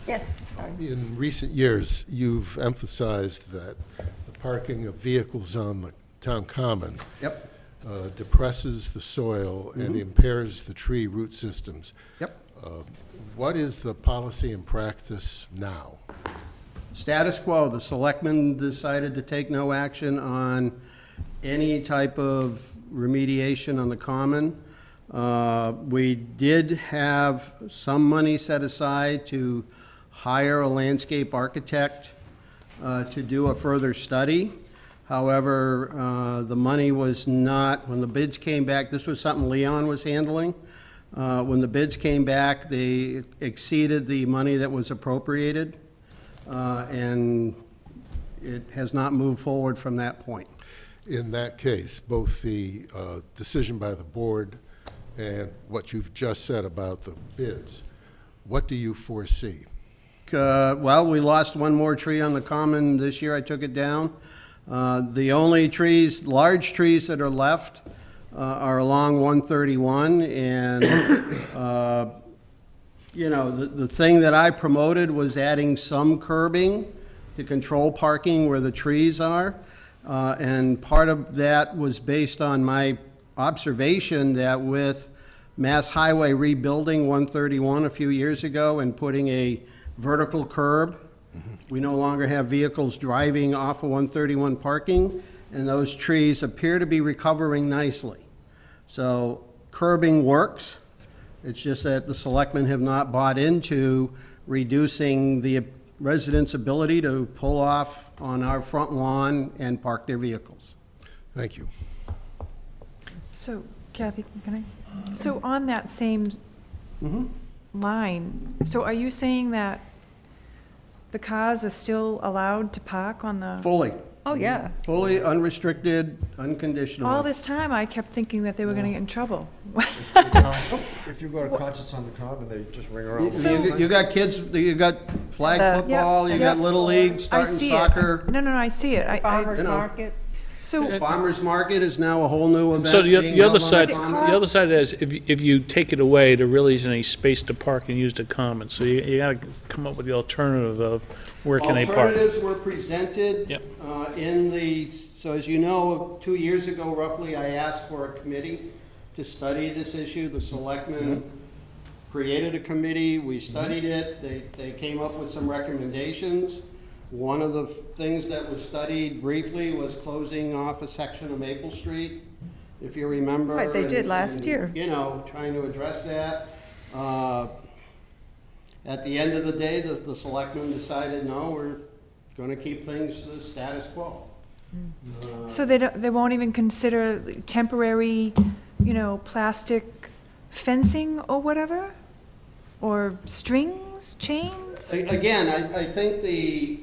Yes, sorry. in recent years, you've emphasized that the parking of vehicles on the town common Yep, depresses the soil and impairs the tree root systems. yep. What is the policy and practice now? Status quo, the selectmen decided to take no action on any type of remediation on the common. We did have some money set aside to hire a landscape architect to do a further study. However, the money was not, when the bids came back, this was something Leon was handling. When the bids came back, they exceeded the money that was appropriated, and it has not moved forward from that point. In that case, both the decision by the board and what you've just said about the bids, what do you foresee? Well, we lost one more tree on the common this year. I took it down. The only trees, large trees that are left are along 131, and, you know, the thing that I promoted was adding some curbing to control parking where the trees are. And part of that was based on my observation that with Mass Highway rebuilding 131 a few years ago and putting a vertical curb, we no longer have vehicles driving off of 131 parking, and those trees appear to be recovering nicely. So curbing works. It's just that the selectmen have not bought into reducing the residents' ability to pull off on our front lawn and park their vehicles. Thank you. So Kathy, can I? So on that same line, so are you saying that the cars are still allowed to park on the? Fully. Oh, yeah. Fully unrestricted, unconditional. All this time, I kept thinking that they were gonna get in trouble. If you go to concerts on the common, they just ring around. You got kids, you got flag football, you got Little League, I starting see soccer. it. No, I see it. Farmers you know. market. So, Farmers Market is now a whole new event. So being the held other on side, the the common. other side is, if you take it away, there really isn't any space to park and use the common. So you gotta come up with the alternative of where can they park. Alternatives were presented Yep. in the, so as you know, 2 years ago roughly, I asked for a committee to study this issue. The selectmen created a committee, we studied it, they came up with some recommendations. One of the things that was studied briefly was closing off a section of Maple Street, if you remember. Right, they did last and, year. You know, trying to address that. At the end of the day, the selectmen decided, no, we're gonna keep things the status quo. so they won't even consider temporary, plastic fencing or whatever? Or strings, chains? Again, I think the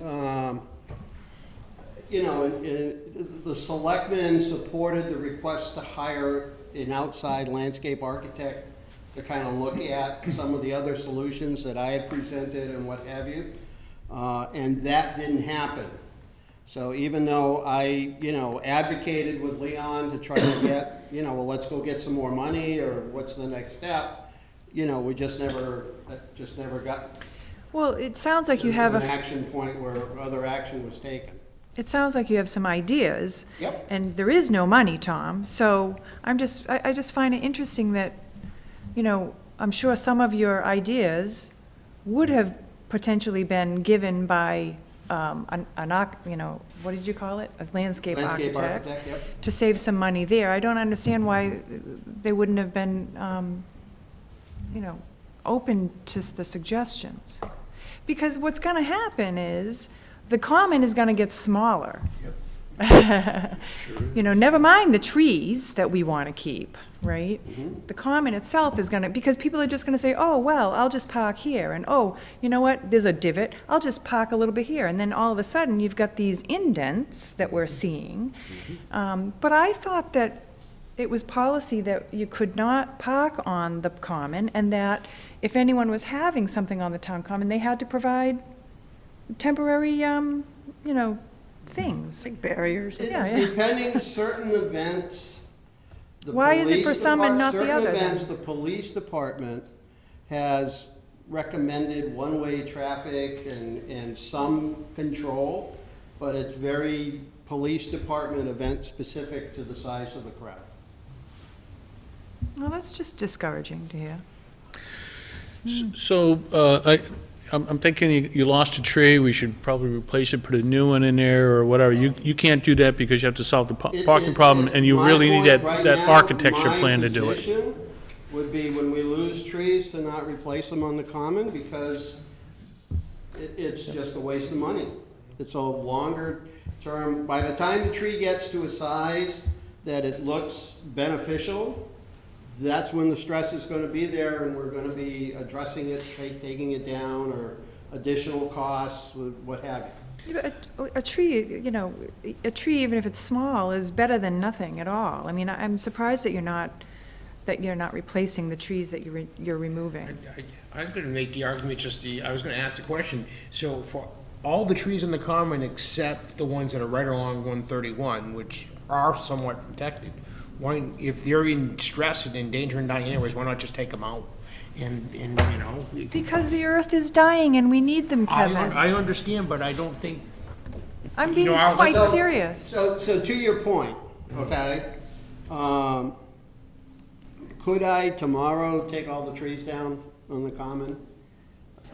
selectmen supported the request to hire an outside landscape architect to kind of look at some of the other solutions that I had presented and what have you. And that didn't happen. So even though I, advocated with Leon to try to get, well, let's go get some more money, or what's the next step, we just never got Well, it sounds like you have an action point where other action was taken. it sounds like you have some ideas. Yep. And there is no money, Tom, so I just find it interesting that, I'm sure some of your ideas would have potentially been given by, what did you call it? A landscape Landscape architect? architect, yep. To save some money there. I don't understand why they wouldn't have been, open to the suggestions. Because what's gonna happen is, the common is gonna get smaller. Never mind the trees that we wanna keep, right? The common itself is gonna, because people are just gonna say, oh, well, I'll just park here, and oh, you know what, there's a divot, I'll just park a little bit here, and then all of a sudden, you've got these indents that we're seeing. But I thought that it was policy that you could not park on the common, and that if anyone was having something on the town common, they had to provide temporary, things. Like barriers. Yeah. Depending certain events. the Why is it for police some and not the certain other, then? events, the police department has recommended one-way traffic and some control, but it's very police department event specific to the size of the crowd. Well, that's just discouraging to hear. So, I'm thinking you lost a tree, we should probably replace it, put a new one in there, or whatever. You can't do that because you have to solve the parking problem, and you My really need point right that now, architecture plan to do My it. position would be when we lose trees to not replace them on the common, because it's just a waste of money. it's a longer term. By the time the tree gets to a size that it looks beneficial, that's when the stress is gonna be there, and we're gonna be addressing it, taking it down, or additional costs, what have you. Yeah, but a tree, you know, a tree, even if it's small, is better than nothing at all. I mean, I'm surprised that you're not replacing the trees that you're removing. I was gonna make the argument, I was gonna ask the question, so for all the trees in the common except the ones that are right along 131, which are somewhat protected, why, if they're in stress and in danger and dying anyways, why not just take them out? And, you know. Because the earth is dying and we need them, Kevin. I understand, but I don't think, I'm you being know, I- quite So- serious. So to your point, okay, could I tomorrow take all the trees down on the common?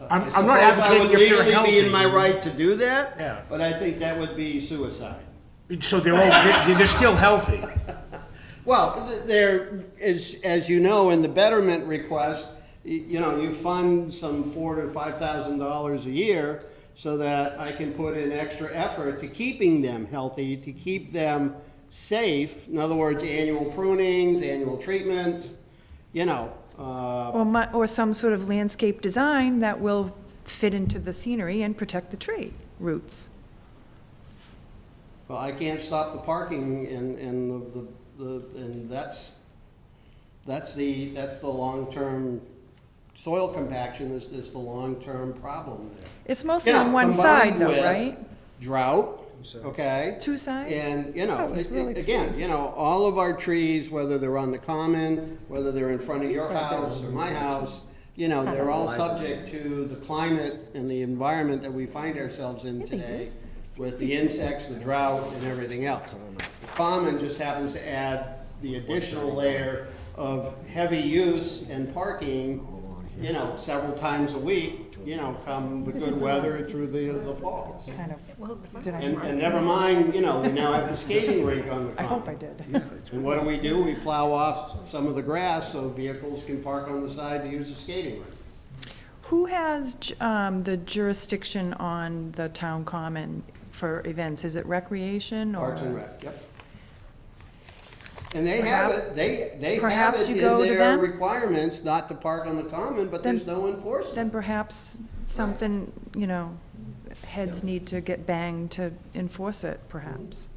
I'm I not suppose I advocating would if they're legally be in healthy. my right to do that. Yeah. But I think that would be suicide. so they're still healthy. Well, there is, as you know, in the betterment request, you know, you fund some $4,000 to $5,000 a year so that I can put in extra effort to keeping them healthy, to keep them safe. In other words, annual prunings, annual treatments, you know. Or some sort of landscape design that will fit into the scenery and protect the tree roots. Well, I can't stop the parking and that's the long-term, soil compaction is the long-term problem there. It's mostly You know, on one side combined though, with right? Drought, okay? Two sides? And, you know, Oh, it's really again, you know, all of our trees, whether they're on the common, whether they're in front of your house or my house, you know, they're all subject to the climate and the environment that we find ourselves in today with the insects, the drought, and everything else. The common just happens to add the additional layer of heavy use and parking, you know, several times a week, you know, come the good weather through the fall. Kind of, did I? And never mind, you know, we now have the skating rink on the I hope I common. did. And what do? We plow off some of the grass so vehicles can park on the side to use the skating rink. Who has the jurisdiction on the town common for events? Is it recreation or? Parks and Rec, yep. And they have it, they have Perhaps it you in go to their them? requirements not to park on the common, but there's Then- no enforcement. Then perhaps something, you know, heads need to get banged to enforce it, perhaps.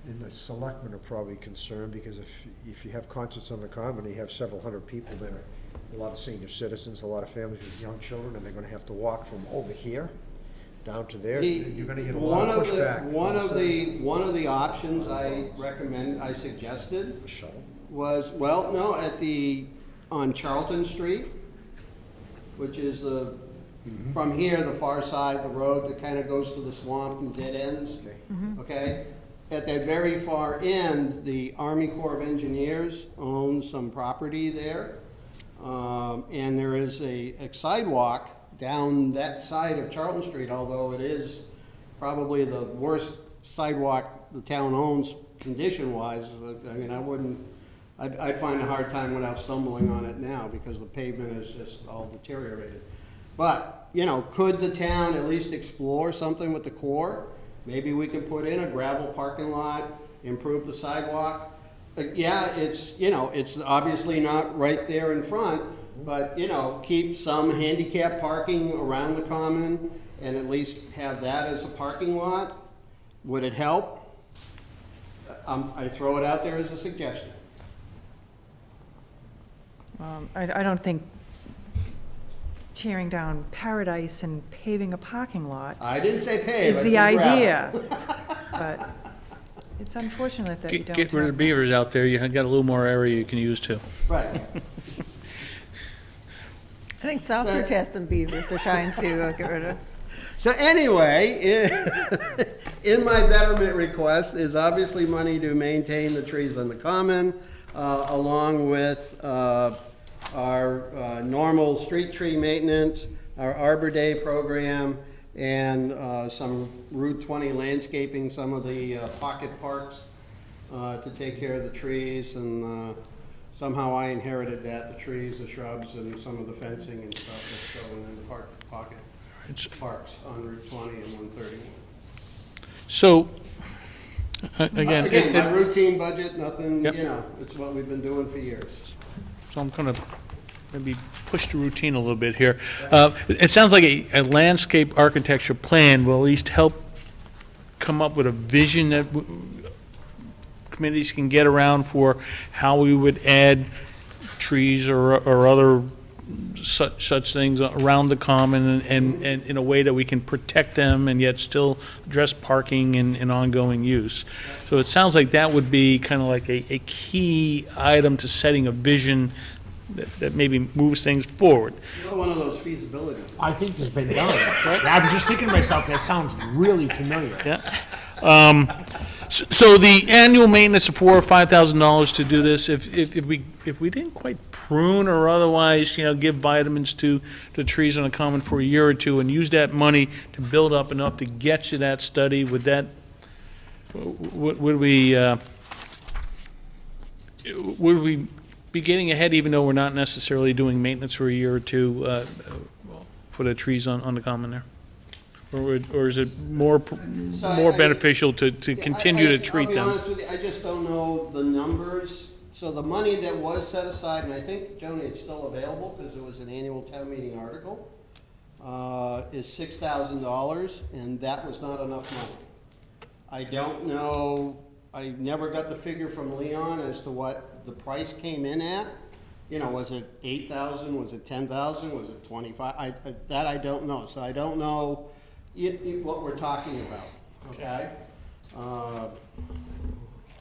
And the selectmen are probably concerned, because if you have concerts on the common, you have several hundred people there, a lot of senior citizens, a lot of families with young children, and they're gonna have to walk from over here down to there. You're gonna get a lot of pushback. One of the options I suggested A shuttle. was, well, no, on Charlton Street, which is from here, the far side, the road that kind of goes to the swamp and dead ends. Okay? At that very far end, the Army Corps of Engineers own some property there. And there is a sidewalk down that side of Charlton Street, although it is probably the worst sidewalk the town owns condition-wise. I mean, I'd find a hard time without stumbling on it now because the pavement is just all deteriorated. But, you know, could the town at least explore something with the Corps? Maybe we could put in a gravel parking lot, improve the sidewalk. Yeah, it's, you know, it's obviously not right there in front, but, you know, keep some handicap parking around the common and at least have that as a parking lot. Would it help? I throw it out there as a suggestion. I don't think tearing down Paradise and paving a parking lot I didn't say pave, is I the said gravel. idea. But it's unfortunate that you don't Get rid of have the beavers out there, you got a little more area you can use too. Right. I think Southbridge has some beavers they're trying to get rid of. So anyway, in my betterment request is obviously money to maintain the trees on the common, along with our normal street tree maintenance, our Arbor Day program, and some Route 20 landscaping, some of the pocket parks to take care of the trees. And somehow I inherited that, the trees, the shrubs, and some of the fencing and stuff that's going in the pocket parks on Route 20 and 131. So, again, Again, my routine budget, nothing, Yep. you know, it's what we've been doing for years. so I'm gonna maybe push the routine a little bit here. It sounds like a landscape architecture plan will at least help come up with a vision that committees can get around for how we would add trees or other such things around the common and in a way that we can protect them and yet still address parking and ongoing use. So it sounds like that would be kind of like a key item to setting a vision that maybe moves things forward. Another one of those feasibilities. I think it's been done. I'm just thinking to myself, that sounds really familiar. Yeah. So the annual maintenance of $4,000 or $5,000 to do this, if we didn't quite prune or otherwise, give vitamins to the trees on a common for a year or two and use that money to build up enough to get you that study, would we be getting ahead even though we're not necessarily doing maintenance for a year or two for the trees on the common there? Or is it more beneficial to continue to treat them? I'll be honest with you, I just don't know the numbers. So the money that was set aside, and I think, Joni, it's still available because it was an annual town meeting article, is $6,000, and that was not enough money. I don't know, I never got the figure from Leon as to what the price came in at. Was it 8,000, was it 10,000, was it 25? That I don't know, so I don't know what we're talking about, okay?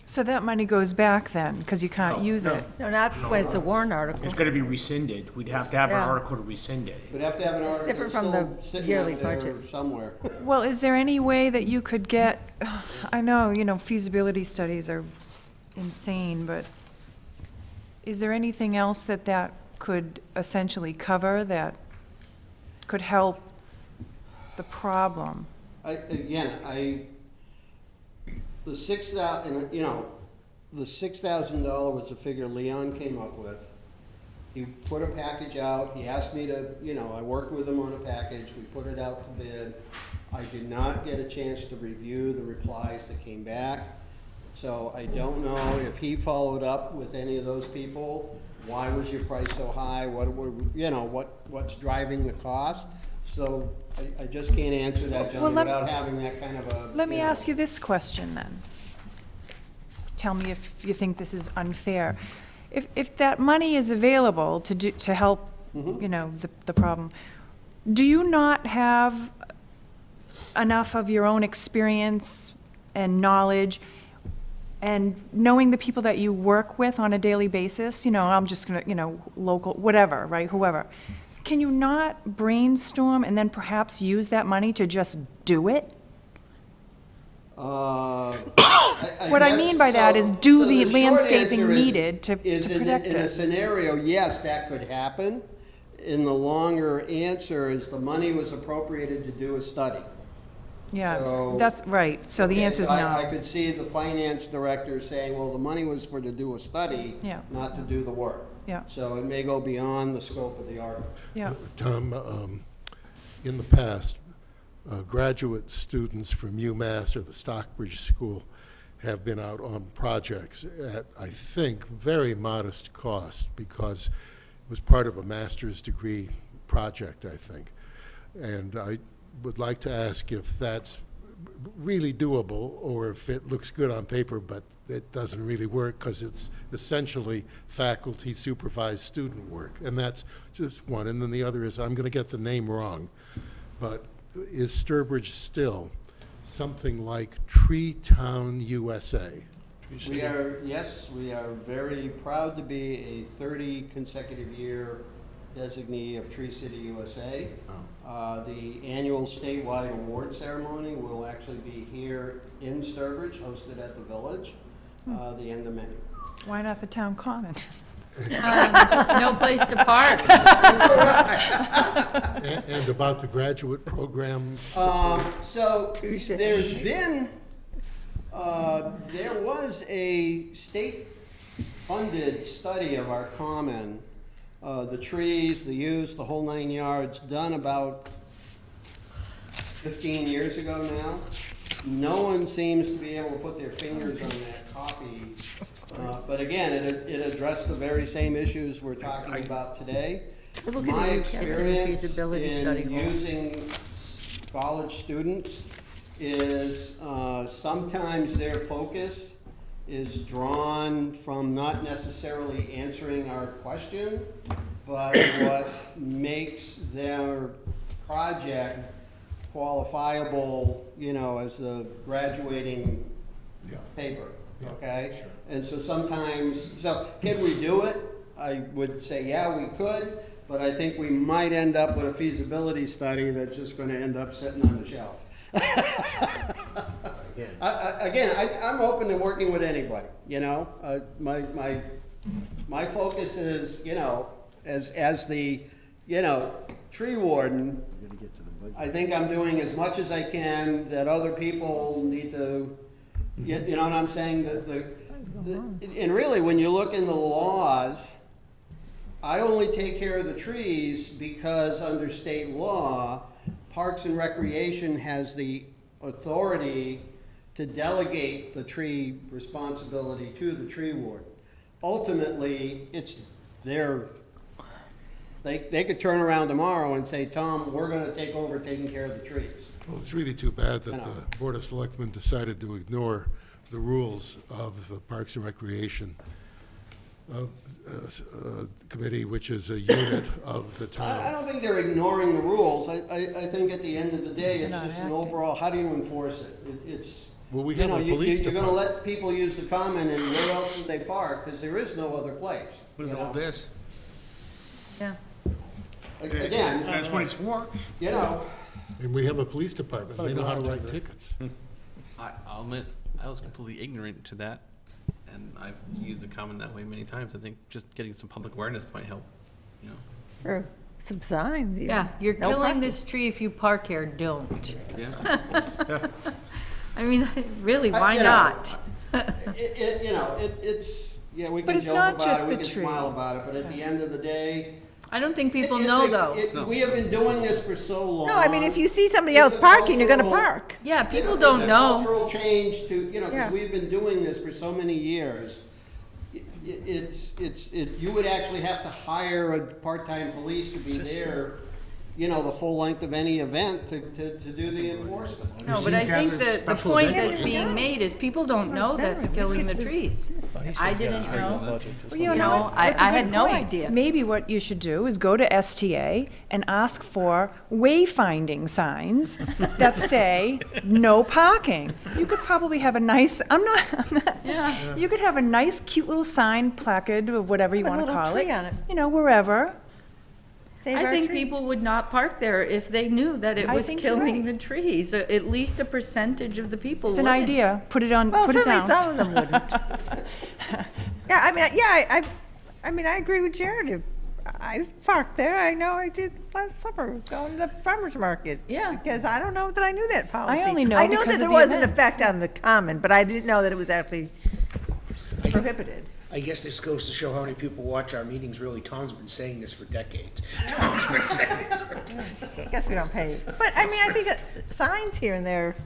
So that money goes back then, because you can't use it? No, not when it's a warrant article. It's gonna be rescinded. We'd have to have an Yeah. article to rescind it. We'd have to have an article different that's from still the sitting yearly out there budget. somewhere. Well, is there any way that you could get, I know, feasibility studies are insane, but is there anything else that could essentially cover that could help the problem? The $6,000 was the figure Leon came up with. He put a package out, he asked me to, I worked with him on a package, we put it out to bid. I did not get a chance to review the replies that came back. So I don't know if he followed up with any of those people. Why was your price so high? What's driving the cost? So I just can't answer that, Johnny, without having that kind of a. Let me ask you this question then. Tell me if you think this is unfair. If that money is available to help, the problem, do you not have enough of your own experience and knowledge and knowing the people that you work with on a daily basis? I'm just gonna, local, whatever, right, whoever. Can you not brainstorm and then perhaps use that money to just do it? What I mean by that is do the landscaping needed to protect In a it. scenario, yes, that could happen. In the longer answer is the money was appropriated to do a study. Yeah, So- that's right, so the answer is I no. could see the finance director saying, well, the money was to do a study, Yeah. not to do the work. Yeah. So it may go beyond the scope of the article. Yeah, Tom, in the past, graduate students from UMass or the Stockbridge School have been out on projects at, I think, very modest cost because it was part of a master's degree project, I think. And I would like to ask if that's really doable or if it looks good on paper, but it doesn't really work because it's essentially faculty supervised student work. And that's just one. And then the other is, I'm going to get the name wrong, but is Sturbridge still something like Tree Town USA? We are very proud to be a 30 consecutive year designee of Tree City USA. The annual statewide award ceremony will actually be here in Sturbridge, hosted at the Village, the end of May. why not the town common? No place to park. And about the graduate program? So there's been, there was a state-funded study of our common, the trees, the use, the whole 9 yards, done about 15 years ago now. no one seems to be able to put their fingers on that copy. But again, it addressed the very same issues we're talking about today. Look at My it. It's in the experience feasibility study in goal. using college students is sometimes their focus is drawn from not necessarily answering our question, but what makes their project qualifiable, you know, as a graduating paper, okay? And so sometimes, so can we do it? I would say, yeah, we could, but I think we might end up with a feasibility study that's just gonna end up sitting on the shelf. I'm open to working with anybody, you know? My focus is, you know, as the, you know, tree warden, I think I'm doing as much as I can that other people need to, you know what I'm saying? And really, when you look in the laws, I only take care of the trees because under state law, Parks and Recreation has the authority to delegate the tree responsibility to the tree warden. Ultimately, it's their, they could turn around tomorrow and say, Tom, we're gonna take over taking care of the trees. Well, it's really too bad that You know. the Board of Selectmen decided to ignore the rules of the Parks and Recreation Committee, which is a unit of the I town. don't think they're ignoring the rules. I think at the end of the day, They're it's not just an acting. overall, how do you enforce it? It's, Well, we you have know, a police you're gonna department. let people use the common and where else would they park? Because there is no other place. What is you all know? this? Yeah. Again, That's what it's for. you know, And we have a police department. They know how to write tickets. I'll admit, I was completely ignorant to that, and I've used the common that way many times. I think just getting some public awareness might help, you know? Or some signs. even. Yeah, you're No killing parking. this tree if you park here, don't. Yeah. I mean, really, I- why you know, not? you know, it's, yeah, we But can it's joke not about just it, we the can tree. smile about it, but at the end of the day. I don't think people it's know, a- though. We have been doing this for so long. No, I mean, if you see somebody It's else a parking, you're gonna cultural- park. Yeah, You people know, don't it's a know. cultural change to, you know, Yeah. because we've been doing this for so many years. You would actually have to hire a part-time police to be there, you know, the full length of any event to do the enforcement. No, but seem I to have think a the special point event. that's being made is people don't know that's killing the trees. I didn't know. Well, You know, what? I That's a had good no point. idea. Maybe what you should do is go to STA and ask for wayfinding signs that say, no parking. You could probably have a nice, I'm not, Yeah. you could have a nice, cute little sign placard, or whatever you Put a want to little call tree it. on it. You know, wherever. Save I our think trees. people would not park there if they knew that it I was think you're killing right. the trees. At least a percentage of the people It's an wouldn't. idea. Put it on, Well, put it certainly down. some of them wouldn't. Yeah, I mean, yeah, I mean, I agree with Jared. I parked there. I know I did last summer, going to the farmer's market. Yeah. Because I don't know that I knew that policy. only know I knew because that of there the was an events. effect on the common, but I didn't know that it was actually prohibited. I guess this goes to show how many people watch our meetings. Really, Tom's been saying this for decades. Tom's been saying this for I guess we don't pay. But I mean, I think that signs here and there,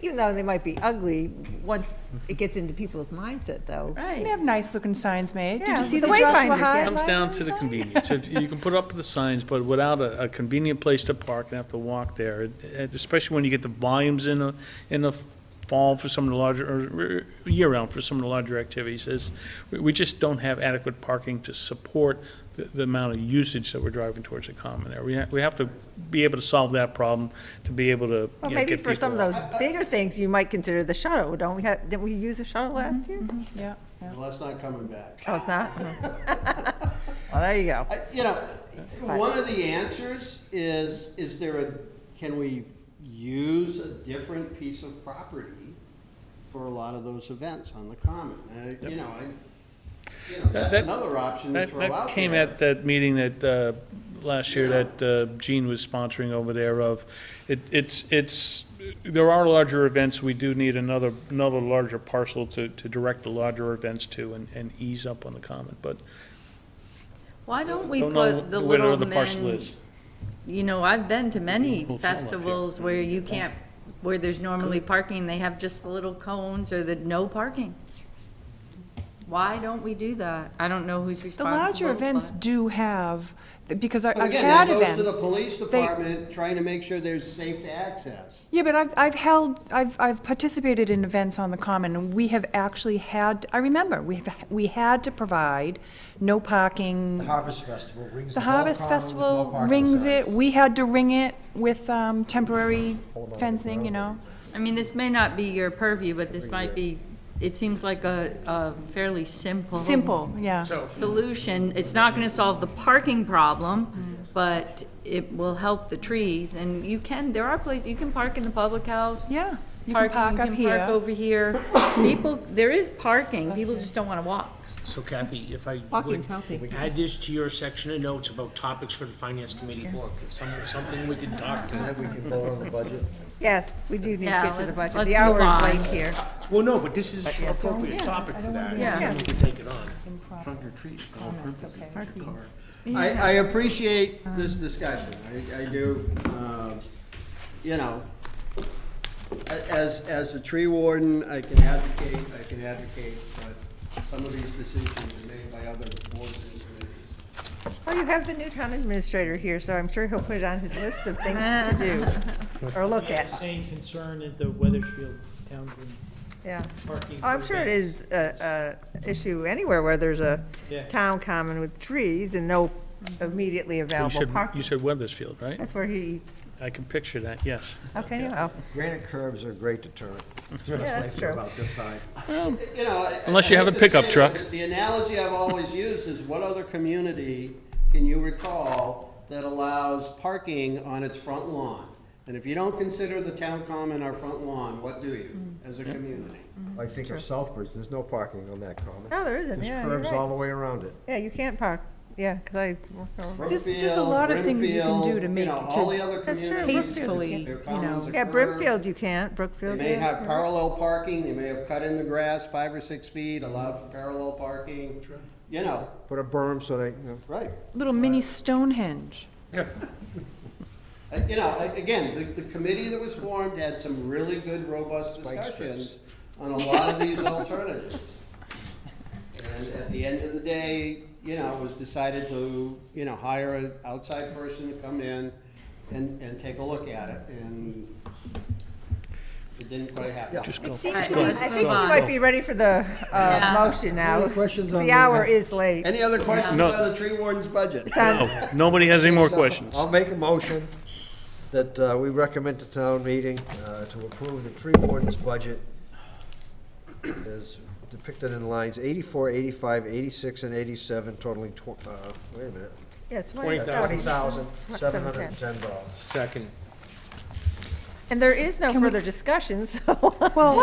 even though they might be ugly, once it gets into people's mindset though. We Right. have nice looking signs made. Did Yeah, you see with the the Joshua wayfinders, High? yeah. Comes down to the sign? convenience. If you can put up the signs, but without a convenient place to park and have to walk there, especially when you get the volumes in the fall for some of the larger, or year-round for some of the larger activities, is we just don't have adequate parking to support the amount of usage that we're driving towards the common there. We have to be able to solve that problem, to be able to, Well, you know, maybe get for some of people those bigger things, you might consider the shuttle. Don't we have, didn't we use a shuttle last year? Yeah, yeah. Well, that's not coming back. Oh, it's not? Well, there you go. You know, one of the answers is can we use a different piece of property for a lot of those events on the common? You know, that's That- another option to throw out That came there. at that meeting that, last year that Gene was sponsoring over there of, there are larger events, we do need another larger parcel to direct the larger events to and ease up on the common, but Why don't we don't know put the where the little other parcel men, is. you know, I've been to many Hotel up here. festivals where you can't where there's normally parking, they have just the little cones or the no parking. Why don't we do that? I don't know who's The responsible. larger events but- do have, because But I've again, had that goes events. to the police they- department, trying to make sure there's safe access. Yeah, but I've participated in events on the Common, and we have actually had, I remember, we had to provide no parking. The Harvest Festival rings the The bell Harvest common with no Festival parking rings signs. it, we had to ring it with temporary fencing, you know? I mean, this may not be your purview, but this might be, it seems like a fairly simple. Simple, yeah. Solution. It's not gonna solve the parking problem, but it will help the trees. And there are places, you can park in the public house. Yeah, you can park up You can here. park over here. There is parking, people just don't wanna walk. So Kathy, if I would Walking's healthy. add this to your section of notes about topics for the finance committee book, it's something we can talk to. Then we can vote on the budget. Yes, we do need to Yeah, get to the let's- budget. let's The hour move is on. late here. Well, no, but this is an appropriate topic for that. Yeah. We can take it on. Trunk or treat, all purposes. I appreciate this discussion, I do. You know, as a tree warden, I can advocate, but some of these decisions are made by other boards and committees. Well, you have the new town administrator here, so I'm sure he'll put it on his list of things to do or look at. Same concern at the Weathersfield Townsend Yeah. parking. Oh, I'm for sure it events. is a issue anywhere where there's a Yeah. town common with trees and no immediately available You parking. said Weathersfield, right? That's where he's, I can picture that, yes. okay, well, Granite curbs are a great deterrent. yeah, that's true. About this time. You know, Unless you have a I hate to pickup say truck. that, the analogy I've always used is, what other community can you recall that allows parking on its front lawn? And if you don't consider the town common our front lawn, what do you, as a community? I think of Southbridge, there's no parking on that common. No, there isn't, yeah, There's you're curbs right. all the way around it. Yeah, you can't park, yeah, because I, There's a lot of things you can do to Brookfield, make, all the other That's true, communities, tastefully, their you commons know. are yeah, curved. Brimfield you can't, They Brookfield, may yeah. have parallel parking, they may have cut in the grass 5 or 6 feet, allowed for parallel parking, you know, Put a berm so they, right. Little mini Stonehenge. You know, again, the committee that was formed had some really good, robust discussions on a lot of these alternatives. And at the end of the day, you know, it was decided to, you know, hire an outside person to come in and take a look at it, and it didn't quite happen. It seems to Alright, me, let's I think move we on. might be ready for the motion now. Any questions on The the- hour is late. Any other questions No. on the tree warden's budget? No, nobody has any more So, questions. I'll make a motion that we recommend to town meeting to approve the tree warden's budget as depicted in lines 84, 85, 86, and 87, totaling, wait a minute, Yeah, $20,710. Second. And there is no further discussion, so. well,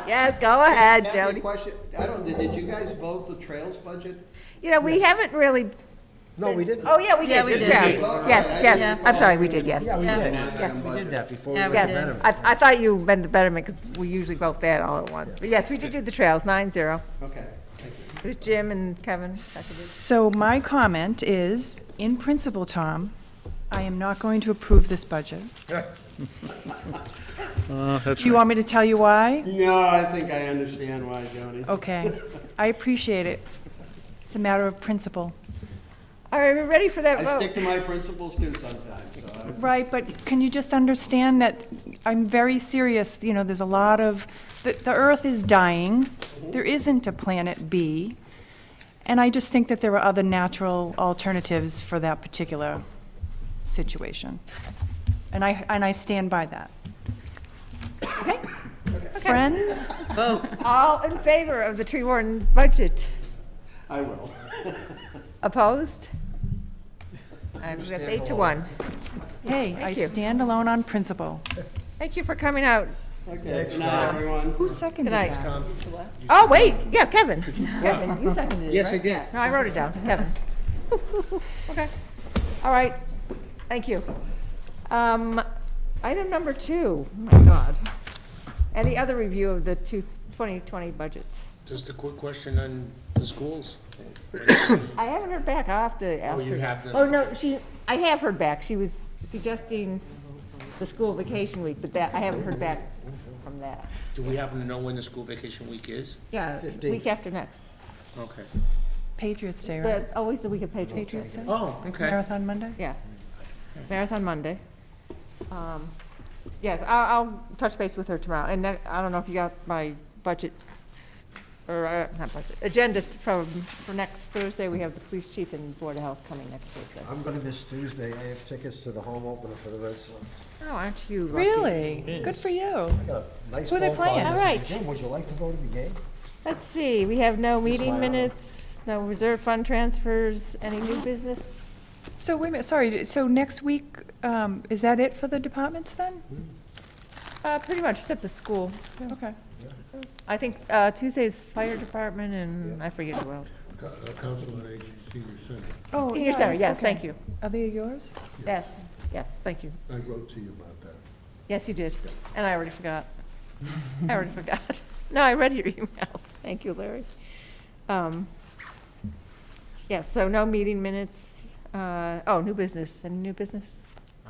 Yes, go ahead, Kathy, a Jody. question, I don't, did you guys vote the trails budget? You know, we haven't really, No, we didn't. oh, yeah, we Yeah, did. we the did. trails. Yes, Yeah. yes, I'm sorry, we did, yes. Yeah, we Yeah. did. Yes. We did that before we Yeah, went we to did. Venom. I thought you meant the betterment, because we usually vote that all at once. But yes, we did do the trails, 9-0. Okay. It was Jim and Kevin seconded. so my comment is, in principle, Tom, I am not going to approve this budget. That's Do you right. want me to tell you why? No, I think I understand why, Jody. Okay, I appreciate it. It's a matter of principle. All right, we're ready for that I vote. stick to my principles too sometimes, so I. Right, but can you just understand that I'm very serious, you know, there's a lot of, the Earth is dying, there isn't a planet B, and I just think that there are other natural alternatives for that particular situation. And I stand by that. Okay? Friends? Vote. All in favor of the tree warden's budget? I will. Opposed? That's 8-1. Hey, I Thank you. stand alone on principle. Thank you for coming out. Okay, good night, everyone. Who seconded Good night. that? Oh, wait, yeah, Kevin. Kevin, you seconded it, Yes, I right? did. No, I wrote it down, Kevin. Okay, all right, thank you. Item number 2, oh my God. Any other review of the 2020 budgets? Just a quick question on the schools. I haven't heard back, I'll have to ask her. you have to- Oh, no, I have heard back, she was suggesting the school vacation week, but that, I haven't heard back from that. Do we happen to know when the school vacation week is? Yeah, 15th. week after next, Okay. Patriots Day, right? but always the week of Patriots Patriots Day. Day? Oh, okay. Marathon Monday? Yeah, Marathon Monday. Yes, I'll touch base with her tomorrow, and I don't know if you got my budget, or, not budget, agenda for next Thursday. We have the police chief and Board of Health coming next Thursday. I'm gonna miss Tuesday. I have tickets to the home opener for the Red Sox. Oh, aren't you lucky? Really? Good for you. I got a nice Who are they phone call playing? yesterday. All right. Jim, would you like to go to the game? Let's see, we have no meeting Smile. minutes, no reserve fund transfers, any new business? So wait a minute, sorry, so next week, is that it for the departments then? Pretty much, except the school. Okay. I think Tuesday's fire department and I forget who else. Council on Aging Senior Center. Oh, Senior Center, yes, okay. thank you. Are they yours? Yes, yes, thank you. I wrote to you about that. Yes, you did, and I already forgot. I already forgot. No, I read your email. Thank you, Larry. Yes, so no meeting minutes. Oh, new business. Any new business?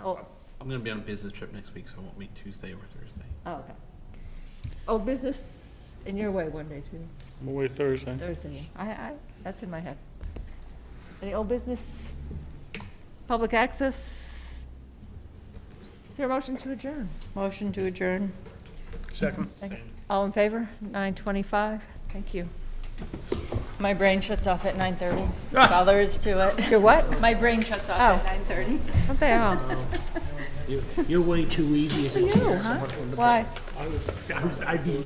Oh, I'm gonna be on a business trip next week, so I won't meet Tuesday or Thursday. oh, okay. Old business in your way one day too. I'm away Thursday. Thursday. That's in my head. Any old business? Public access? Is there a motion to adjourn? Motion to adjourn. Second. All in favor? 9:25. Thank you. My brain shuts off at 9:30. That's all there is to it. Your what? My brain shuts off Oh. at 9:30. What the hell? You're way too easy as a You, teacher. huh? Why? I'd be